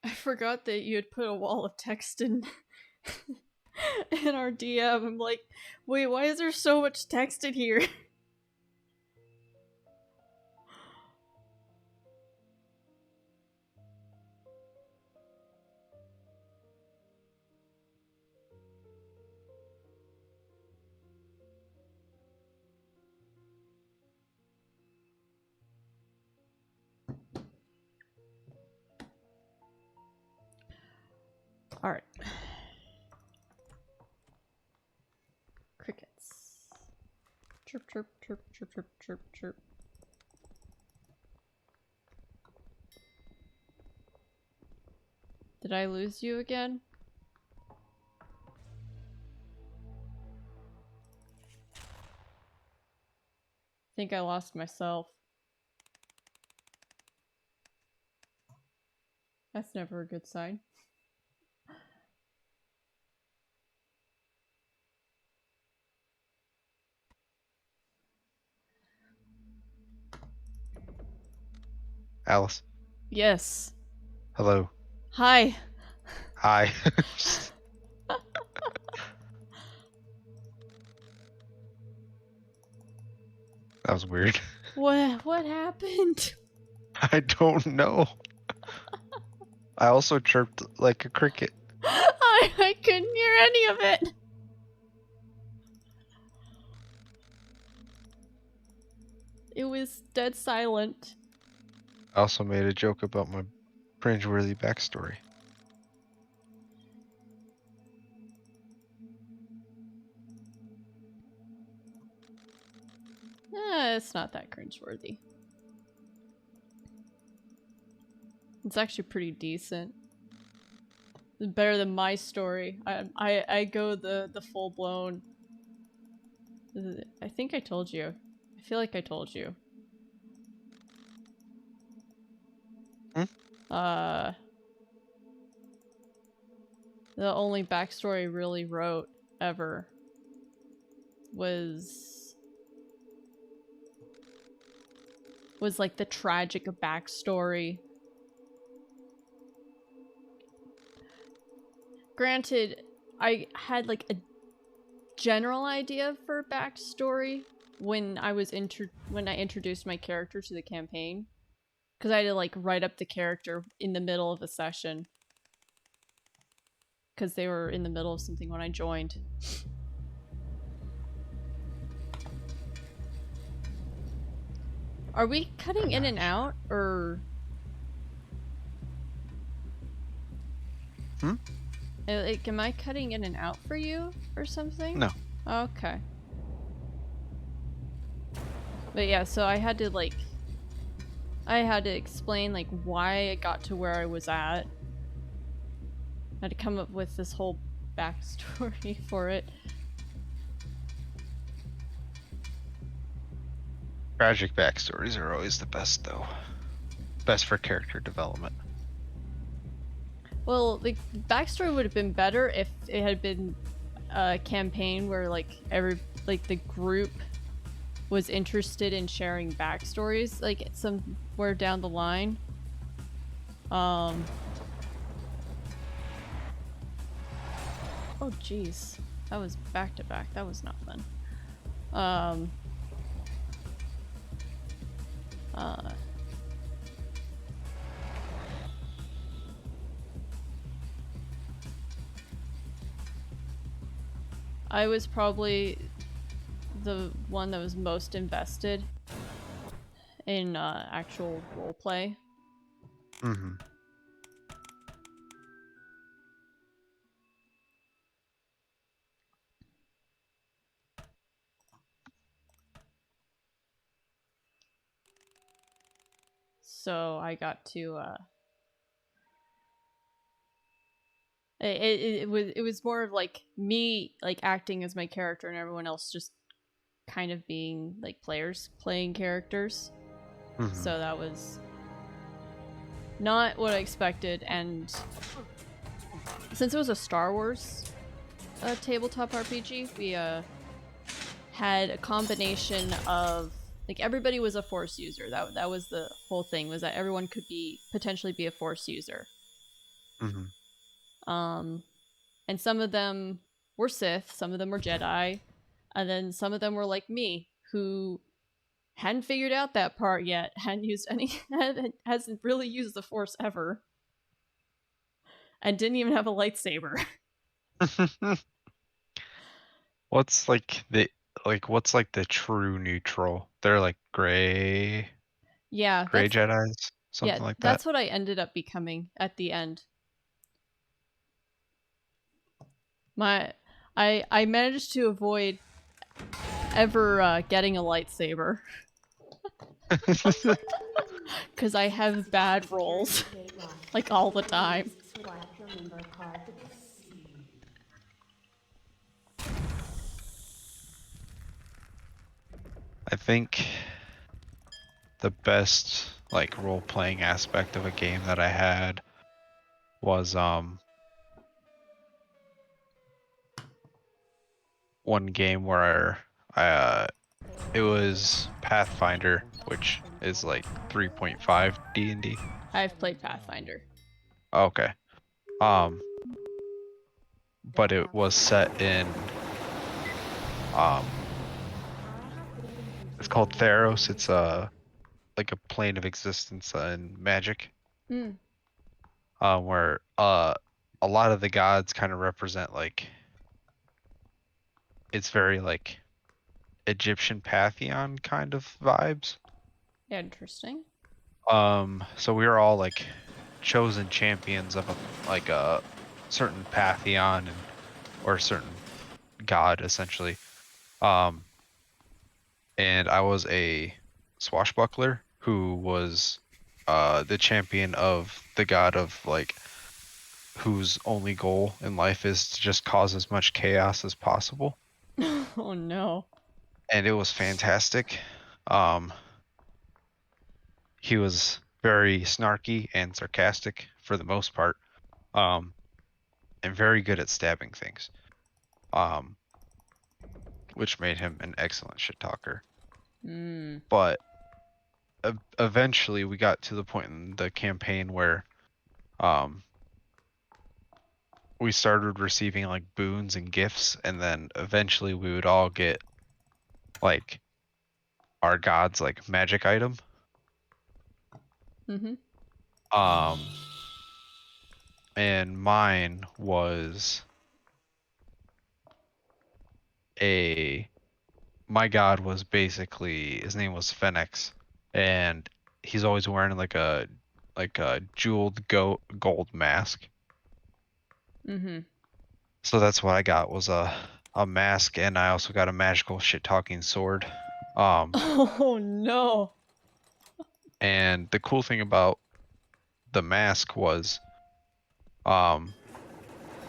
I forgot that you had put a wall of text in in our DM. I'm like, wait, why is there so much text in here? Alright. Crickets. Chirp, chirp, chirp, chirp, chirp, chirp, chirp. Did I lose you again? I think I lost myself. That's never a good sign. Alice. Yes. Hello. Hi. Hi. That was weird. What happened? I don't know. I also chirped like a cricket. I couldn't hear any of it. It was dead silent. I also made a joke about my cringeworthy backstory. It's not that cringeworthy. It's actually pretty decent. It's better than my story. I go the full blown. I think I told you. I feel like I told you. Hmm? The only backstory I really wrote ever was like the tragic backstory. Granted, I had like a general idea for backstory when I introduced my character to the campaign, because I had to like write up the character in the middle of a session because they were in the middle of something when I joined. Are we cutting in and out, or? Like, am I cutting in and out for you, or something? No. Okay. But yeah, so I had to explain like why I got to where I was at. I had to come up with this whole backstory for it. Tragic backstories are always the best, though. Best for character development. Well, the backstory would have been better if it had been a campaign where like the group was interested in sharing backstories, like somewhere down the line. Oh jeez, that was back to back. That was not fun. I was probably the one that was most invested in actual roleplay. Mm-hmm. So I got to it was more of like me like acting as my character and everyone else just kind of being like players playing characters. Mm-hmm. So that was not what I expected, and since it was a Star Wars tabletop RPG, we had a combination of like everybody was a Force user. That was the whole thing, was that everyone could potentially be a Force user. Mm-hmm. And some of them were Sith, some of them were Jedi, and then some of them were like me, who hadn't figured out that part yet, hasn't really used the Force ever, and didn't even have a lightsaber. What's like the true neutral? They're like gray Yeah, Jedis, something like that. that's what I ended up becoming at the end. I managed to avoid ever getting a lightsaber because I have bad rolls like all the time. I think the best like role playing aspect of a game that I had was one game where it was Pathfinder, which is like 3.5 D&D. I've played Pathfinder. Okay. But it was set in it's called Theros. It's like a plane of existence in magic. Where a lot of the gods kind of represent like, it's very like Egyptian pantheon kind of vibes. Yeah, interesting. So we were all like chosen champions of a certain pantheon or a certain god essentially. and I was a swashbuckler who was the champion of the god of like whose only goal in life is to just cause as much chaos as possible. Oh no. And it was fantastic. Um, he was very snarky and sarcastic for the most part, um, and very good at stabbing things, um, which made him an excellent shit talker. Mm. But eventually, we got to the point in the campaign where um, we started receiving like boons and gifts, and then eventually we would all get like our god's like magic item. Mm-hmm. Um, and mine was a my god was basically his name was Phoenix, and he's always wearing like a jeweled gold mask. Mm-hmm. So that's what I got was a mask, and I also got a magical shit talking sword. Oh no. And the cool thing about the mask was um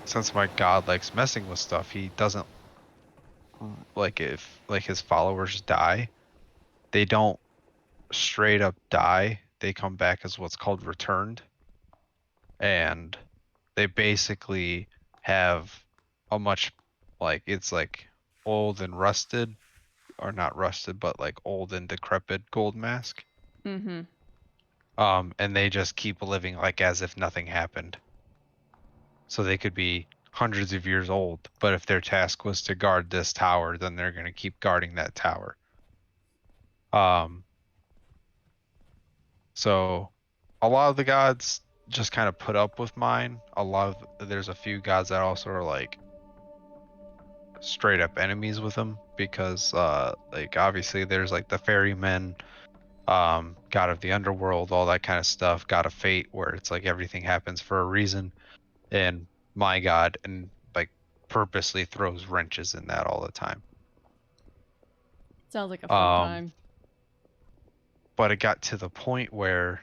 since my god likes messing with stuff, he doesn't like if like his followers die, they don't straight up die. They come back as what's called returned, and they basically have a much like it's like old and rusted or not rusted but like old and decrepit gold mask. Mm-hmm. And they just keep living like as if nothing happened. So they could be hundreds of years old, but if their task was to guard this tower, then they're going to keep guarding that tower. Um, so a lot of the gods just kind of put up with mine. There's a few gods that also are like straight up enemies with them because like obviously there's like the ferrymen, god of the underworld, all that kind of stuff, god of fate, where it's like everything happens for a reason, and my god and like purposely throws wrenches in that all the time. Sounds like a fun Um, time. but it got to the point where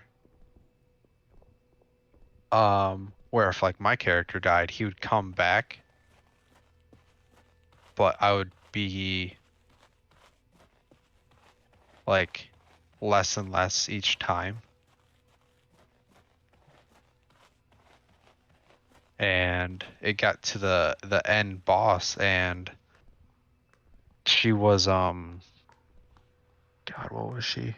if like my character died, he would come back, but I would be like less and less each time. And it got to the end boss, and she was god, what was she?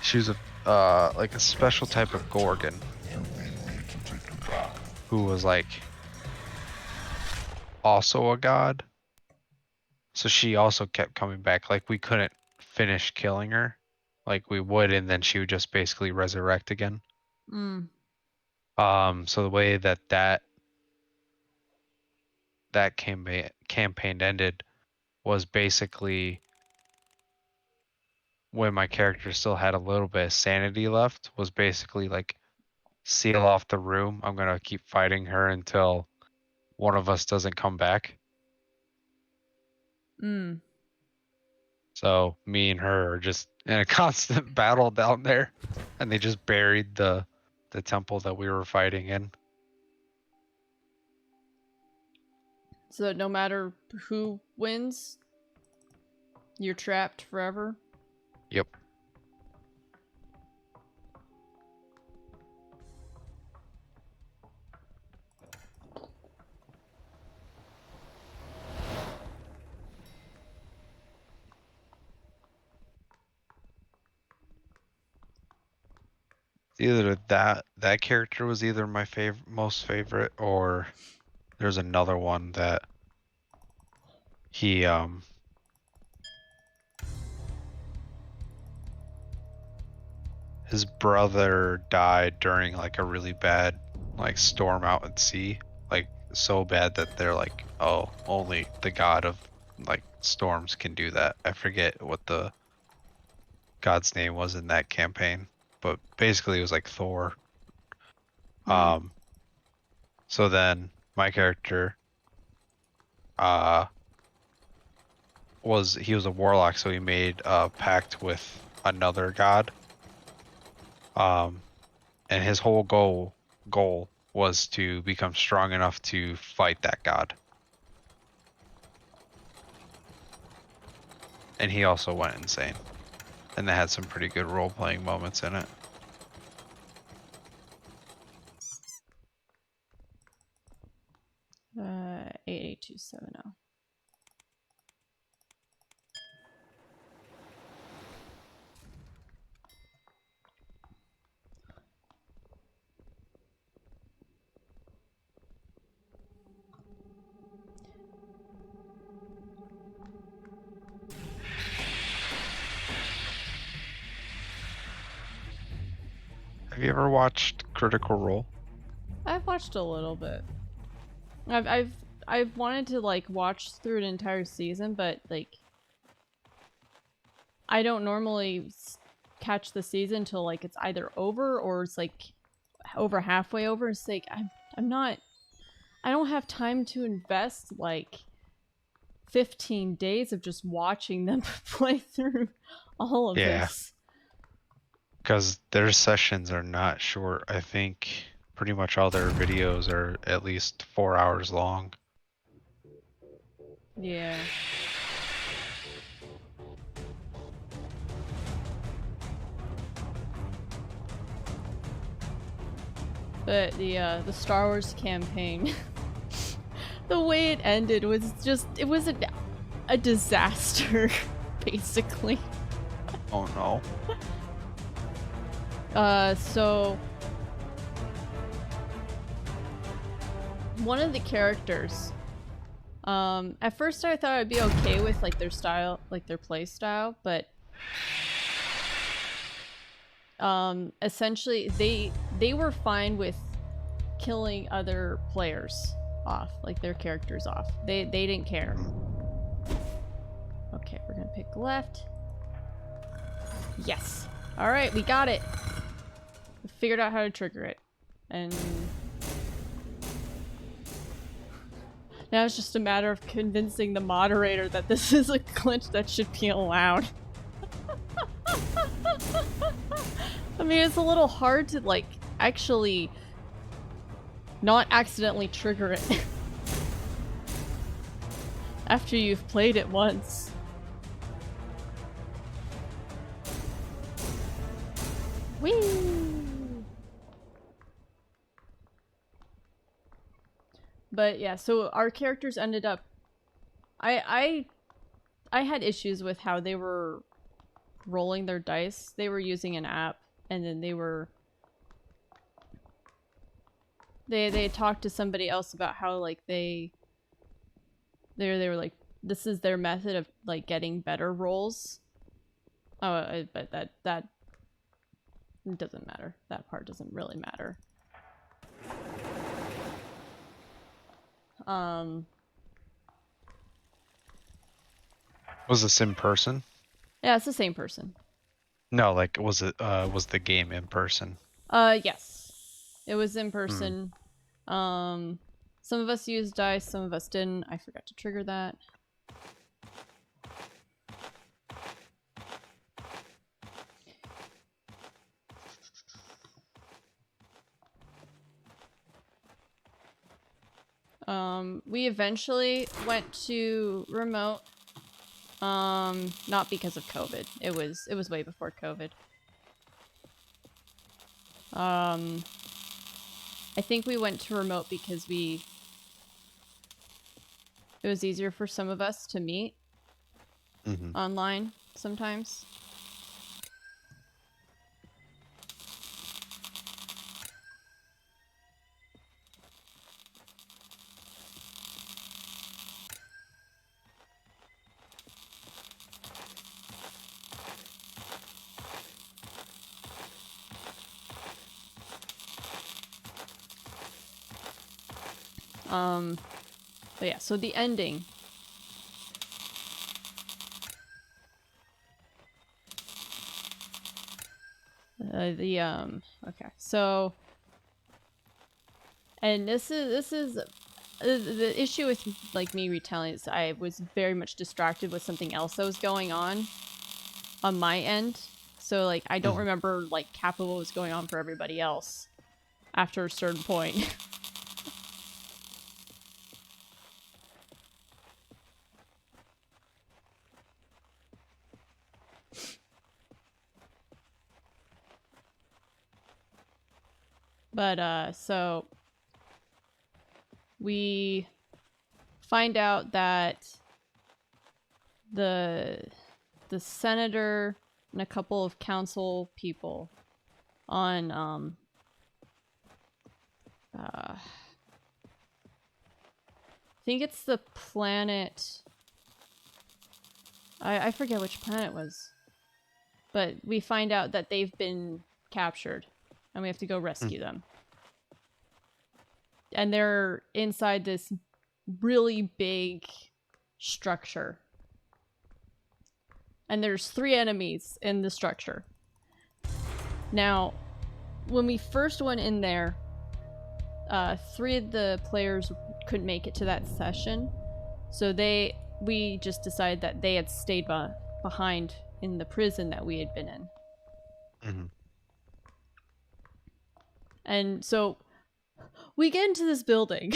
She was a like a special type of gorgon who was like also a god. So she also kept coming back. Like we couldn't finish killing her. Like we would, and then she would just basically resurrect again. Mm. So the way that campaign ended was basically when my character still had a little bit of sanity left, was basically like seal off the room. I'm gonna keep fighting her until one of us doesn't come back. Mm. So me and her are just in a constant battle down there, and they just buried the temple that we were fighting in. So that no matter who wins, you're trapped forever. Yep. Either that character was either my most favorite, or there's another one that he his brother died during like a really bad like storm out at sea, like so bad that they're like, oh, only the god of like storms can do that. I forget what the god's name was in that campaign, but basically it was like Thor. Hmm. So then my character was a warlock, so he made a pact with another god. And his whole goal was to become strong enough to fight that god. And he also went insane. And they had some pretty good role playing moments in it. Uh, 88270. Have you ever watched Critical Role? I've watched a little bit. I've wanted to like watch through an entire season, but like I don't normally catch the season till like it's either over or it's like over halfway over. It's like I'm not, I don't have time to invest like 15 days of just watching them play through all of Yeah. this. Because their sessions are not short. I think pretty much all their videos are at least 4 hours long. Yeah. But the Star Wars campaign, the way it ended was just, it was a disaster, basically. Oh no. So one of the characters, at first I thought I'd be okay with like their style, like their play style, but essentially they were fine with killing other players off, like their characters off. They didn't care. Okay, we're gonna pick left. Yes. All right, we got it. We figured out how to trigger it, and now it's just a matter of convincing the moderator that this is a glitch that should be allowed. I mean, it's a little hard to like actually not accidentally trigger it after you've played it once. Whee! But yeah, so our characters ended up, I had issues with how they were rolling their dice. They were using an app, and then they talked to somebody else about how like they were like, this is their method of like getting better rolls. Oh, but that doesn't matter. That part doesn't really matter. Was this in person? Yeah, it's the same person. No, like was the game in person? Yes. It was in person. Some of us used dice, some of us didn't. I forgot to trigger that. We eventually went to remote. Not because of COVID. It was way before COVID. I think we went to remote because it was easier for some of us to meet online sometimes. But yeah, so the ending. Okay, so, and this is the issue with like me retelling is I was very much distracted with something else that was going on my end. So like I don't remember like half of what was going on for everybody else after a certain point. But so we find out that the senator and a couple of council people on I think it's the planet, I forget which planet it was, but we find out that they've been captured and we have to go rescue them. And they're inside this really big structure. And there's 3 enemies in the structure. Now, when we first went in there, 3 of the players couldn't make it to that session. So we just decided that they had stayed behind in the prison that we had been in. Mm-hmm. And so we get into this building.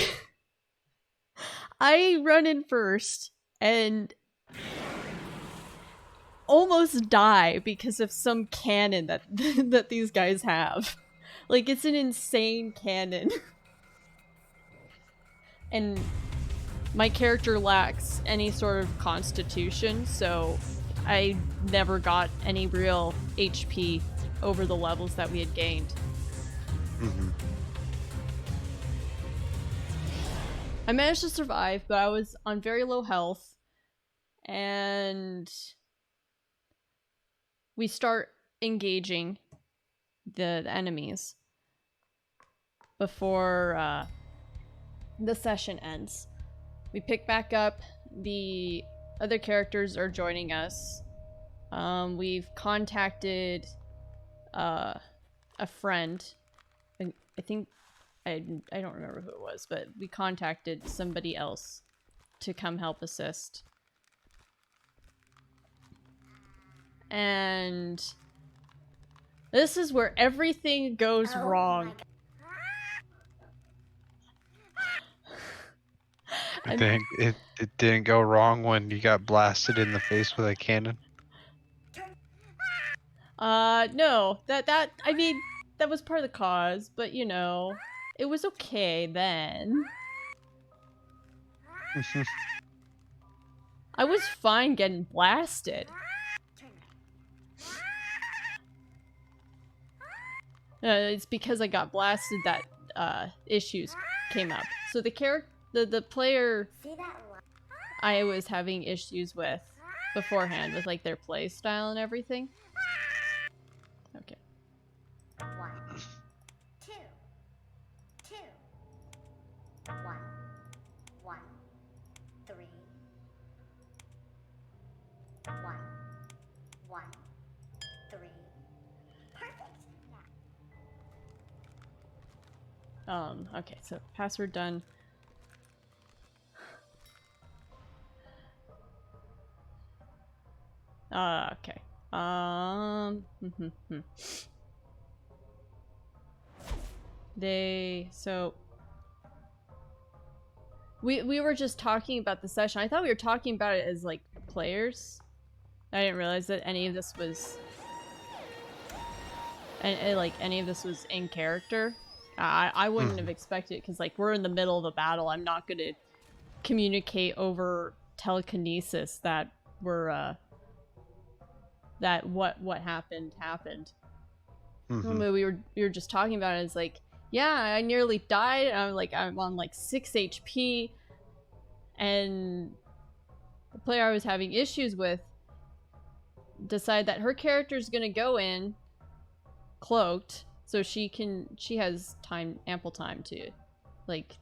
I run in first and almost die because of some cannon that that these guys have. Like, it's an insane cannon. And my character lacks any sort of constitution, so I never got any real HP over the levels that we had gained. Mm-hmm. I managed to survive, but I was on very low health, and we start engaging the enemies before the session ends. We pick back up. The other characters are joining us. We've contacted a friend. I think I don't remember who it was, but we contacted somebody else to come help assist. And this is where everything goes wrong. It didn't go wrong when you got blasted in the face with a cannon. No. I mean, that was part of the cause, but you know, it was okay then. I was fine getting blasted. It's because I got blasted that issues came up. So the player I was having issues with beforehand with like their play style and everything. Okay. 1, 2, 2, 1, 1, 3, 1, 1, 3. Perfect. Yeah. Okay, so password done. Okay. So we were just talking about the session. I thought we were talking about it as like players. I didn't realize that any of this was any of this was in character. I wouldn't have expected it because like we're in the middle of a battle. I'm not gonna communicate over telekinesis that we're that what happened. We were just talking about it. It's like, yeah, I nearly died. I'm on like 6 HP, and the player I was having issues with decided that her character is gonna go in cloaked, so she has ample time to like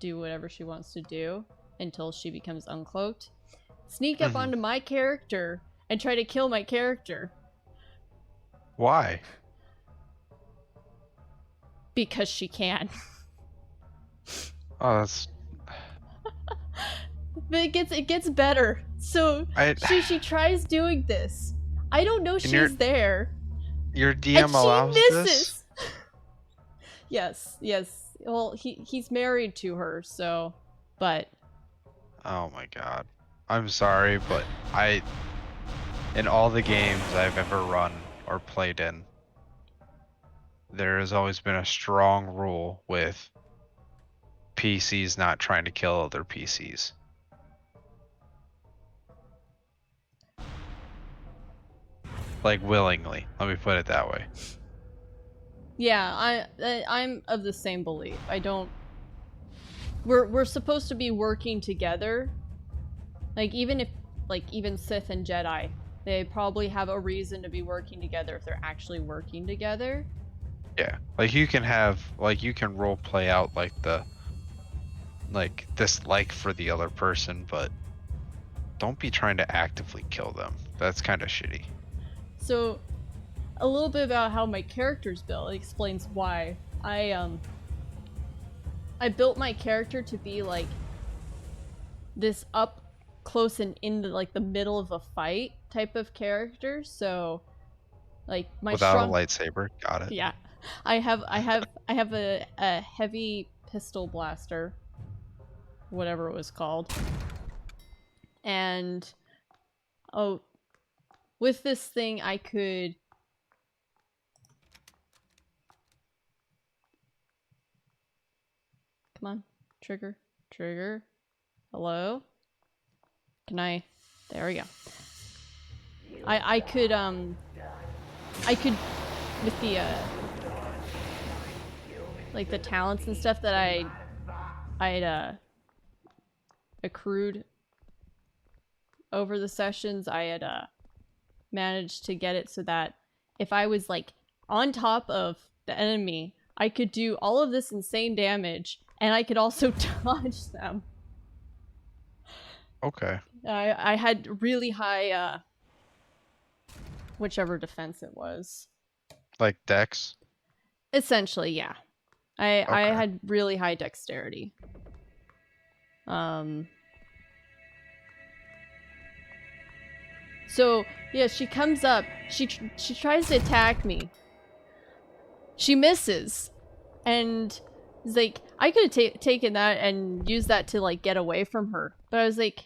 do whatever she wants to do until she becomes uncloaked. Sneak up onto my character and try to kill my character. Why? because she can. Oh, that's But it gets better. So I. she tries doing this. I don't know And your she's there. your And DM she allows this. misses. Yes. Well, he's married to her, so but Oh my god. I'm sorry, but in all the games I've ever run or played in, there has always been a strong rule with PCs not trying to kill other PCs. Like willingly. Let me put it that way. yeah, I'm of the same belief. I don't. We're supposed to be working together. Like even Sith and Jedi, they probably have a reason to be working together if they're actually working together. Yeah. Like you can role play out like dislike for the other person, but don't be trying to actively kill them. That's kind of shitty. So, a little bit about how my character's built. It explains why I built my character to be like this up close and in the middle of a fight type of character. So, like my Without strong a lightsaber. Got it. yeah, I have a heavy pistol blaster, whatever it was called, and oh, with this thing I could. Come on, trigger. Hello? Can I? There we go. I could with the like the talents and stuff that I'd accrued over the sessions, I had managed to get it so that if I was like on top of the enemy, I could do all of this insane damage and I could also dodge them. Okay. I had really high whichever defense it was. Like Dex? Essentially, yeah. I Okay. had really high dexterity. So, yeah, she comes up. She tries to attack me. She misses. And it's like, I could have taken that and used that to, like, get away from her. But I was like...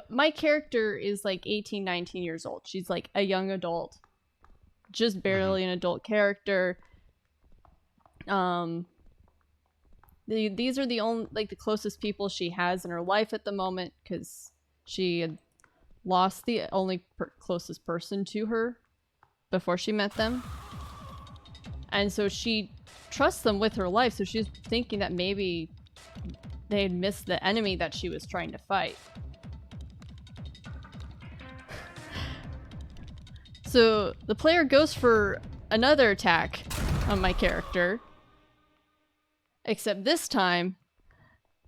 my character is, like, 18, 19 years old. She's, like, a young adult. Just barely an adult character. These are the only, like, the closest people she has in her life at the moment, because she had lost the only closest person to her before she met them. And so she trusts them with her life, so she's thinking that maybe they had missed the enemy that she was trying to fight. So the player goes for another attack on my character. Except this time,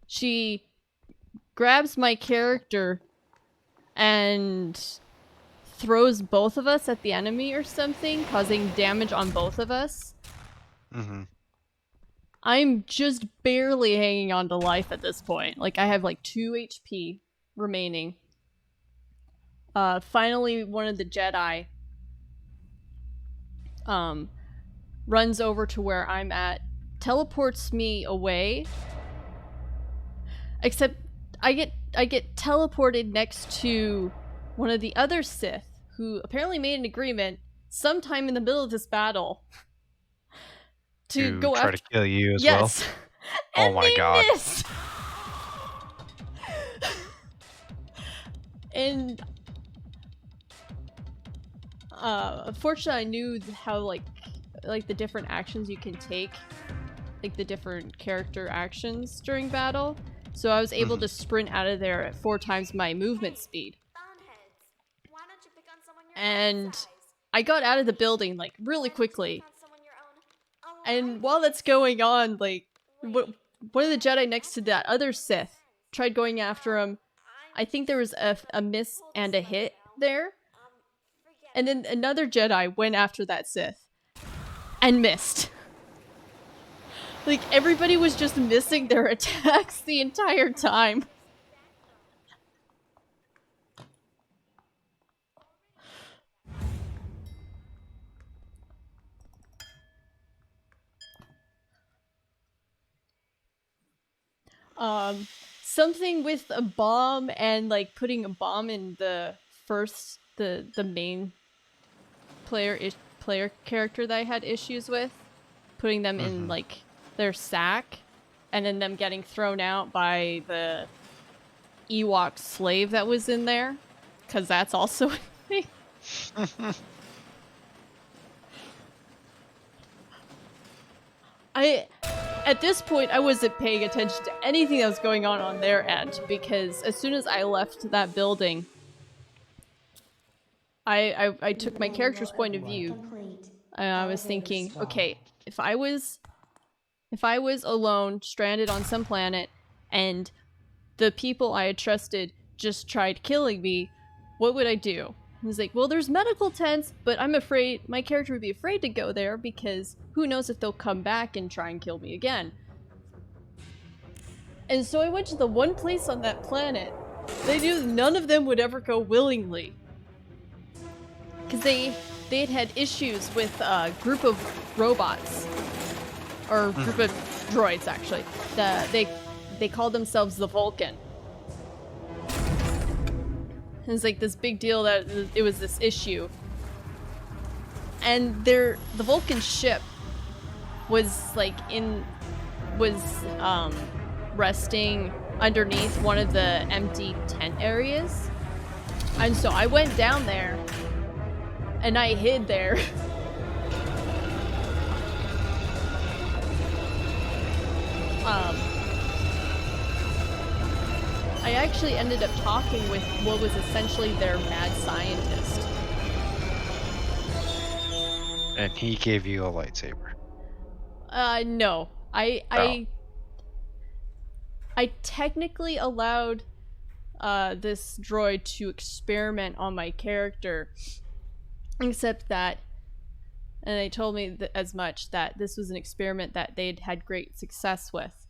she grabs my character and throws both of us at the enemy or something, causing damage on both of us. Mm-hmm. I'm just barely hanging on to life at this point. Like, I have like 2 HP remaining. Finally, one of the Jedi runs over to where I'm at, teleports me away. Except I get teleported next to one of the other Sith, who apparently made an agreement sometime in the middle of this battle to go try after. to kill you as Yes. well. And Oh my they god. missed. And unfortunately, I knew how like the different actions you can take, like the different character actions during battle. So I was able to sprint out of there at 4 times my movement speed. Boneheads, why don't you pick on someone your own And size? I got out of the building like really Why don't you quickly. pick on someone your own And while that's going on, like one of the Jedi next to that other Sith tried going after him. I think there was a miss and a hit there. And then another Jedi went after that Sith. and missed. Like, everybody was just missing their attacks the entire time. Something with a bomb and, like, putting a bomb in the main player character that I had issues with. Putting them in, like, their sack, and then them getting thrown out by the Ewok slave that was in there, because that's also a thing. At this point, I wasn't paying attention to anything that was going on their end, because as soon as I left that building, I took my character's point of view, and I was thinking, okay, if I was alone, stranded on some planet, and the people I had trusted just tried killing me, what would I do? He was like, well, there's medical tents, but I'm afraid my character would be afraid to go there because who knows if they'll come back and try and kill me again. And so I went to the one place on that planet. They knew none of them would ever go willingly. Because they had issues with a group of robots. Or group of droids, actually. They called themselves the Vulcan. It was like this big deal that it was this issue. And the Vulcan ship was like resting underneath one of the empty tent areas. And so I went down there and I hid there. I actually ended up talking with what was essentially their mad scientist. And he gave you a lightsaber. No. I technically allowed this droid to experiment on my character, except that, and they told me as much, that this was an experiment that they'd had great success with.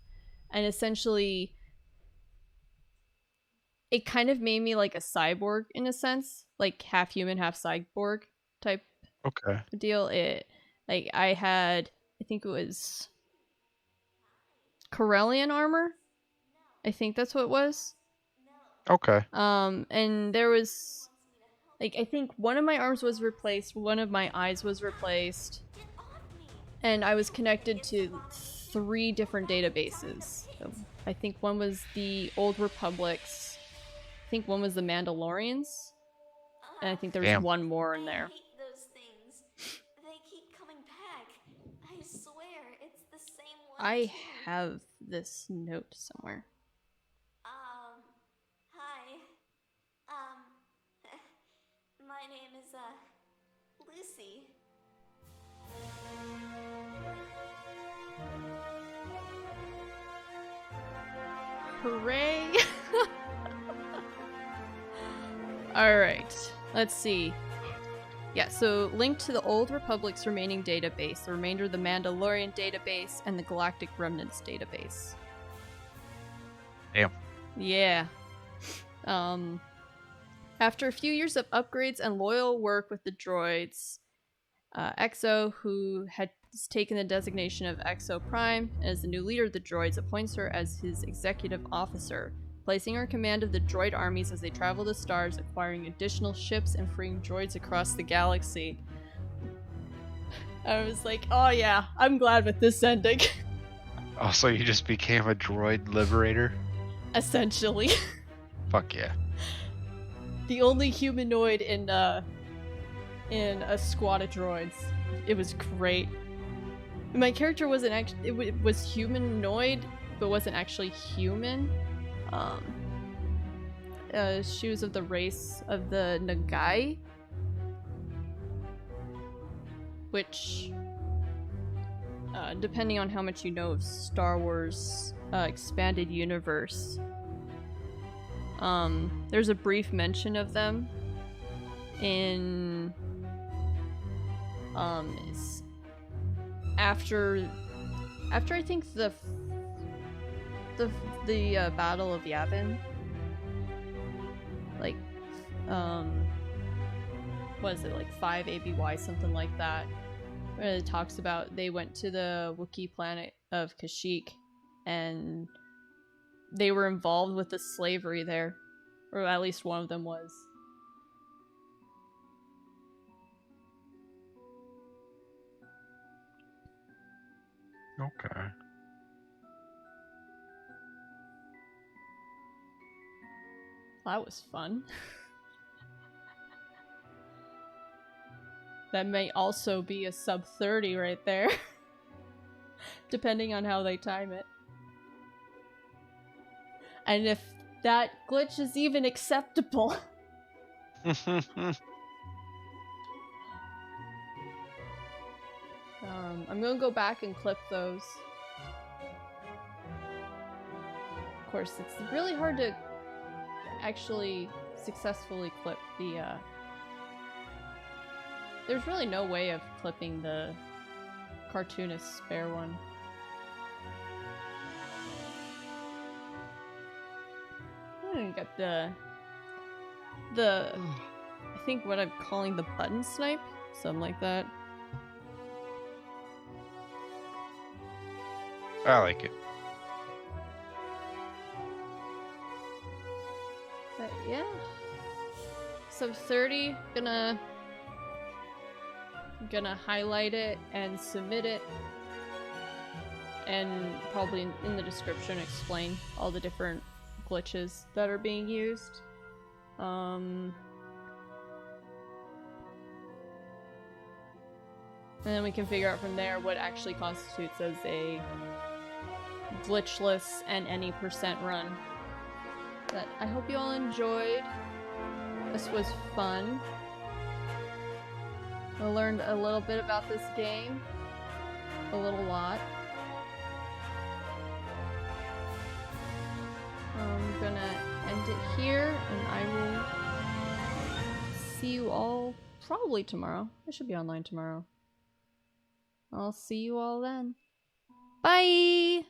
And essentially, it kind of made me like a cyborg in a sense, like half human, half cyborg type deal. I think it was Corellian armor. I think that's what it was. Okay. And there was, like, I think one of my arms was replaced, one of my eyes was replaced, and I was connected to 3 different databases. So I think one was the Old Republic's, I think one was the Mandalorians, and I think there was one more in there. I hate those things. They keep coming back. I swear, it's the same one. I have this note somewhere. Hi. My name is, Lucy. Hooray! Alright, let's see. Yeah, so linked to the Old Republic's remaining database, the remainder of the Mandalorian database, and the Galactic Remnants database. Damn. Yeah. After a few years of upgrades and loyal work with the droids, Exo, who had taken the designation of Exo Prime as the new leader of the droids, appoints her as his executive officer, placing her in command of the droid armies as they travel the stars, acquiring additional ships and freeing droids across the galaxy. I was like, oh yeah, I'm glad with this ending. Oh, so you just became a droid liberator? Essentially. Fuck yeah. The only humanoid in a squad of droids. It was great. My character wasn't actually, it was humanoid, but wasn't actually human. She was of the race of the Nagai, which, depending on how much you know of Star Wars expanded universe, there's a brief mention of them in after I think the Battle of Yavin, like, what is it, like 5 ABY, something like that, where it talks about they went to the Wookiee planet of Kashyyyk, and they were involved with the slavery there, or at least one of them was. Okay. That was fun. That may also be a sub 30 right there. Depending on how they time it. And if that glitch is even acceptable. I'm gonna go back and clip those. Of course, it's really hard to actually successfully clip the, there's really no way of clipping the cartoonist spare one. I got the I think what I'm calling the button snipe, something like that. I like it. But yeah. Sub 30, gonna highlight it and submit it, and probably in the description explain all the different glitches that are being used. And then we can figure out from there what actually constitutes as a glitchless and any percent run. But I hope you all enjoyed. This was fun. I learned a little bit about this game. A little lot. I'm gonna end it here, and I will see you all probably tomorrow. I should be online tomorrow. I'll see you all then. Bye!